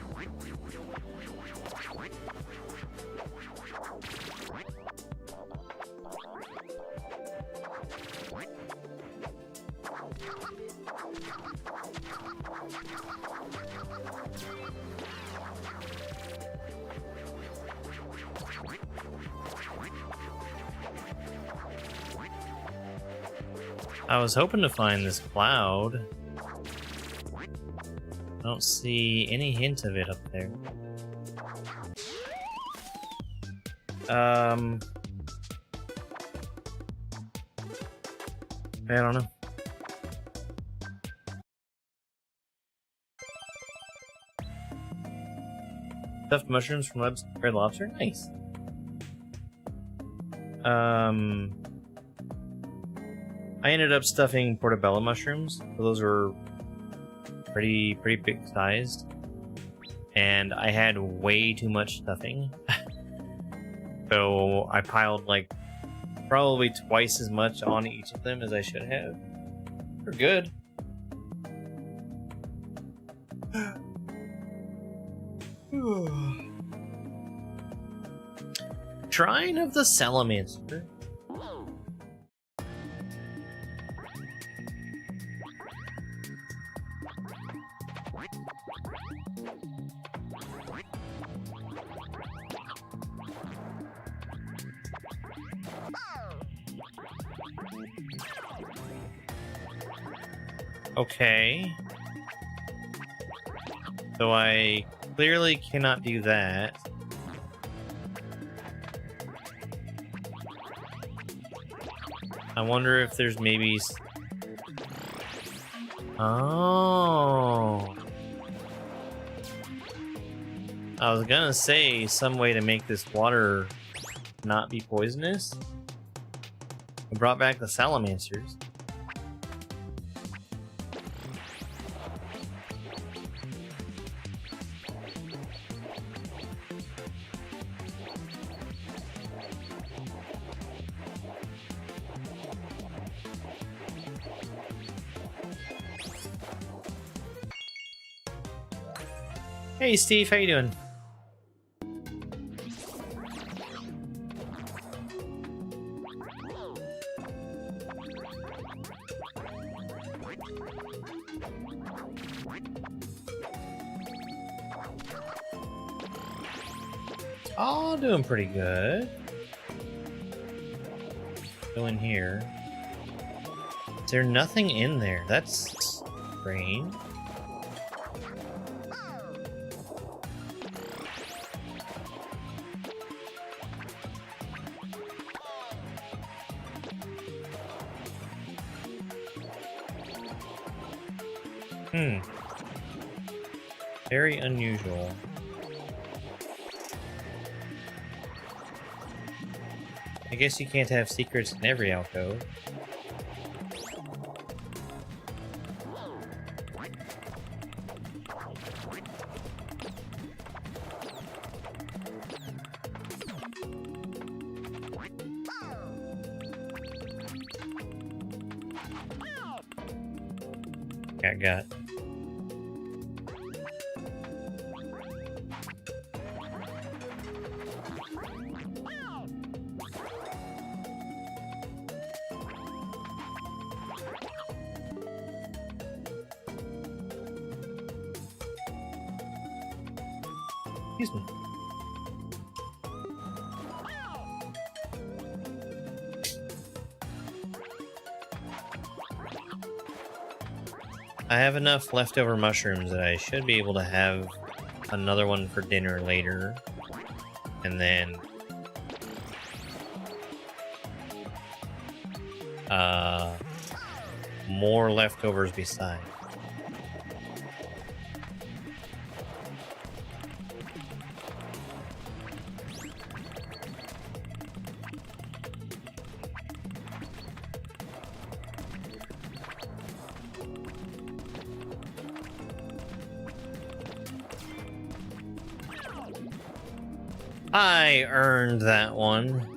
I was hoping to find this cloud. I don't see any hint of it up there. I don't know. Stuffed mushrooms from Red Lobster? Nice. I ended up stuffing portobello mushrooms. So those were pretty big sized. And I had way too much stuffing. So I piled like probably twice as much on each of them as I should have. They're good. Shrine of the Salamander. Okay. So I clearly cannot do that. I wonder if there's maybe... Oh. I was gonna say some way to make this water not be poisonous. I brought back the salamanders. Hey Steve, how you doing? Oh, doing pretty good. Go in here. Is there nothing in there? That's strange. Very unusual. I guess you can't have secrets in every alcove. Got. Excuse me. I have enough leftover mushrooms that I should be able to have another one for dinner later. And then more leftovers beside. I earned that one.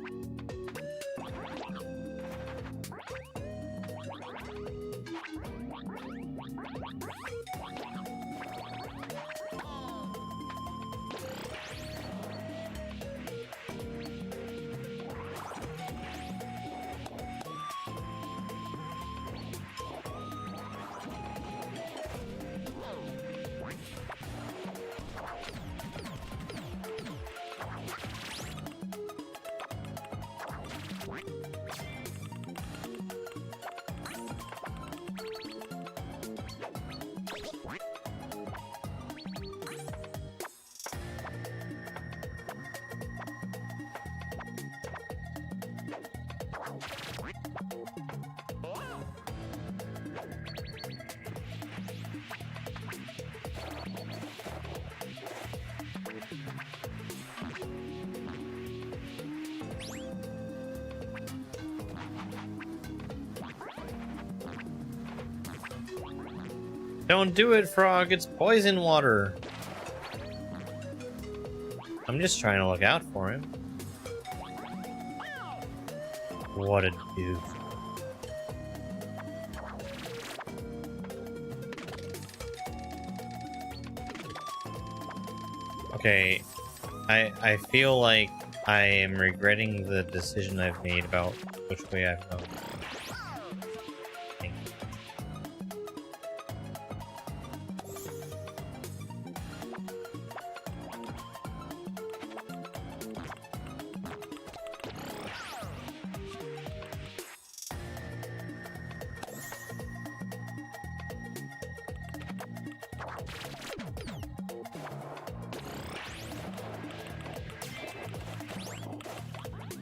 Don't do it, Frog. It's poison water. I'm just trying to look out for him. What a doof. Okay, I feel like I am regretting the decision I've made about which way I've gone.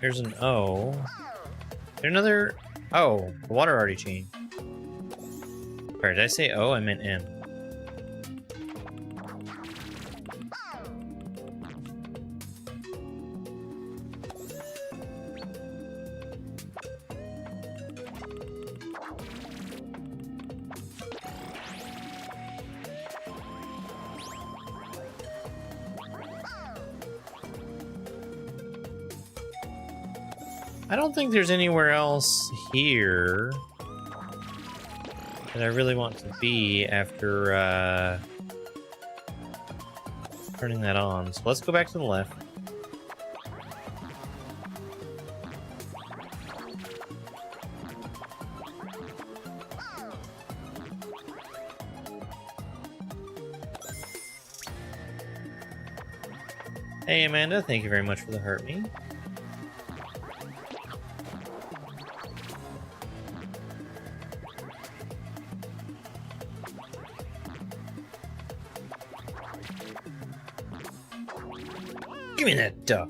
There's an O. There's another. Oh, the water already changed. Sorry, did I say O? I meant M. I don't think there's anywhere else here that I really want to be after turning that on. So let's go back to the left. Hey Amanda, thank you very much for the hurt me. Give me that duck.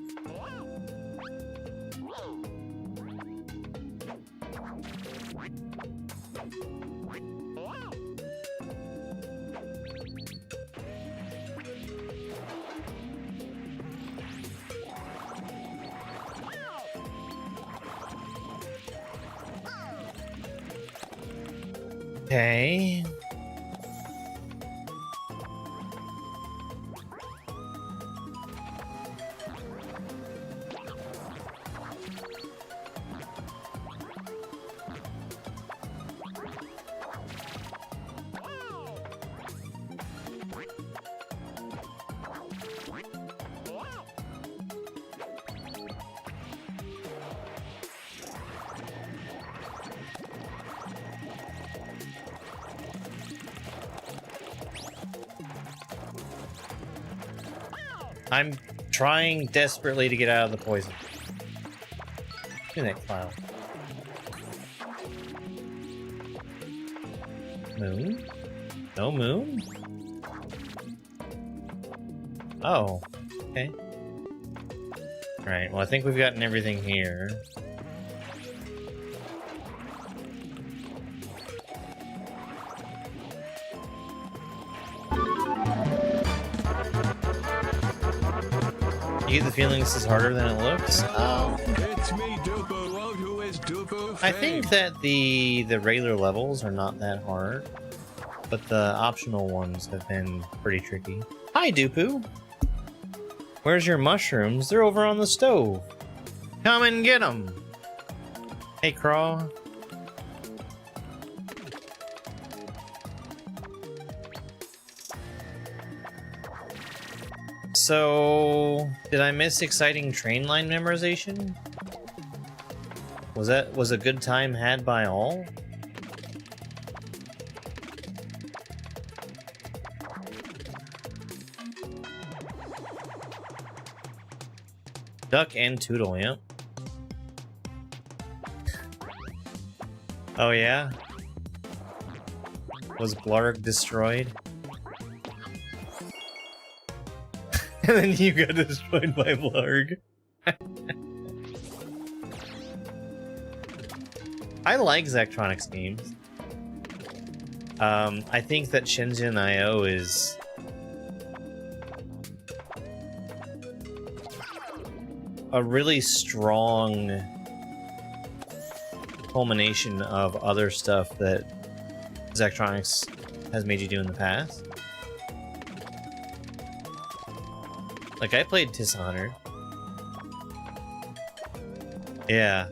Okay. I'm trying desperately to get out of the poison. Look at that cloud. Moon? No moon? Oh, okay. Alright, well I think we've gotten everything here. You get the feeling this is harder than it looks? It's me, Dupu. Lord, who is Dupu? I think that the regular levels are not that hard, but the optional ones have been pretty tricky. Hi, Dupu. Where's your mushrooms? They're over on the stove. Come and get them. Hey, Craw. So, did I miss exciting train line memorization? Was a good time had by all? Duck and Tootle, yep. Oh yeah? Was Blarg destroyed? And then you got destroyed by Blarg. I like Zachtronics games. I think that Shenzhen IO is a really strong culmination of other stuff that Zachtronics has made you do in the past. Like, I played Dishonored. Yeah.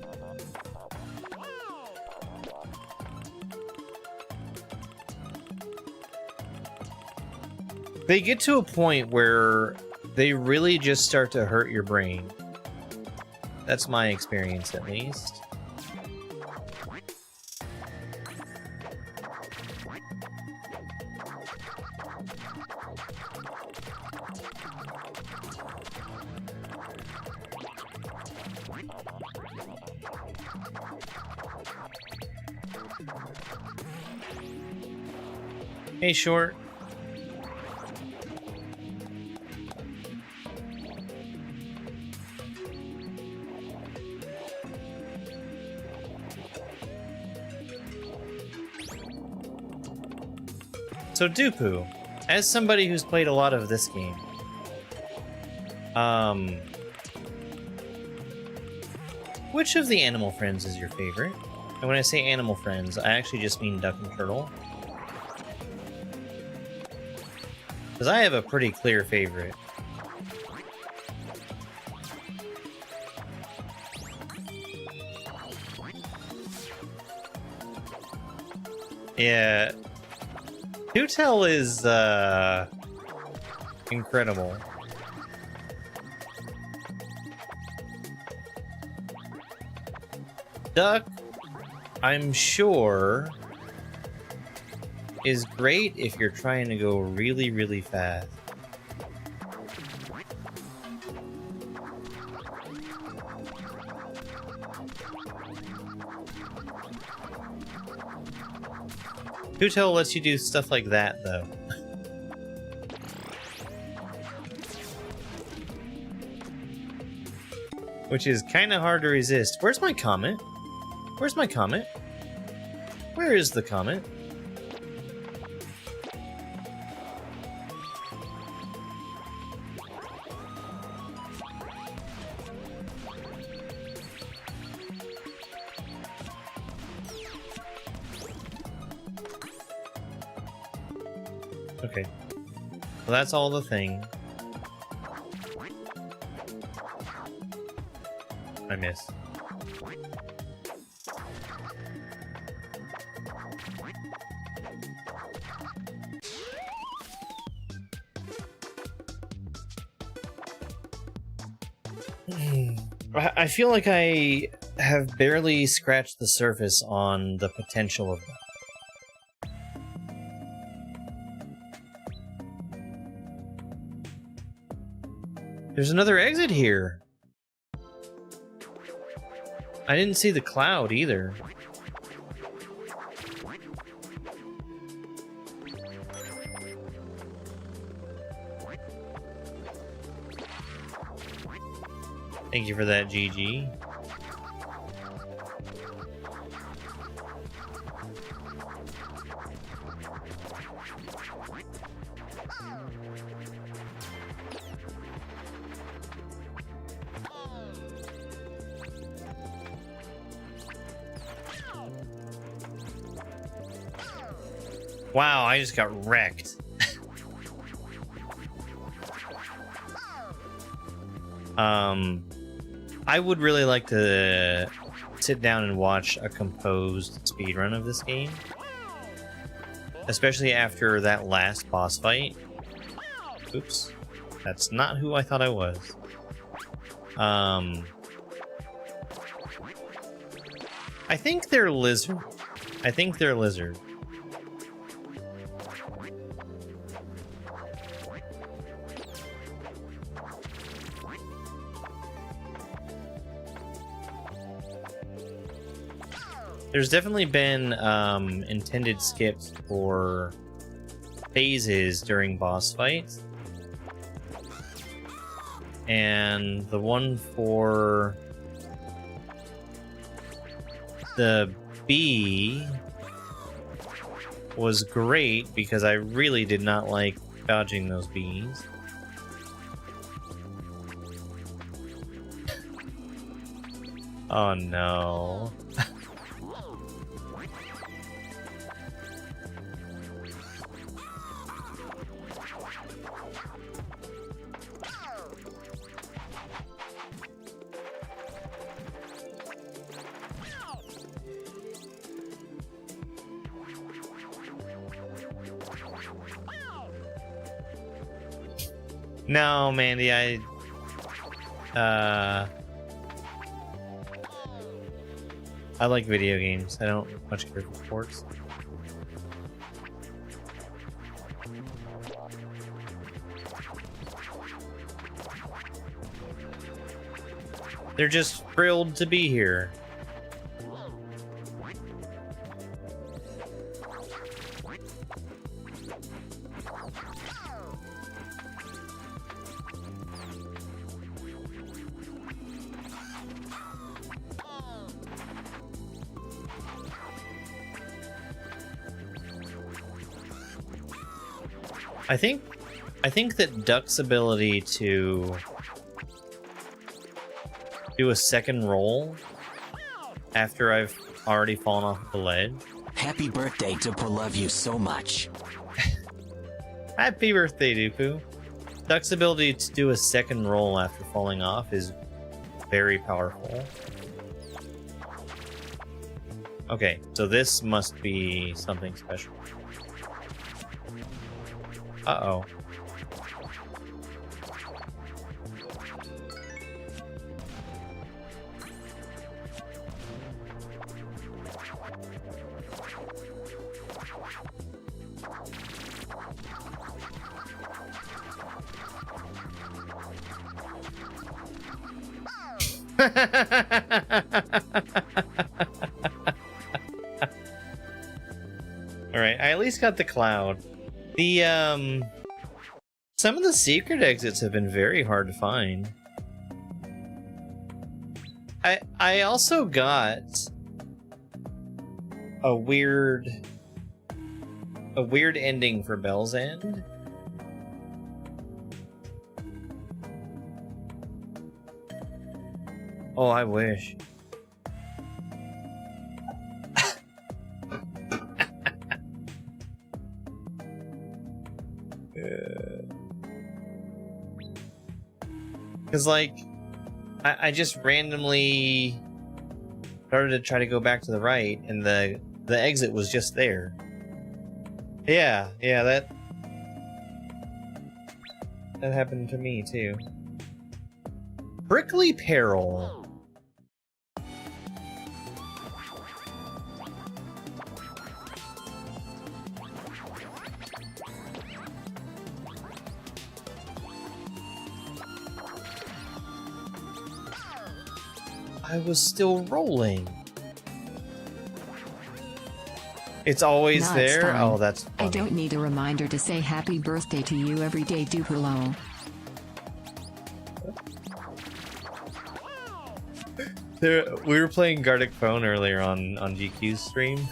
They get to a point where they really just start to hurt your brain. That's my experience, at least. Hey, Short. So, Dupu, as somebody who's played a lot of this game, which of the animal friends is your favorite? And when I say animal friends, I actually just mean Duck and Turtle. Because I have a pretty clear favorite. Yeah. Tootle is, incredible. Duck, I'm sure, is great if you're trying to go really, really fast. Tootle lets you do stuff like that, though. Which is kind of hard to resist. Where's my comment? Where's my comment? Where is the comment? Okay. Well, that's all the thing. I miss. I feel like I have barely scratched the surface on the potential of that. There's another exit here. I didn't see the cloud either. Thank you for that, GG. Wow, I just got wrecked. I would really like to sit down and watch a composed speedrun of this game. Especially after that last boss fight. Oops. That's not who I thought I was. I think they're lizard. I think they're lizard. There's definitely been intended skips for phases during boss fights. And the one for the bee was great because I really did not like dodging those bees. Oh no. No, Mandy, I like video games. I don't much care for sports. They're just thrilled to be here. I think that Duck's ability to do a second roll after I've already fallen off the ledge. Happy birthday, Dupu. Love you so much. Happy birthday, Dupu. Duck's ability to do a second roll after falling off is very powerful. Okay, so this must be something special. Uh-oh. Alright, I at least got the cloud. The, some of the secret exits have been very hard to find. I also got a weird ending for Bell's End. Oh, I wish. Because, like, I just randomly started to try to go back to the right, and the exit was just there. Yeah, that happened to me, too. Prickly Peril. I was still rolling. It's always No, it's there? fine. Oh, that's funny. I don't need a reminder to say happy birthday to you every day, Duplo. We were playing Gartic Phone earlier on GQ's stream.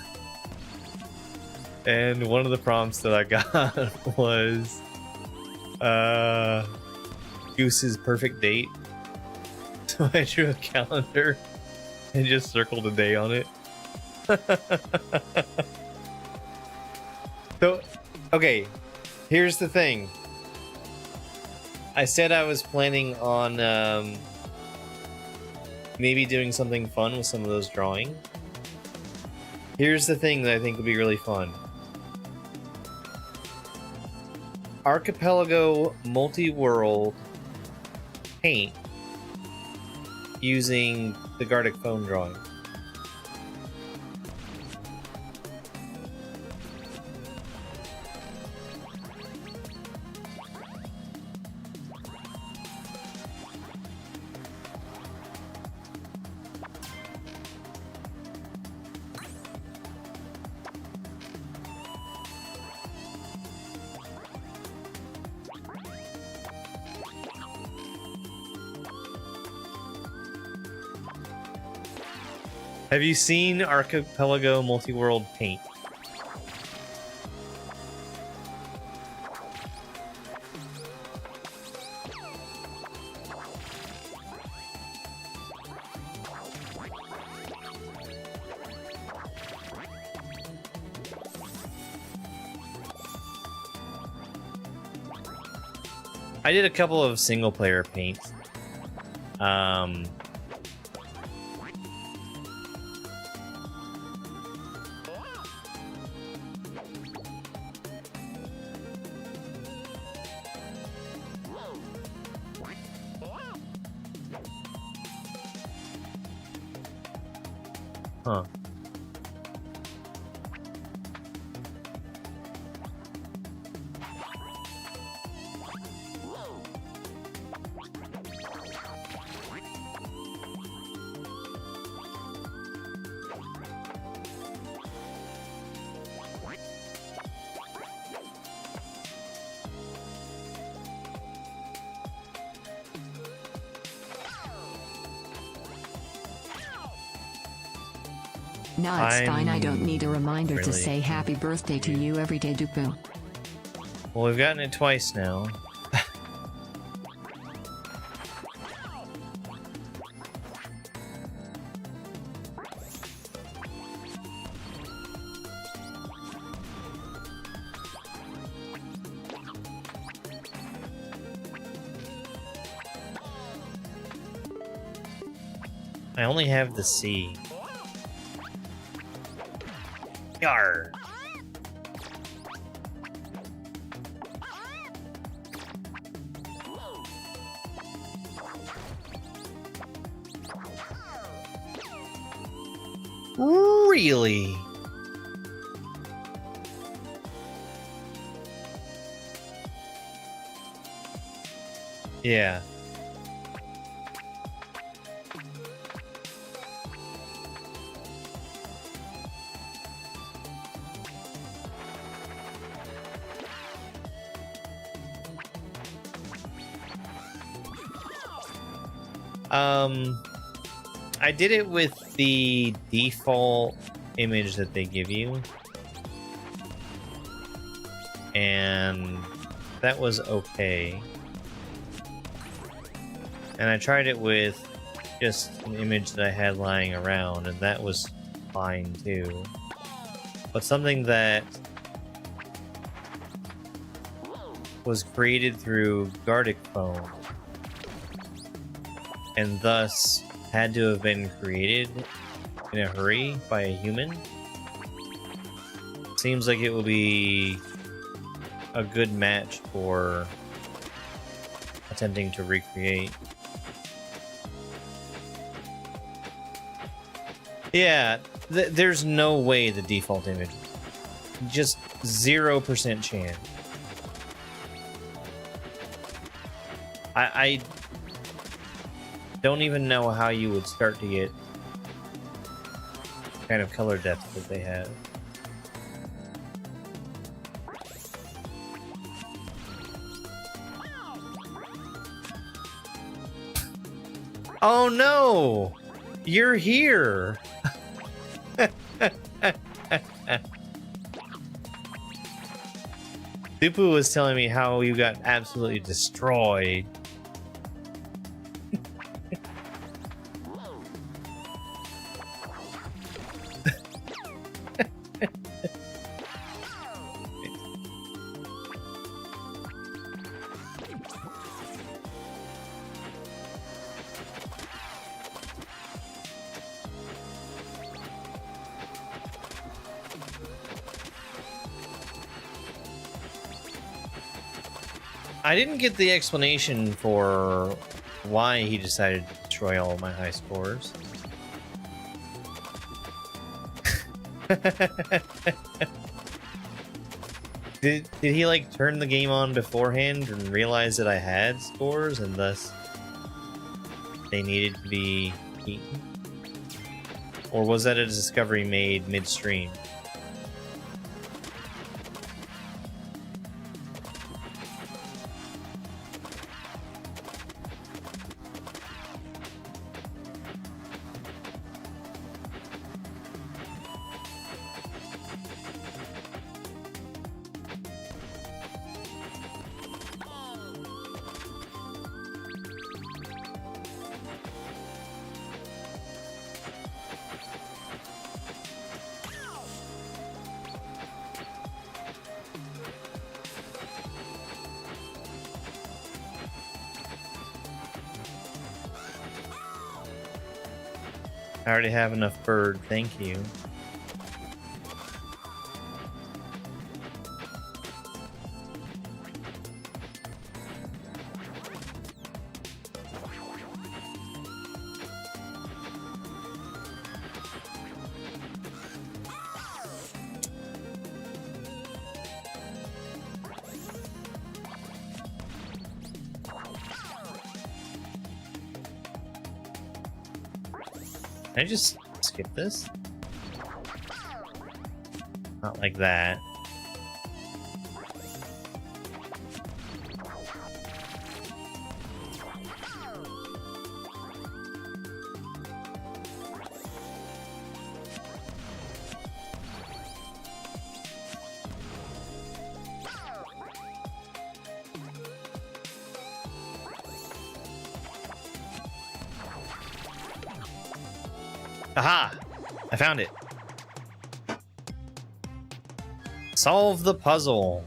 And one of the prompts that I got was Goose's perfect date. So I drew a calendar and just circled a day on it. So, okay, here's the thing. I said I was planning on maybe doing something fun with some of those drawings. Here's the thing that I think would be really fun. Archipelago multi-world paint using the Gartic Phone drawing. Have you seen Archipelago Multi-World Paint? I did a couple of single-player paints. Huh. No, it's fine. I don't I'm need a reminder to really say happy birthday to you every day, Dupu. Well, we've gotten it twice now. I only have the C. Yar. Really? Yeah. I did it with the default image that they give you, and that was okay. And I tried it with just an image that I had lying around, and that was fine too. But something that was created through Gardic foam, and thus had to have been created in a hurry by a human. Seems like it will be a good match for attempting to recreate. Yeah, there's no way the default image. Just 0% chance. I don't even know how you would start to get the kind of color depth that they have. Oh no! You're here! Dupu was telling me how you got absolutely destroyed. I didn't get the explanation for why he decided to destroy all of my high scores. Did he like turn the game on beforehand and realize that I had scores and thus they needed to be eaten? Or was that a discovery made midstream? I already have enough bird, thank you. Can I just skip this? Not like that. Aha! I found it. Solve the puzzle.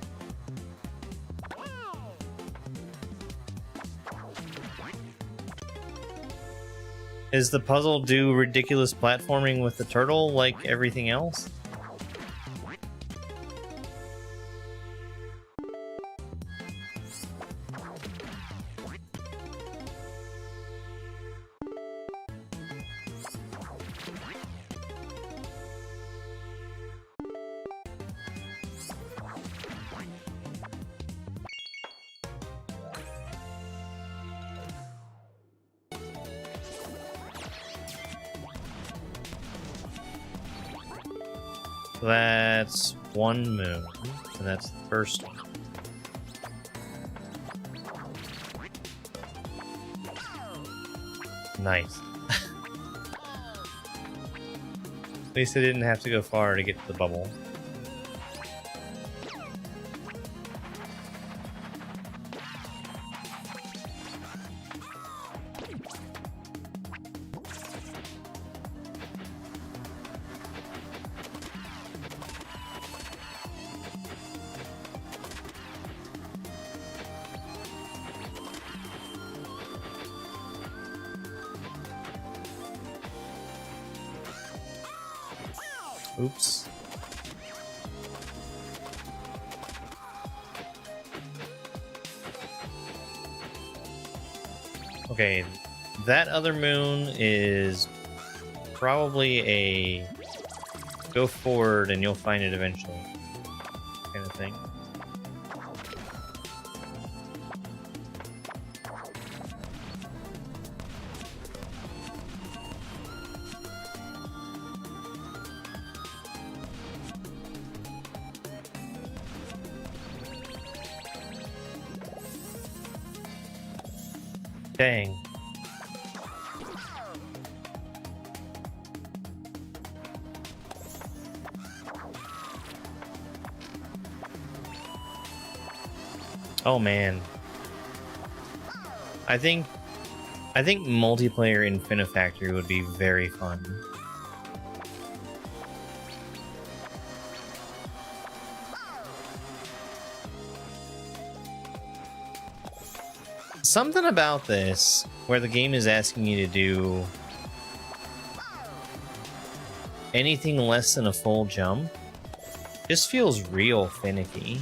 Is the puzzle do ridiculous platforming with the turtle like everything else? That's one moon, and that's the first one. Nice. At least I didn't have to go far to get to the bubble. Oops. Okay, that other moon is probably a go forward and you'll find it eventually kind of thing. Dang. Oh man. I think multiplayer in Finifactory would be very fun. Something about this, where the game is asking you to do anything less than a full jump, just feels real finicky.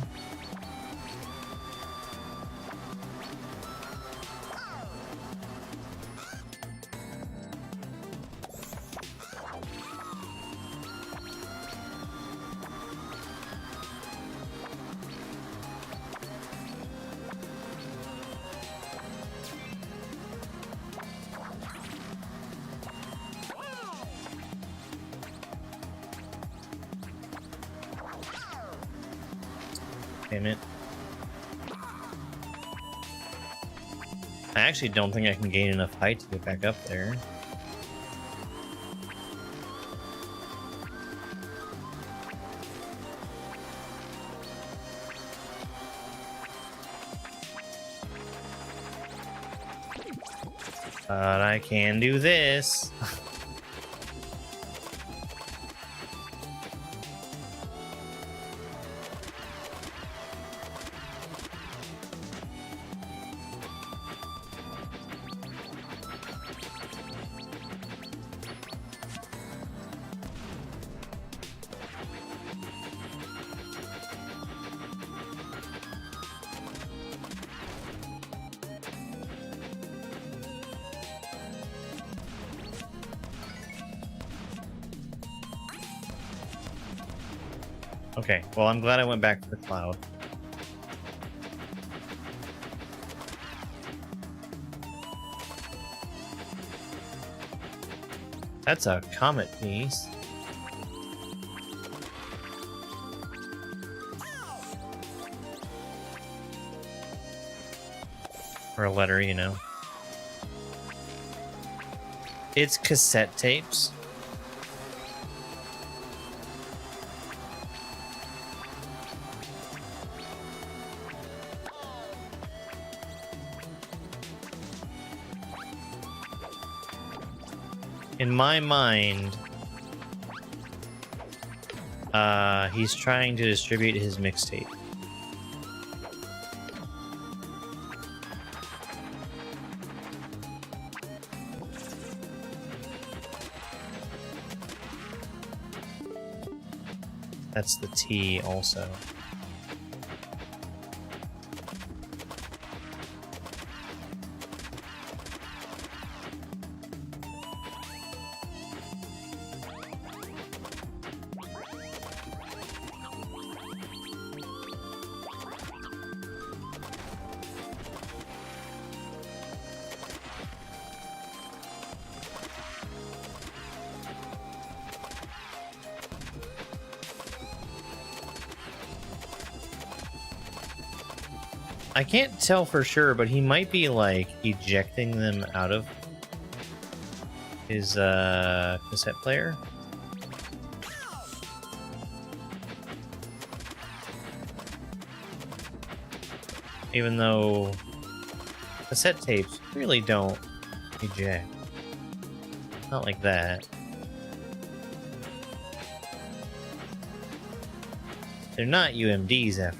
Damn it. I actually don't think I can gain enough height to get back up there. But I can do this. Okay, well, I'm glad I went back to the cloud. That's a comet piece. Or a letter, you know. It's cassette tapes. In my mind, he's trying to distribute his mixtape. That's the T also. I can't tell for sure, but he might be like ejecting them out of his cassette player. Even though cassette tapes really don't eject. Not like that. They're not UMDs after.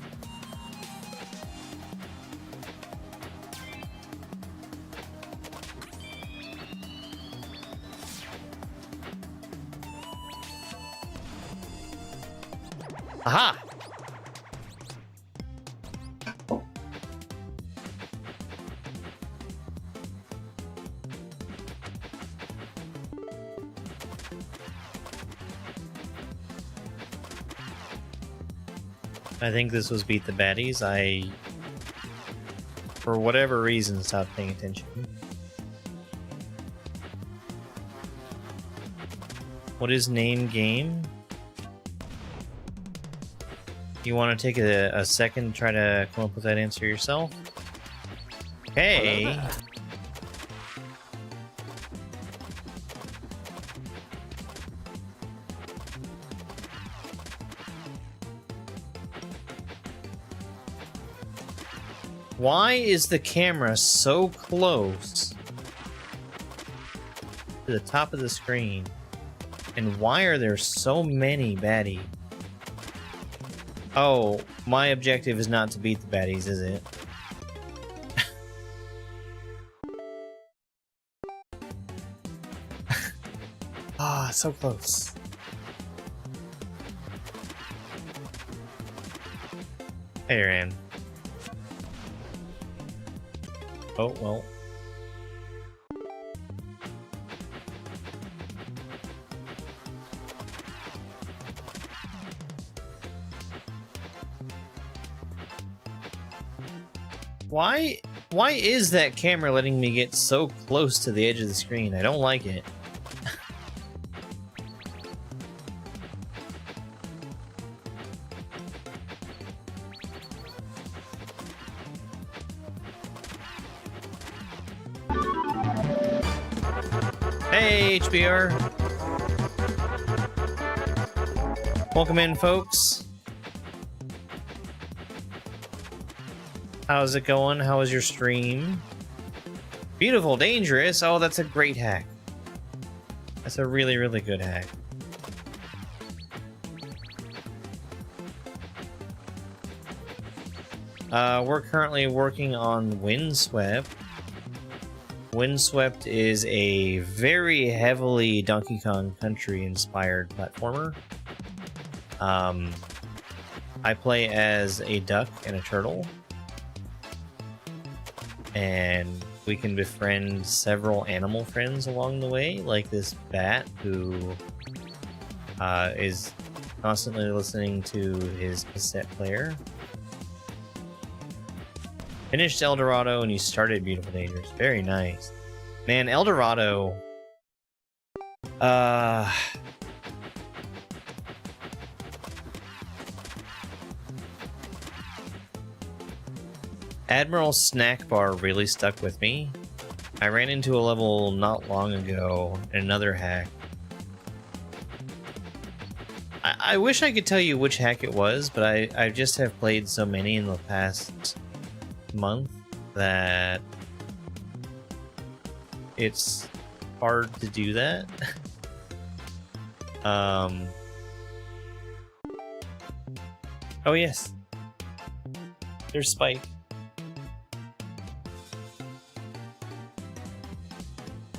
Aha! I think this was Beat the Baddies. I, for whatever reason, stopped paying attention. What is name game? You want to take a second to try to come up with that answer yourself? Hey! Why is the camera so close to the top of the screen? And why are there so many baddies? Oh, my objective is not to beat the baddies, is it? Ah, so close. Hey, Ran. Oh, well. Why is that camera letting me get so close to the edge of the screen? I don't like it. Hey, HBR. Welcome in, folks. How's it going? How was your stream? Beautiful, dangerous. Oh, that's a great hack. That's a really, really good hack. We're currently working on Windswept. Windswept is a very heavily Donkey Kong Country inspired platformer. I play as a duck and a turtle. And we can befriend several animal friends along the way, like this bat who is constantly listening to his cassette player. Finished El Dorado and you started Beautiful Dangerous. Very nice. Man, El Dorado... Admiral Snack Bar really stuck with me. I ran into a level not long ago, another hack. I wish I could tell you which hack it was, but I just have played so many in the past month that it's hard to do that. Oh yes, there's Spike.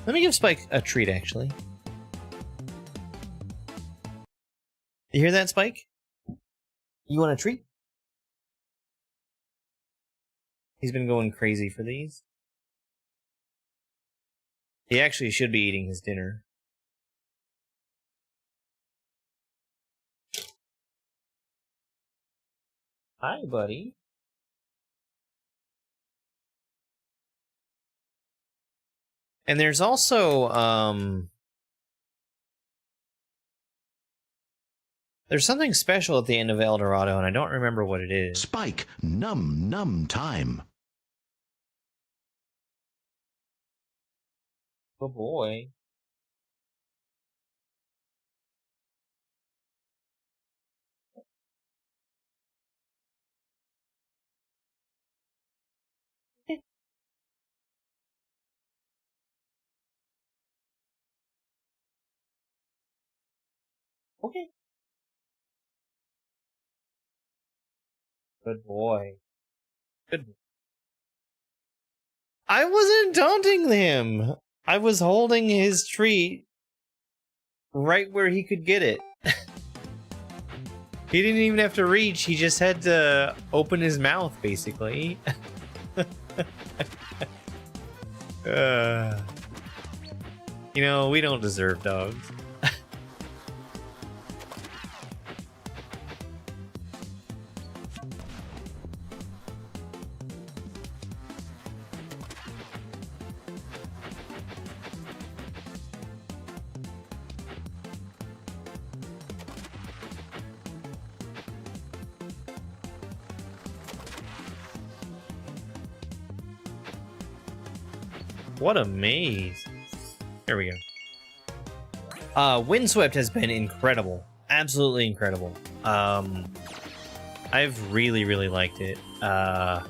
Let me give Spike a treat, actually. You hear that, Spike? You want a treat? He's been going crazy for these. He actually should be eating his dinner. Hi, buddy. And there's also, there's something special at the end of El Dorado, and I don't remember what it is. Spike, num time. Oh boy. Okay. Good boy. Good. I wasn't taunting him. I was holding his treat right where he could get it. He didn't even have to reach. He just had to open his mouth, basically. You know, we don't deserve dogs. What a maze. There we go. Windswept has been incredible. Absolutely incredible. I've really liked it. I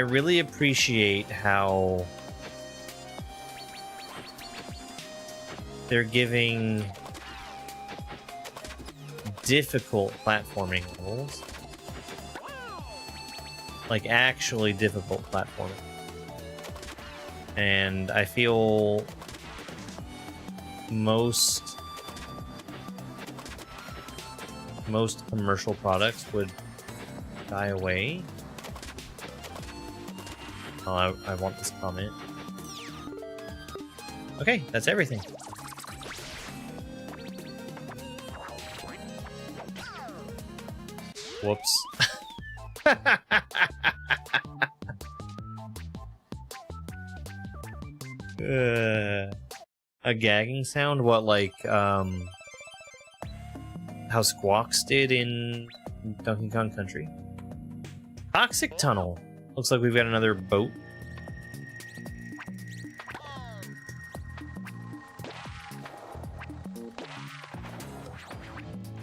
really appreciate how they're giving difficult platforming levels. Like actually difficult platforming. And I feel most commercial products would die away. Oh, I want this comment. Okay, that's everything. Whoops. A gagging sound? What, like, how Squawks did in Donkey Kong Country? Toxic Tunnel. Looks like we've got another boat.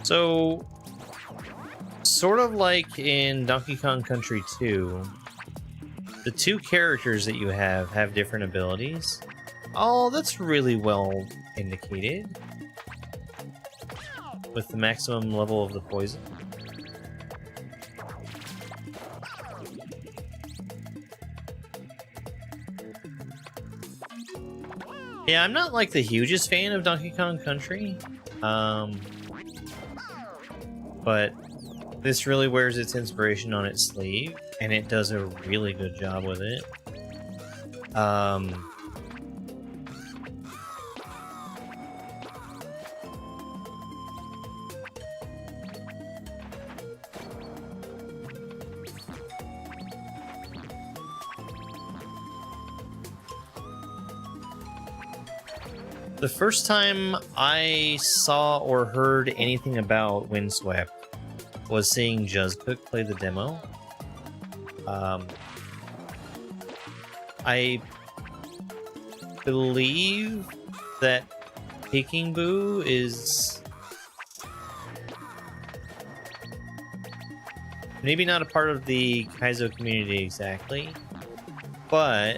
So, sort of like in Donkey Kong Country 2, the two characters that you have different abilities. Oh, that's really well indicated. With the maximum level of the poison. Yeah, I'm not like the hugest fan of Donkey Kong Country. But this really wears its inspiration on its sleeve, and it does a really good job with it. The first time I saw or heard anything about Windswept was seeing Juzzcook play the demo. I believe that Peking Boo is maybe not a part of the Kaizo community exactly, but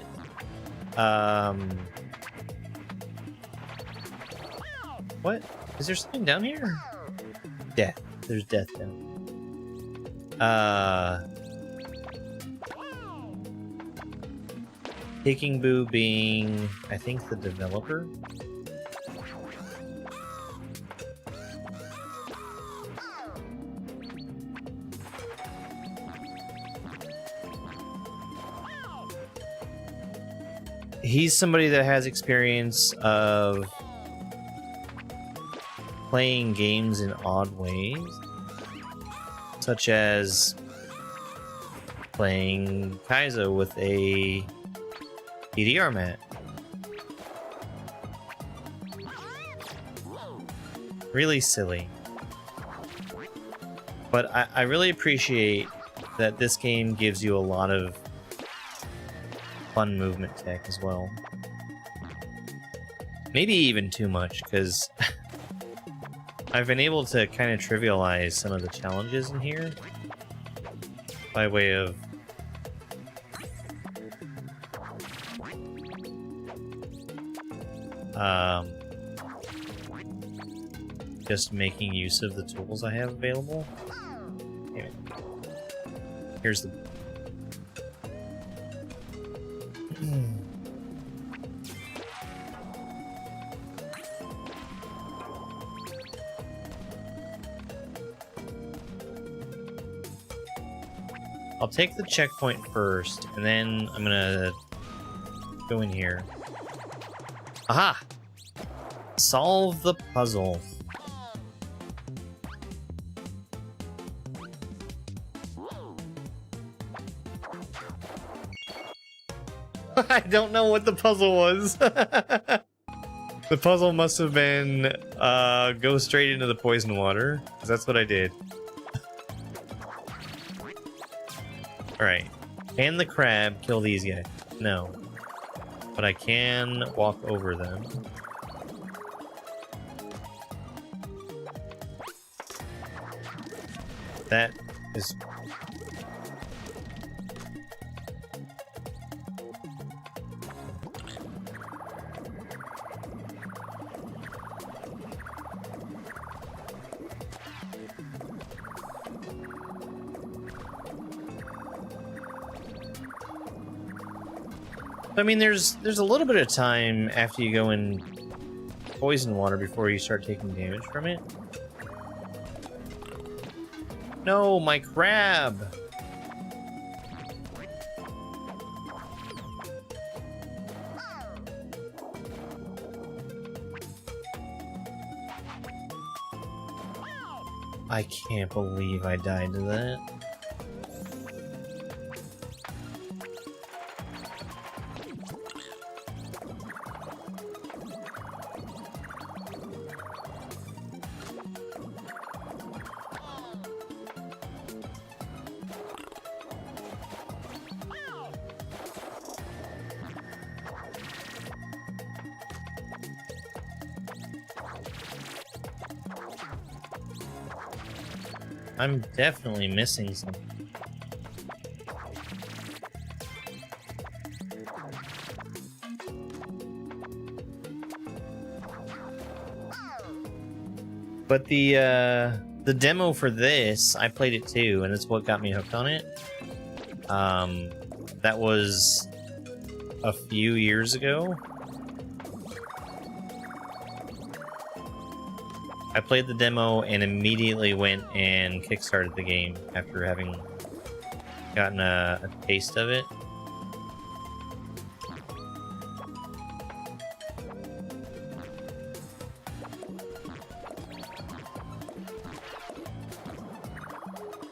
what? Is there something down here? Death. There's death down. Peking Boo being, I think, the developer. He's somebody that has experience of playing games in odd ways, such as playing Kaizo with a PDR mat. Really silly. But I really appreciate that this game gives you a lot of fun movement tech as well. Maybe even too much, because I've been able to kind of trivialize some of the challenges in here by way of just making use of the tools I have available. Anyway, here's the I'll take the checkpoint first, and then I'm gonna go in here. Aha! Solve the puzzle. I don't know what the puzzle was. The puzzle must have been go straight into the poison water, because that's what I did. Alright. Can the crab kill these guys? No. But I can walk over them. That is... I mean, there's a little bit of time after you go in poison water before you start taking damage from it. No, my crab! I can't believe I died to that. I'm definitely missing something. But the demo for this, I played it too, and it's what got me hooked on it. That was a few years ago. I played the demo and immediately went and kickstarted the game after having gotten a taste of it.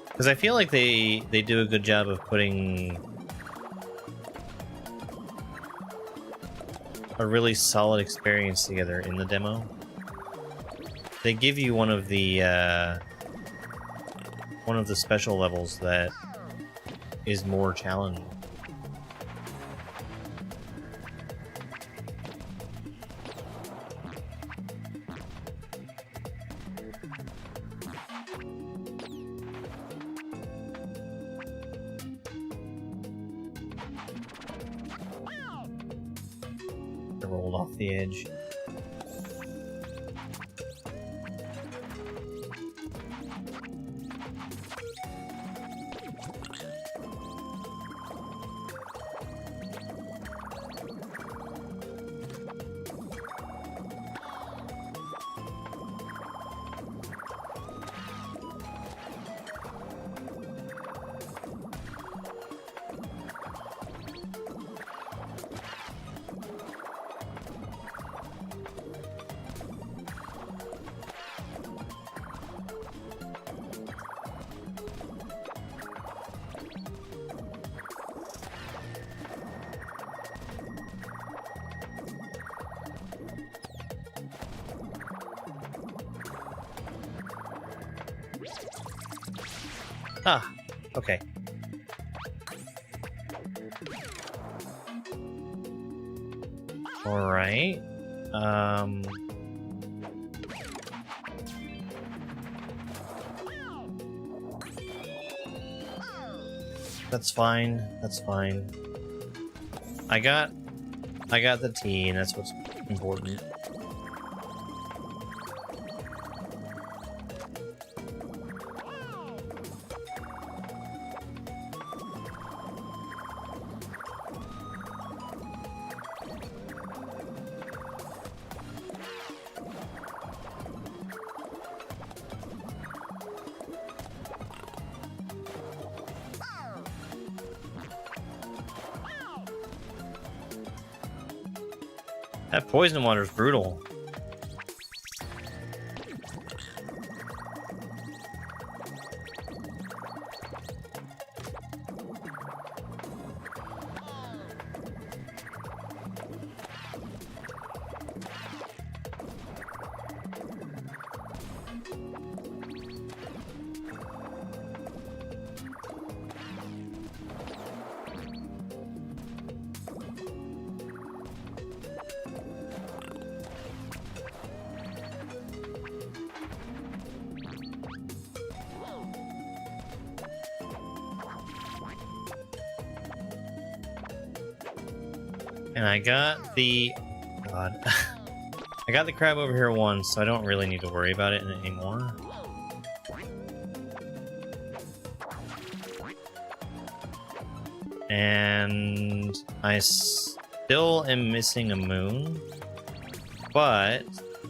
Because I feel like they do a good job of putting a really solid experience together in the demo. They give you one of the special levels that is more challenging. I rolled off the edge. Ah, okay. All right. That's fine. That's fine. I got the tea, and that's what's important. That poison water is brutal. And I got the... God. I got the crab over here once, so I don't really need to worry about it anymore. And I still am missing a moon, but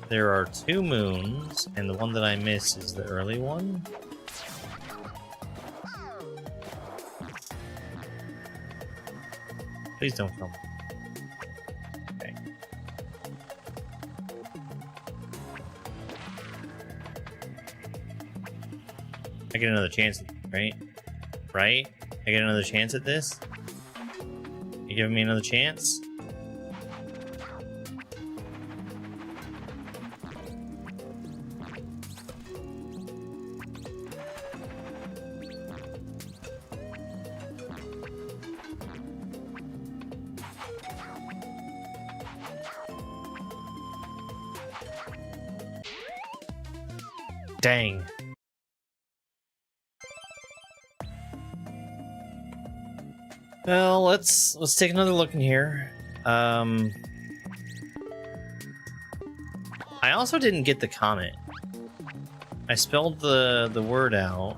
there are 2 moons, and the one that I miss is the early one. Please don't kill me. Okay. I get another chance, right? Right? I get another chance at this? You giving me another chance? Dang. Well, let's take another look in here. I also didn't get the comment. I spelled the word out.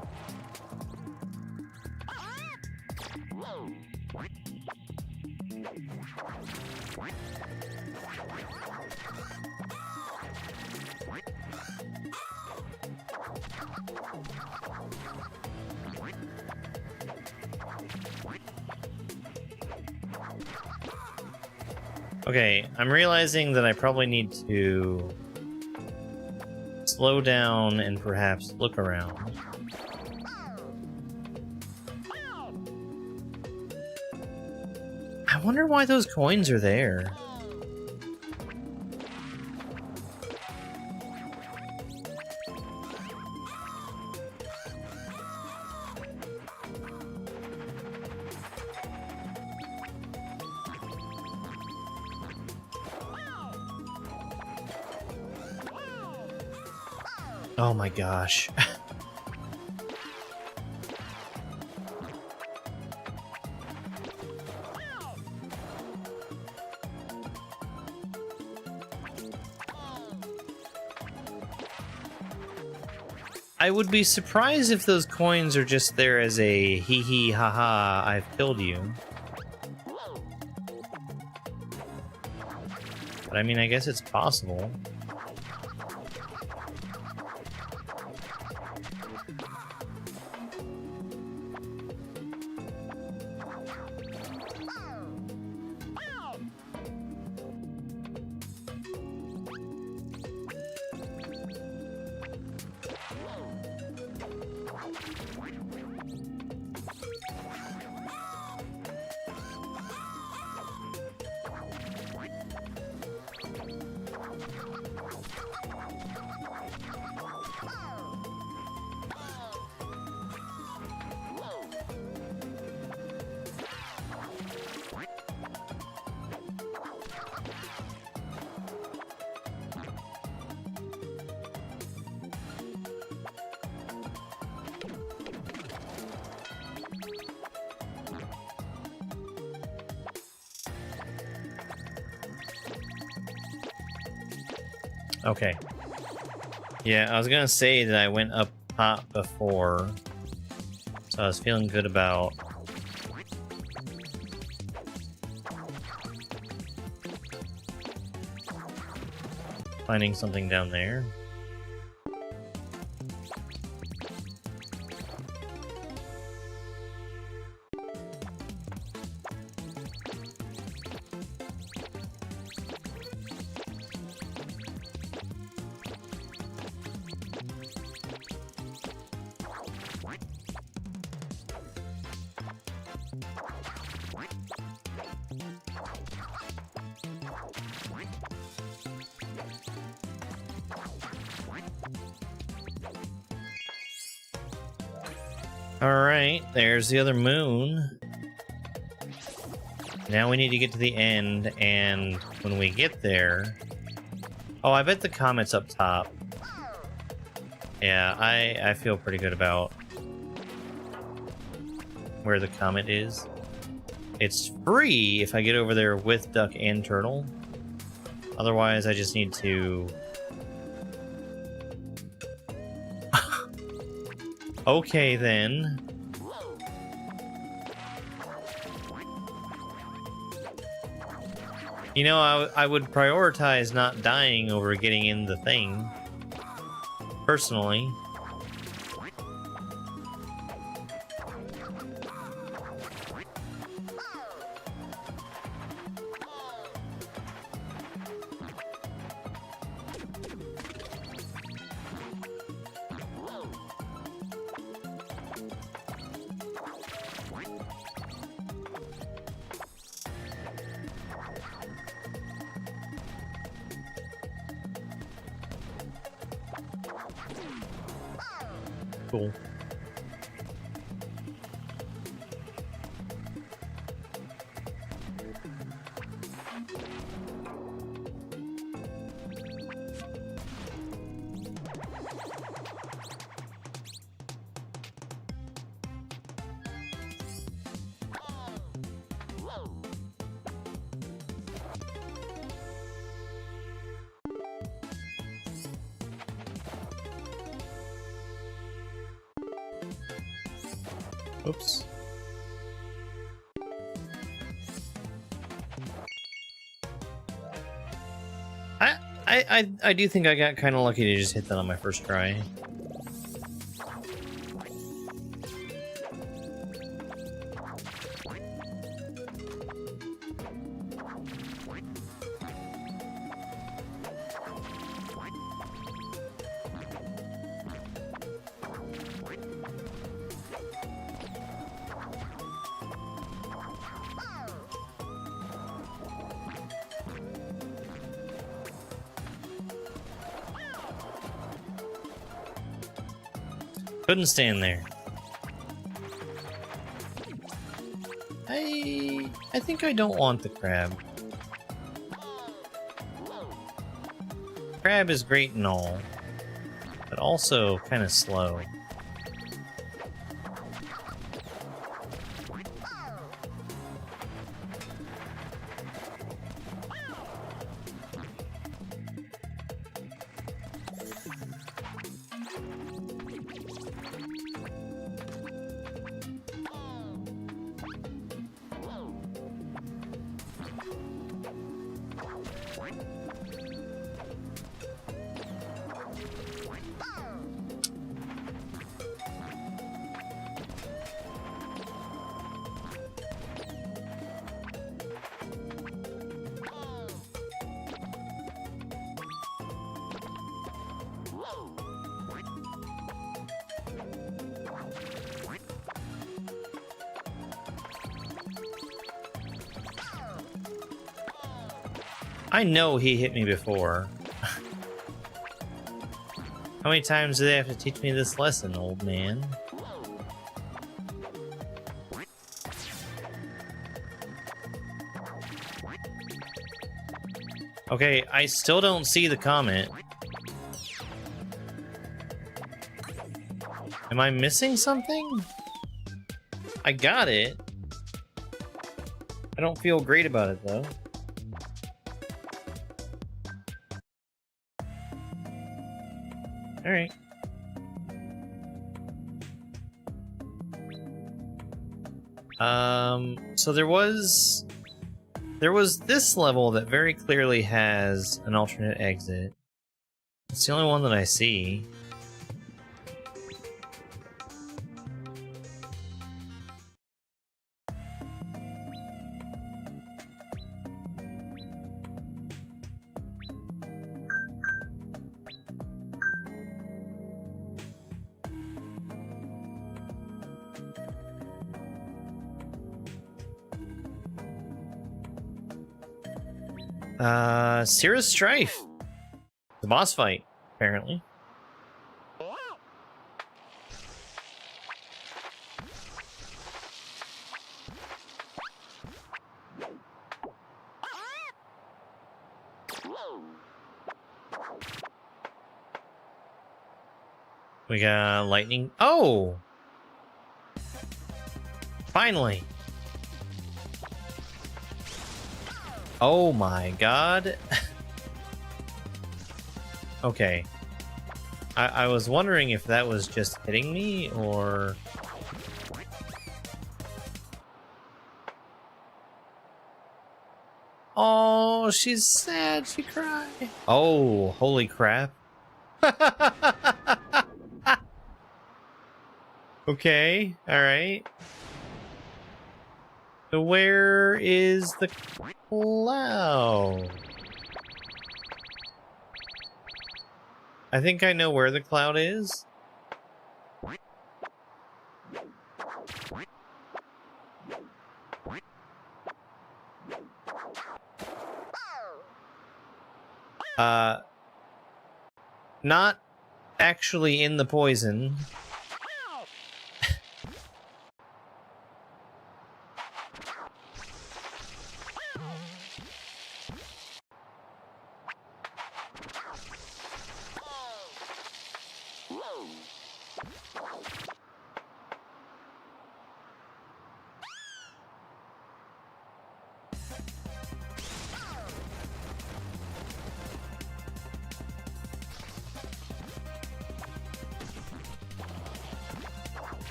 Okay, I'm realizing that I probably need to slow down and perhaps look around. I wonder why those coins are there. Oh my gosh. I would be surprised if those coins are just there as a hee hee ha ha, I've killed you. But I mean, I guess it's possible. Okay. Yeah, I was gonna say that I went up top before, so I was feeling good about finding something down there. Alright, there's the other moon. Now we need to get to the end, and when we get there... Oh, I bet the comet's up top. Yeah, I feel pretty good about where the comet is. It's free if I get over there with duck and turtle. Otherwise, I just need to... Okay, then. You know, I would prioritize not dying over getting in the thing. Personally. Cool. Oops. I do think I got kind of lucky to just hit that on my first try. Couldn't stand there. I think I don't want the crab. Crab is great and all, but also kind of slow. I know he hit me before. How many times do they have to teach me this lesson, old man? Okay, I still don't see the comet. Am I missing something? I got it. I don't feel great about it, though. Alright. So there was this level that very clearly has an alternate exit. It's the only one that I see. Cirrus Strife. The boss fight, apparently. We got lightning. Oh! Finally! Oh my god. Okay. I was wondering if that was just hitting me, or... Oh, she's sad. She cried. Oh, holy crap. Okay, alright. So where is the cloud? I think I know where the cloud is. Not actually in the poison.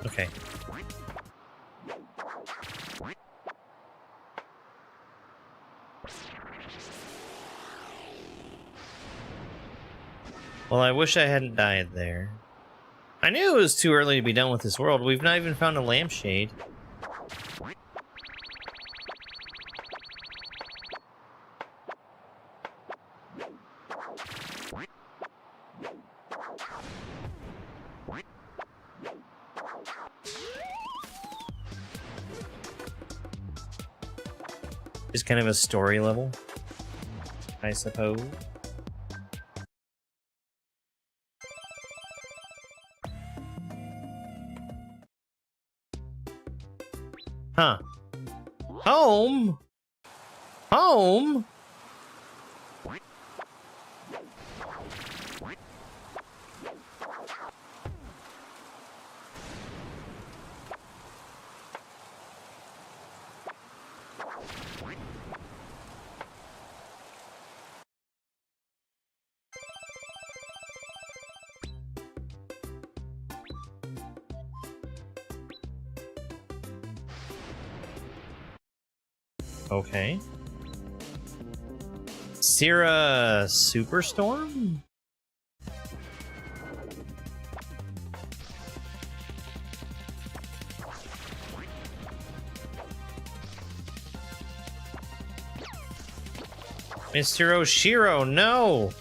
Okay. Well, I wish I hadn't died there. I knew it was too early to be done with this world. We've not even found a lampshade. Just kind of a story level, I suppose. Huh. Home? Home? Okay. Sierra Superstorm? Mr. Oshiro, no!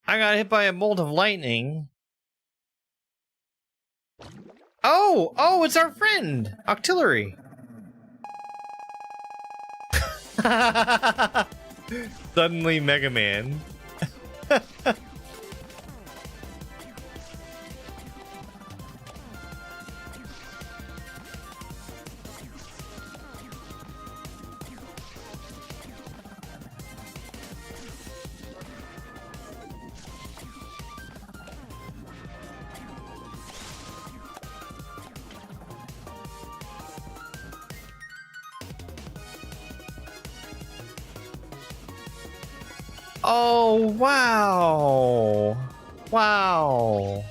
I got hit by a bolt of lightning. Oh! Oh, it's our friend! Octillery! Suddenly Mega Man. Oh, wow. Wow.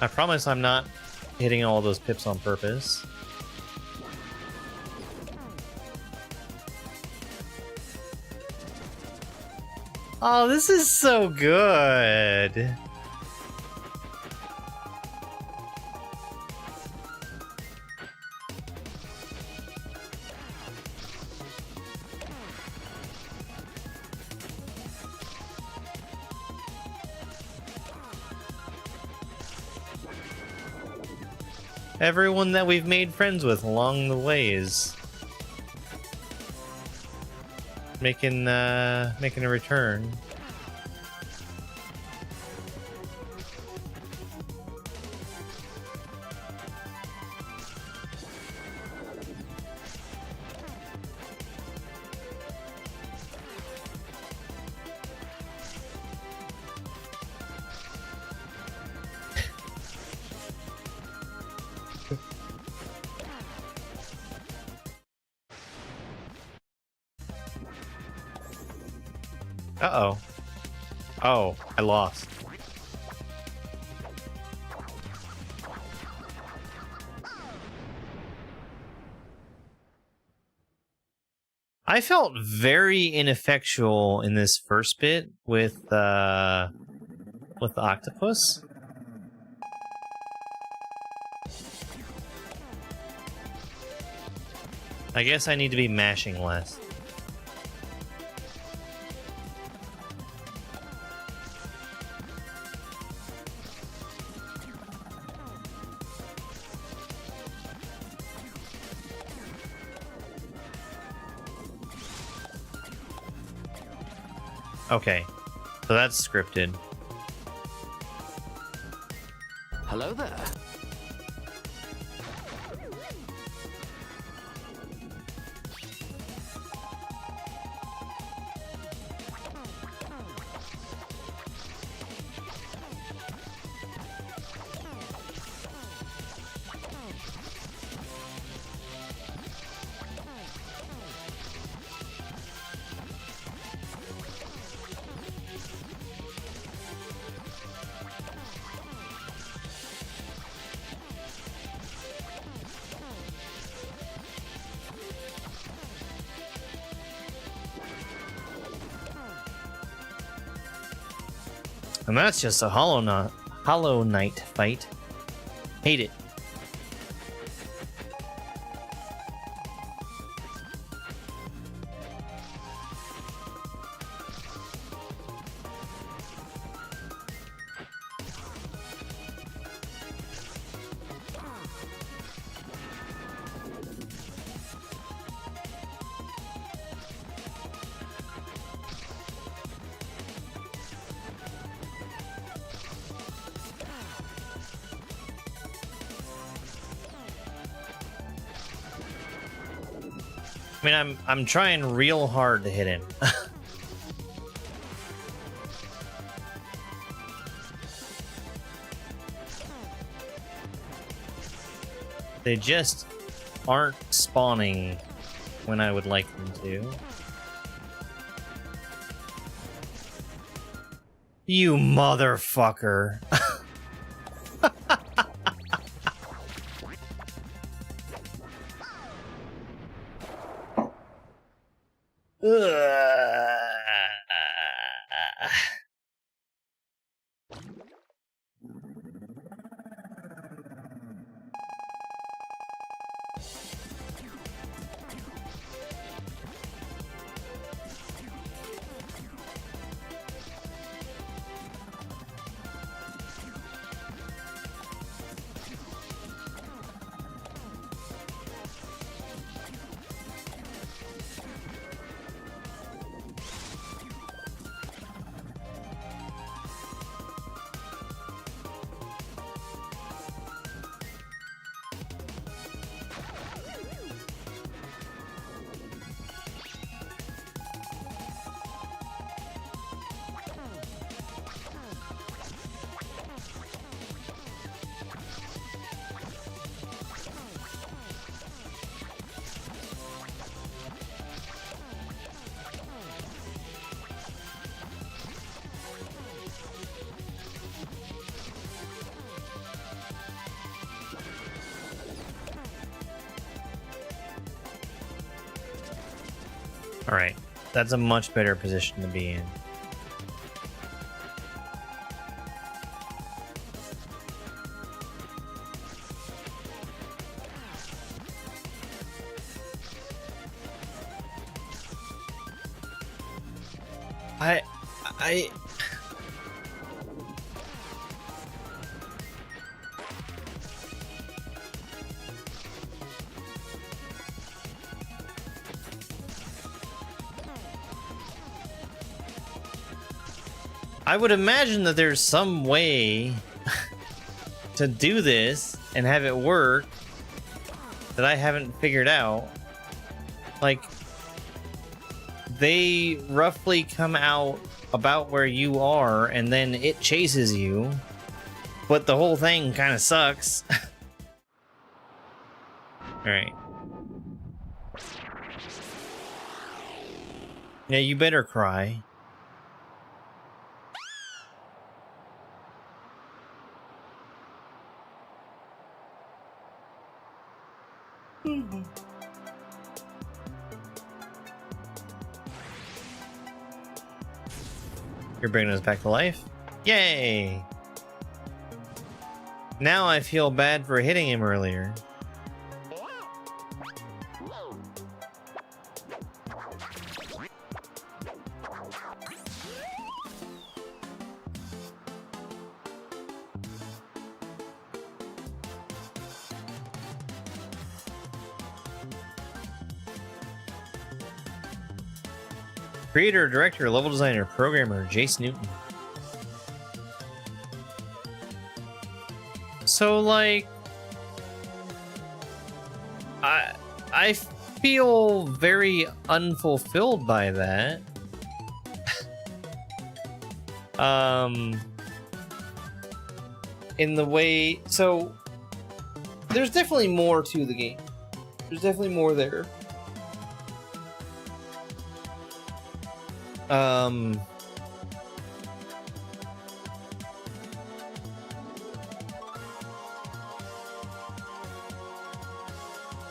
I promise I'm not hitting all those pips on purpose. Oh, this is so good. Everyone that we've made friends with along the way is making a return. Uh-oh. Oh, I lost. I felt very ineffectual in this first bit with the octopus. I guess I need to be mashing less. Okay, so that's scripted. Hello there. And that's just a Hollow Knight fight. Hate it. I mean, I'm trying real hard to hit him. They just aren't spawning when I would like them to. You motherfucker. Alright, that's a much better position to be in. I would imagine that there's some way to do this and have it work that I haven't figured out. Like, they roughly come out about where you are and then it chases you, but the whole thing kind of sucks. Alright. Yeah, you better cry. You're bringing us back to life? Yay! Now I feel bad for hitting him earlier. Creator, director, level designer, programmer, Jace Newton. So, like, I feel very unfulfilled by that. In the way, so there's definitely more to the game. There's definitely more there.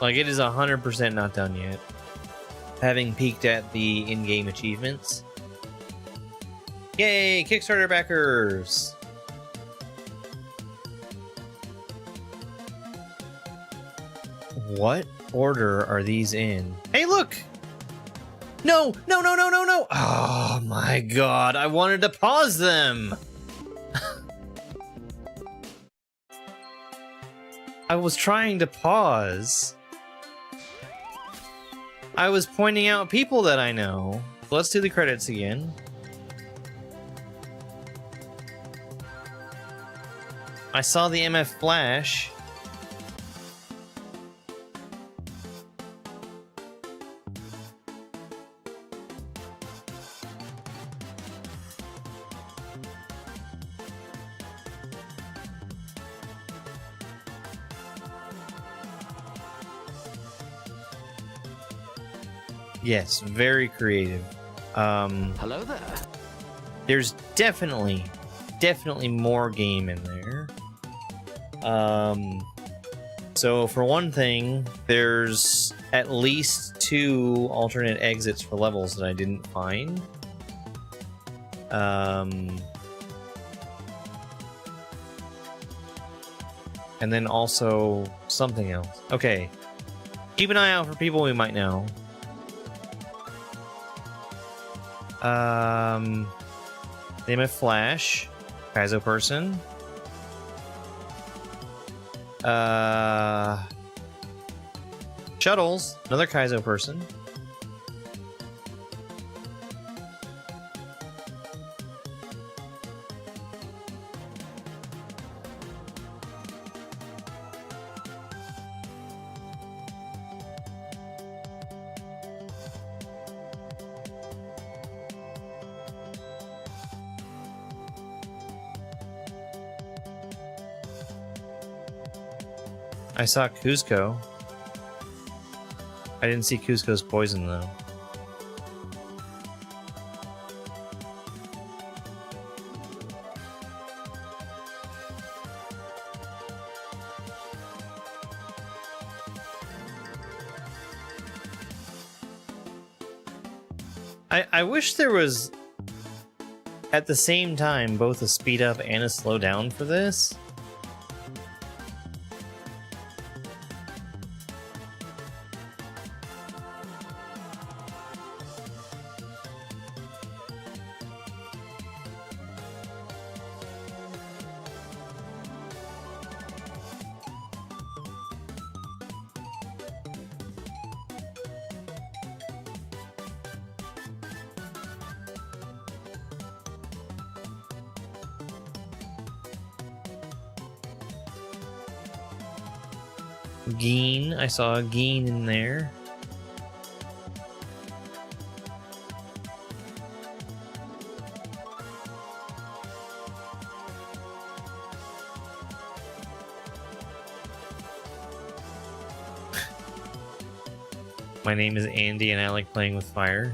Like, it is 100% not done yet. Having peeked at the in-game achievements. Yay, Kickstarter backers! What order are these in? Hey, look! No! No, no, no, no, no! Oh my god, I wanted to pause them! I was trying to pause. I was pointing out people that I know. Let's do the credits again. I saw the MF Flash. Yes, very creative. Hello there. There's definitely more game in there. So for one thing, there's at least 2 alternate exits for levels that I didn't find. And then also something else. Okay. Keep an eye out for people we might know. Name of Flash, Kaizo person. Shuttles, another Kaizo person. I saw Cusco. I didn't see Cusco's poison, though. I wish there was, at the same time, both a speed up and a slow down for this. Geen, I saw a Geen in there. My name is Andy and I like playing with fire.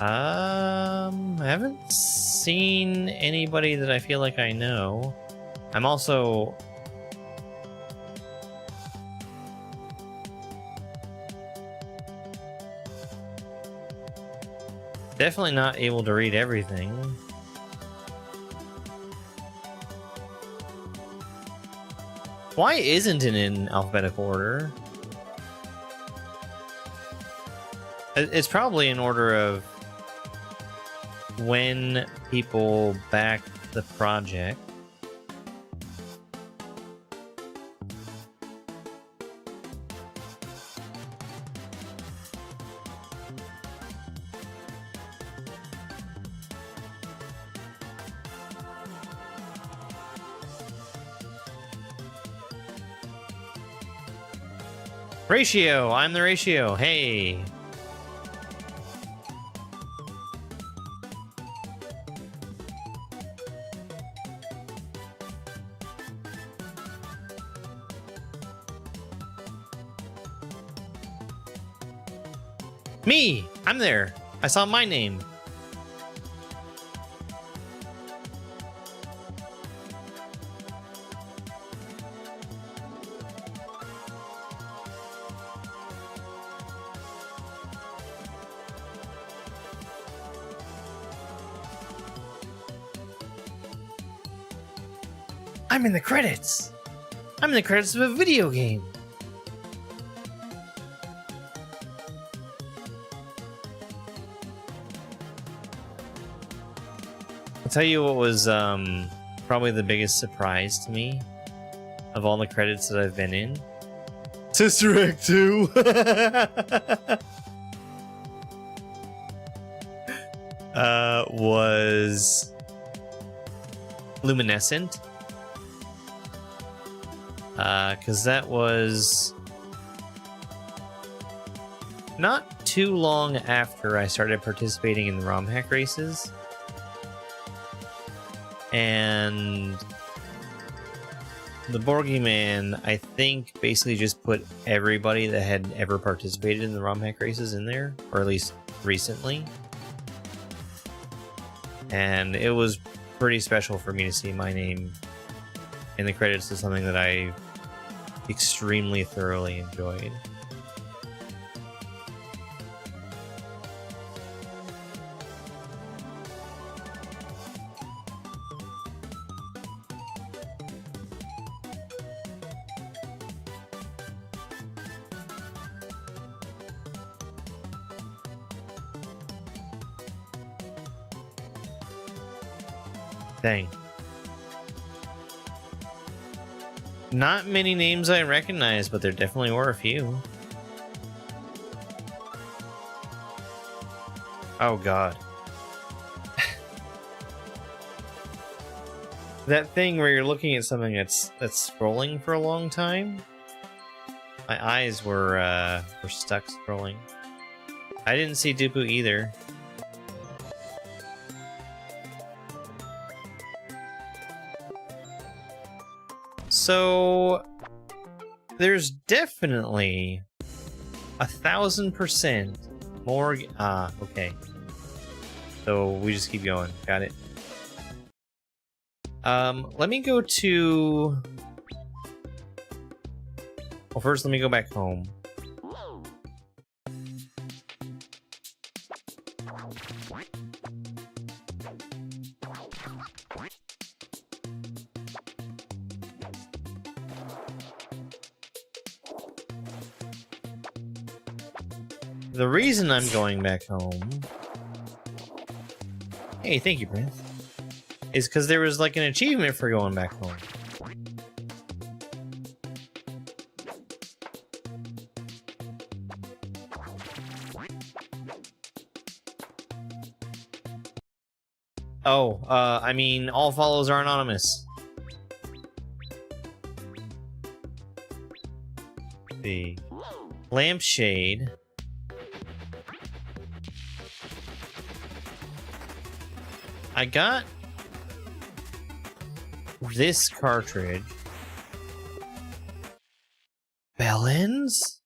I haven't seen anybody that I feel like I know. I'm also definitely not able to read everything. Why isn't it in alphabetical order? It's probably in order of when people back the project. Ratio, I'm the ratio. Hey. Me! I'm there! I saw my name. I'm in the credits! I'm in the credits of a video game! I'll tell you what was probably the biggest surprise to me of all the credits that I've been in. Sister Act 2! Was Luminescent. Because that was not too long after I started participating in the ROM hack races. And the Boogeyman, I think, basically just put everybody that had ever participated in the ROM hack races in there, or at least recently. And it was pretty special for me to see my name in the credits of something that I extremely thoroughly enjoyed. Dang. Not many names I recognize, but there definitely were a few. Oh god. That thing where you're looking at something that's scrolling for a long time. My eyes were stuck scrolling. I didn't see Dupu either. So there's definitely 1,000% more. Okay. So we just keep going. Got it. Let me go to... Well, first let me go back home. The reason I'm going back home... Hey, thank you, Prince. Is because there was like an achievement for going back home. Oh, I mean, all follows are anonymous. The lampshade. I got this cartridge. Bellins?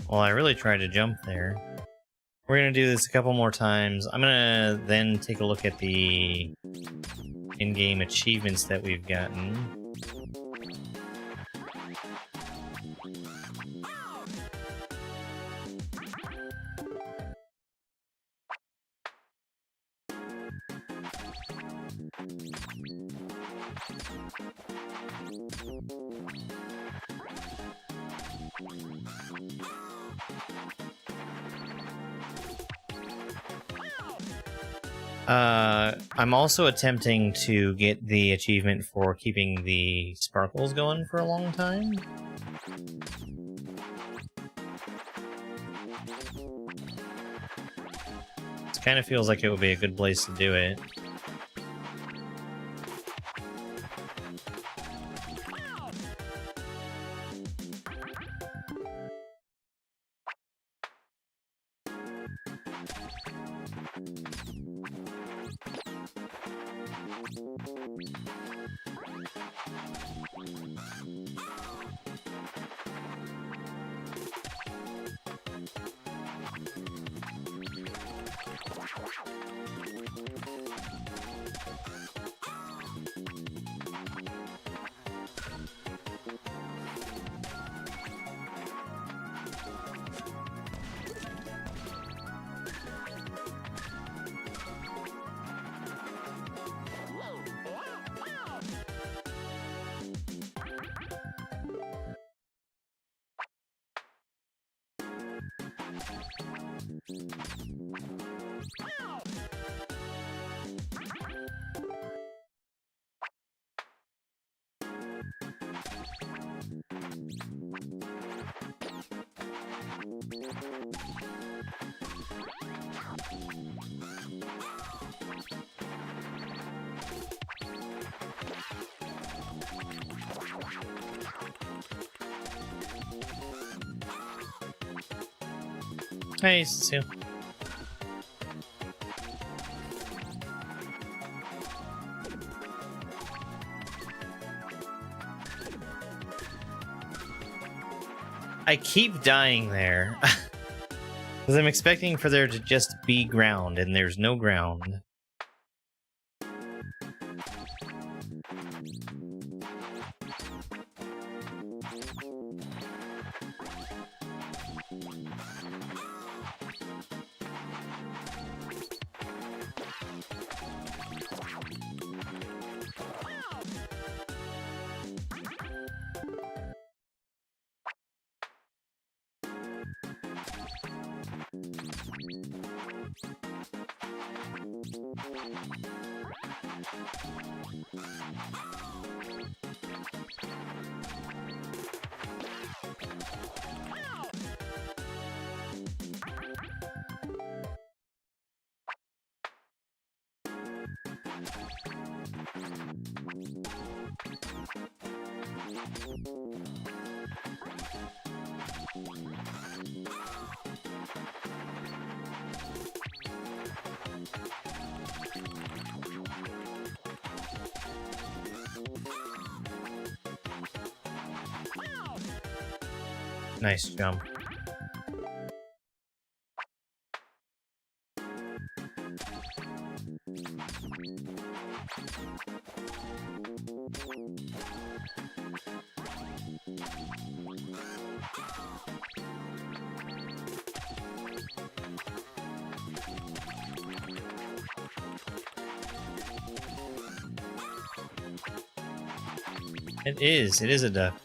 Well, I really tried to jump there. We're gonna do this a couple more times. I'm gonna then take a look at the in-game achievements that we've gotten. I'm also attempting to get the achievement for keeping the sparkles going for a long time. It kind of feels like it would be a good place to do it. Hey, Cecile. I keep dying there. Because I'm expecting for there to just be ground, and there's no ground. Nice jump. It is a duck.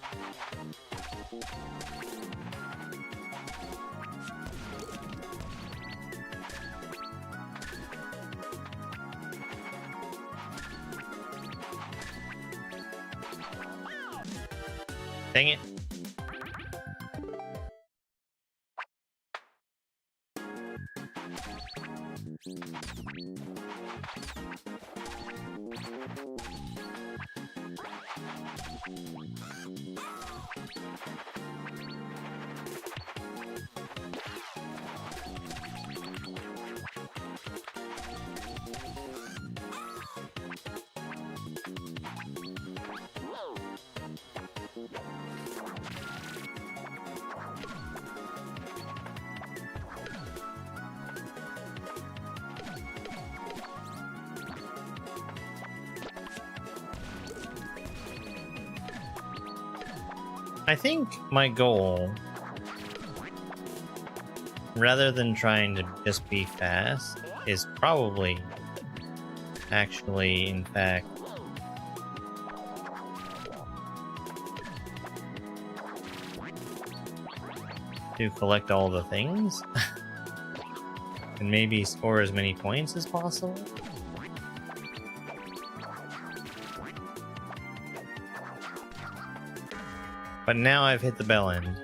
Dang it. I think my goal, rather than trying to just be fast, is probably actually, in fact, to collect all the things and maybe score as many points as possible. But now I've hit the bell end.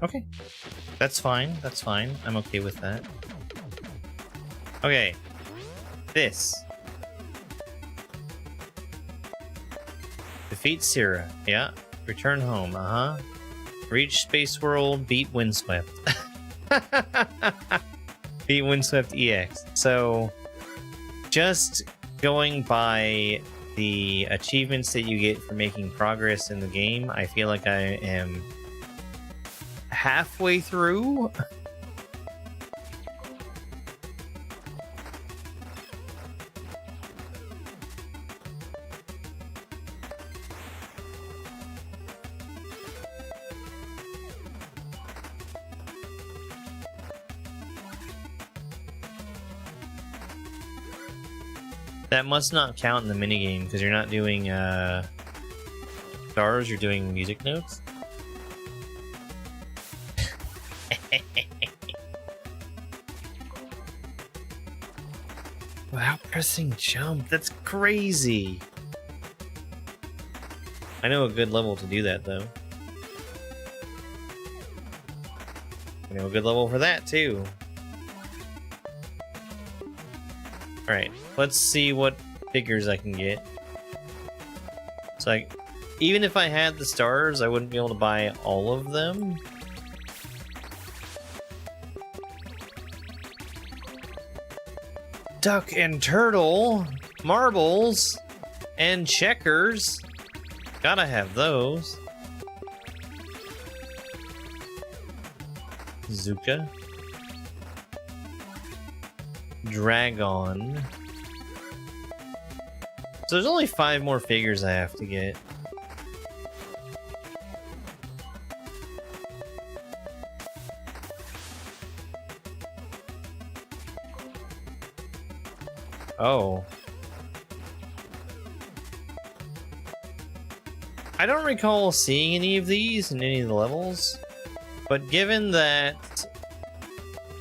Okay. That's fine. That's fine. I'm okay with that. Okay. This. Defeat Syrah. Yeah. Return home. Uh-huh. Reach Space World. Beat Windswept. Beat Windswept EX. So, just going by the achievements that you get for making progress in the game, I feel like I am halfway through. That must not count in the minigame because you're not doing stars, you're doing music notes. Without pressing jump, that's crazy. I know a good level to do that though. I know a good level for that too. Alright, let's see what figures I can get. So even if I had the stars, I wouldn't be able to buy all of them. Duck and turtle, marbles, and checkers. Gotta have those. Zuka. Dragon. So there's only 5 more figures I have to get. Oh. I don't recall seeing any of these in any of the levels, but given that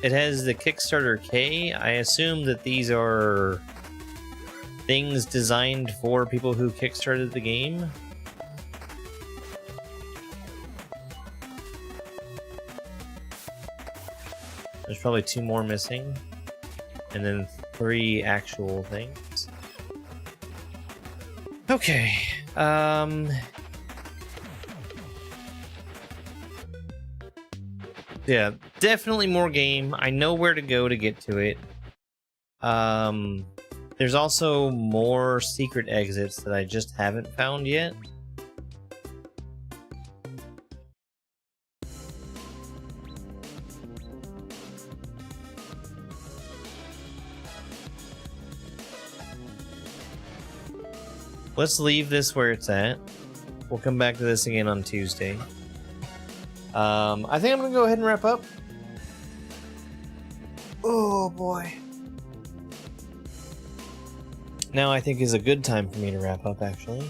it has the Kickstarter K, I assume that these are things designed for people who kickstarted the game. There's probably 2 more missing, and then 3 actual things. Okay, yeah, definitely more game. I know where to go to get to it. There's also more secret exits that I just haven't found yet. Let's leave this where it's at. We'll come back to this again on Tuesday. I think I'm gonna go ahead and wrap up. Oh boy. Now I think is a good time for me to wrap up, actually.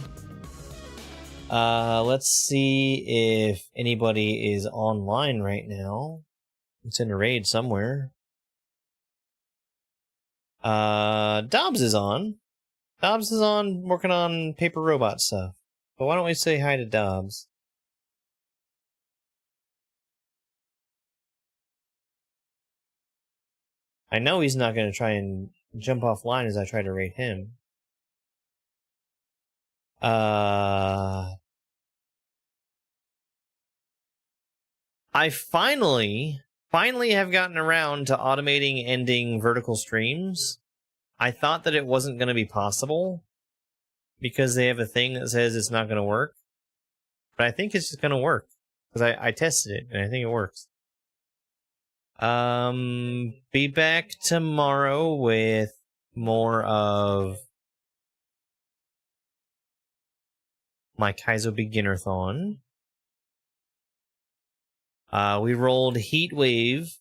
Let's see if anybody is online right now. It's in a raid somewhere. Dobbs is on. Dobbs is on working on paper robot stuff. But why don't we say hi to Dobbs? I know he's not going to try and jump offline as I try to rate him. I finally have gotten around to automating ending vertical streams. I thought that it wasn't going to be possible because they have a thing that says it's not going to work. But I think it's just going to work because I tested it and I think it works. Be back tomorrow with more of my Kaizo Beginner-thon. We rolled Heat Wave,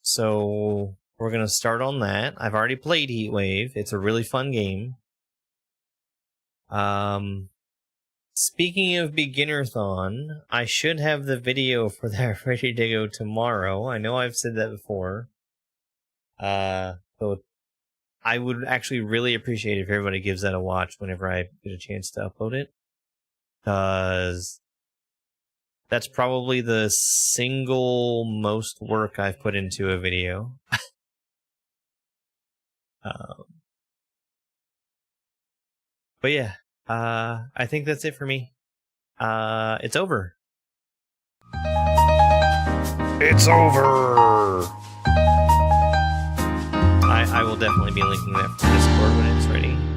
so we're gonna start on that. I've already played Heat Wave. It's a really fun game. Speaking of Beginner-thon, I should have the video for that ready to go tomorrow. I know I've said that before. So I would actually really appreciate it if everybody gives that a watch whenever I get a chance to upload it. Because that's probably the single most work I've put into a video. But yeah, I think that's it for me. It's over. It's over! I will definitely be linking that for Discord when it's ready.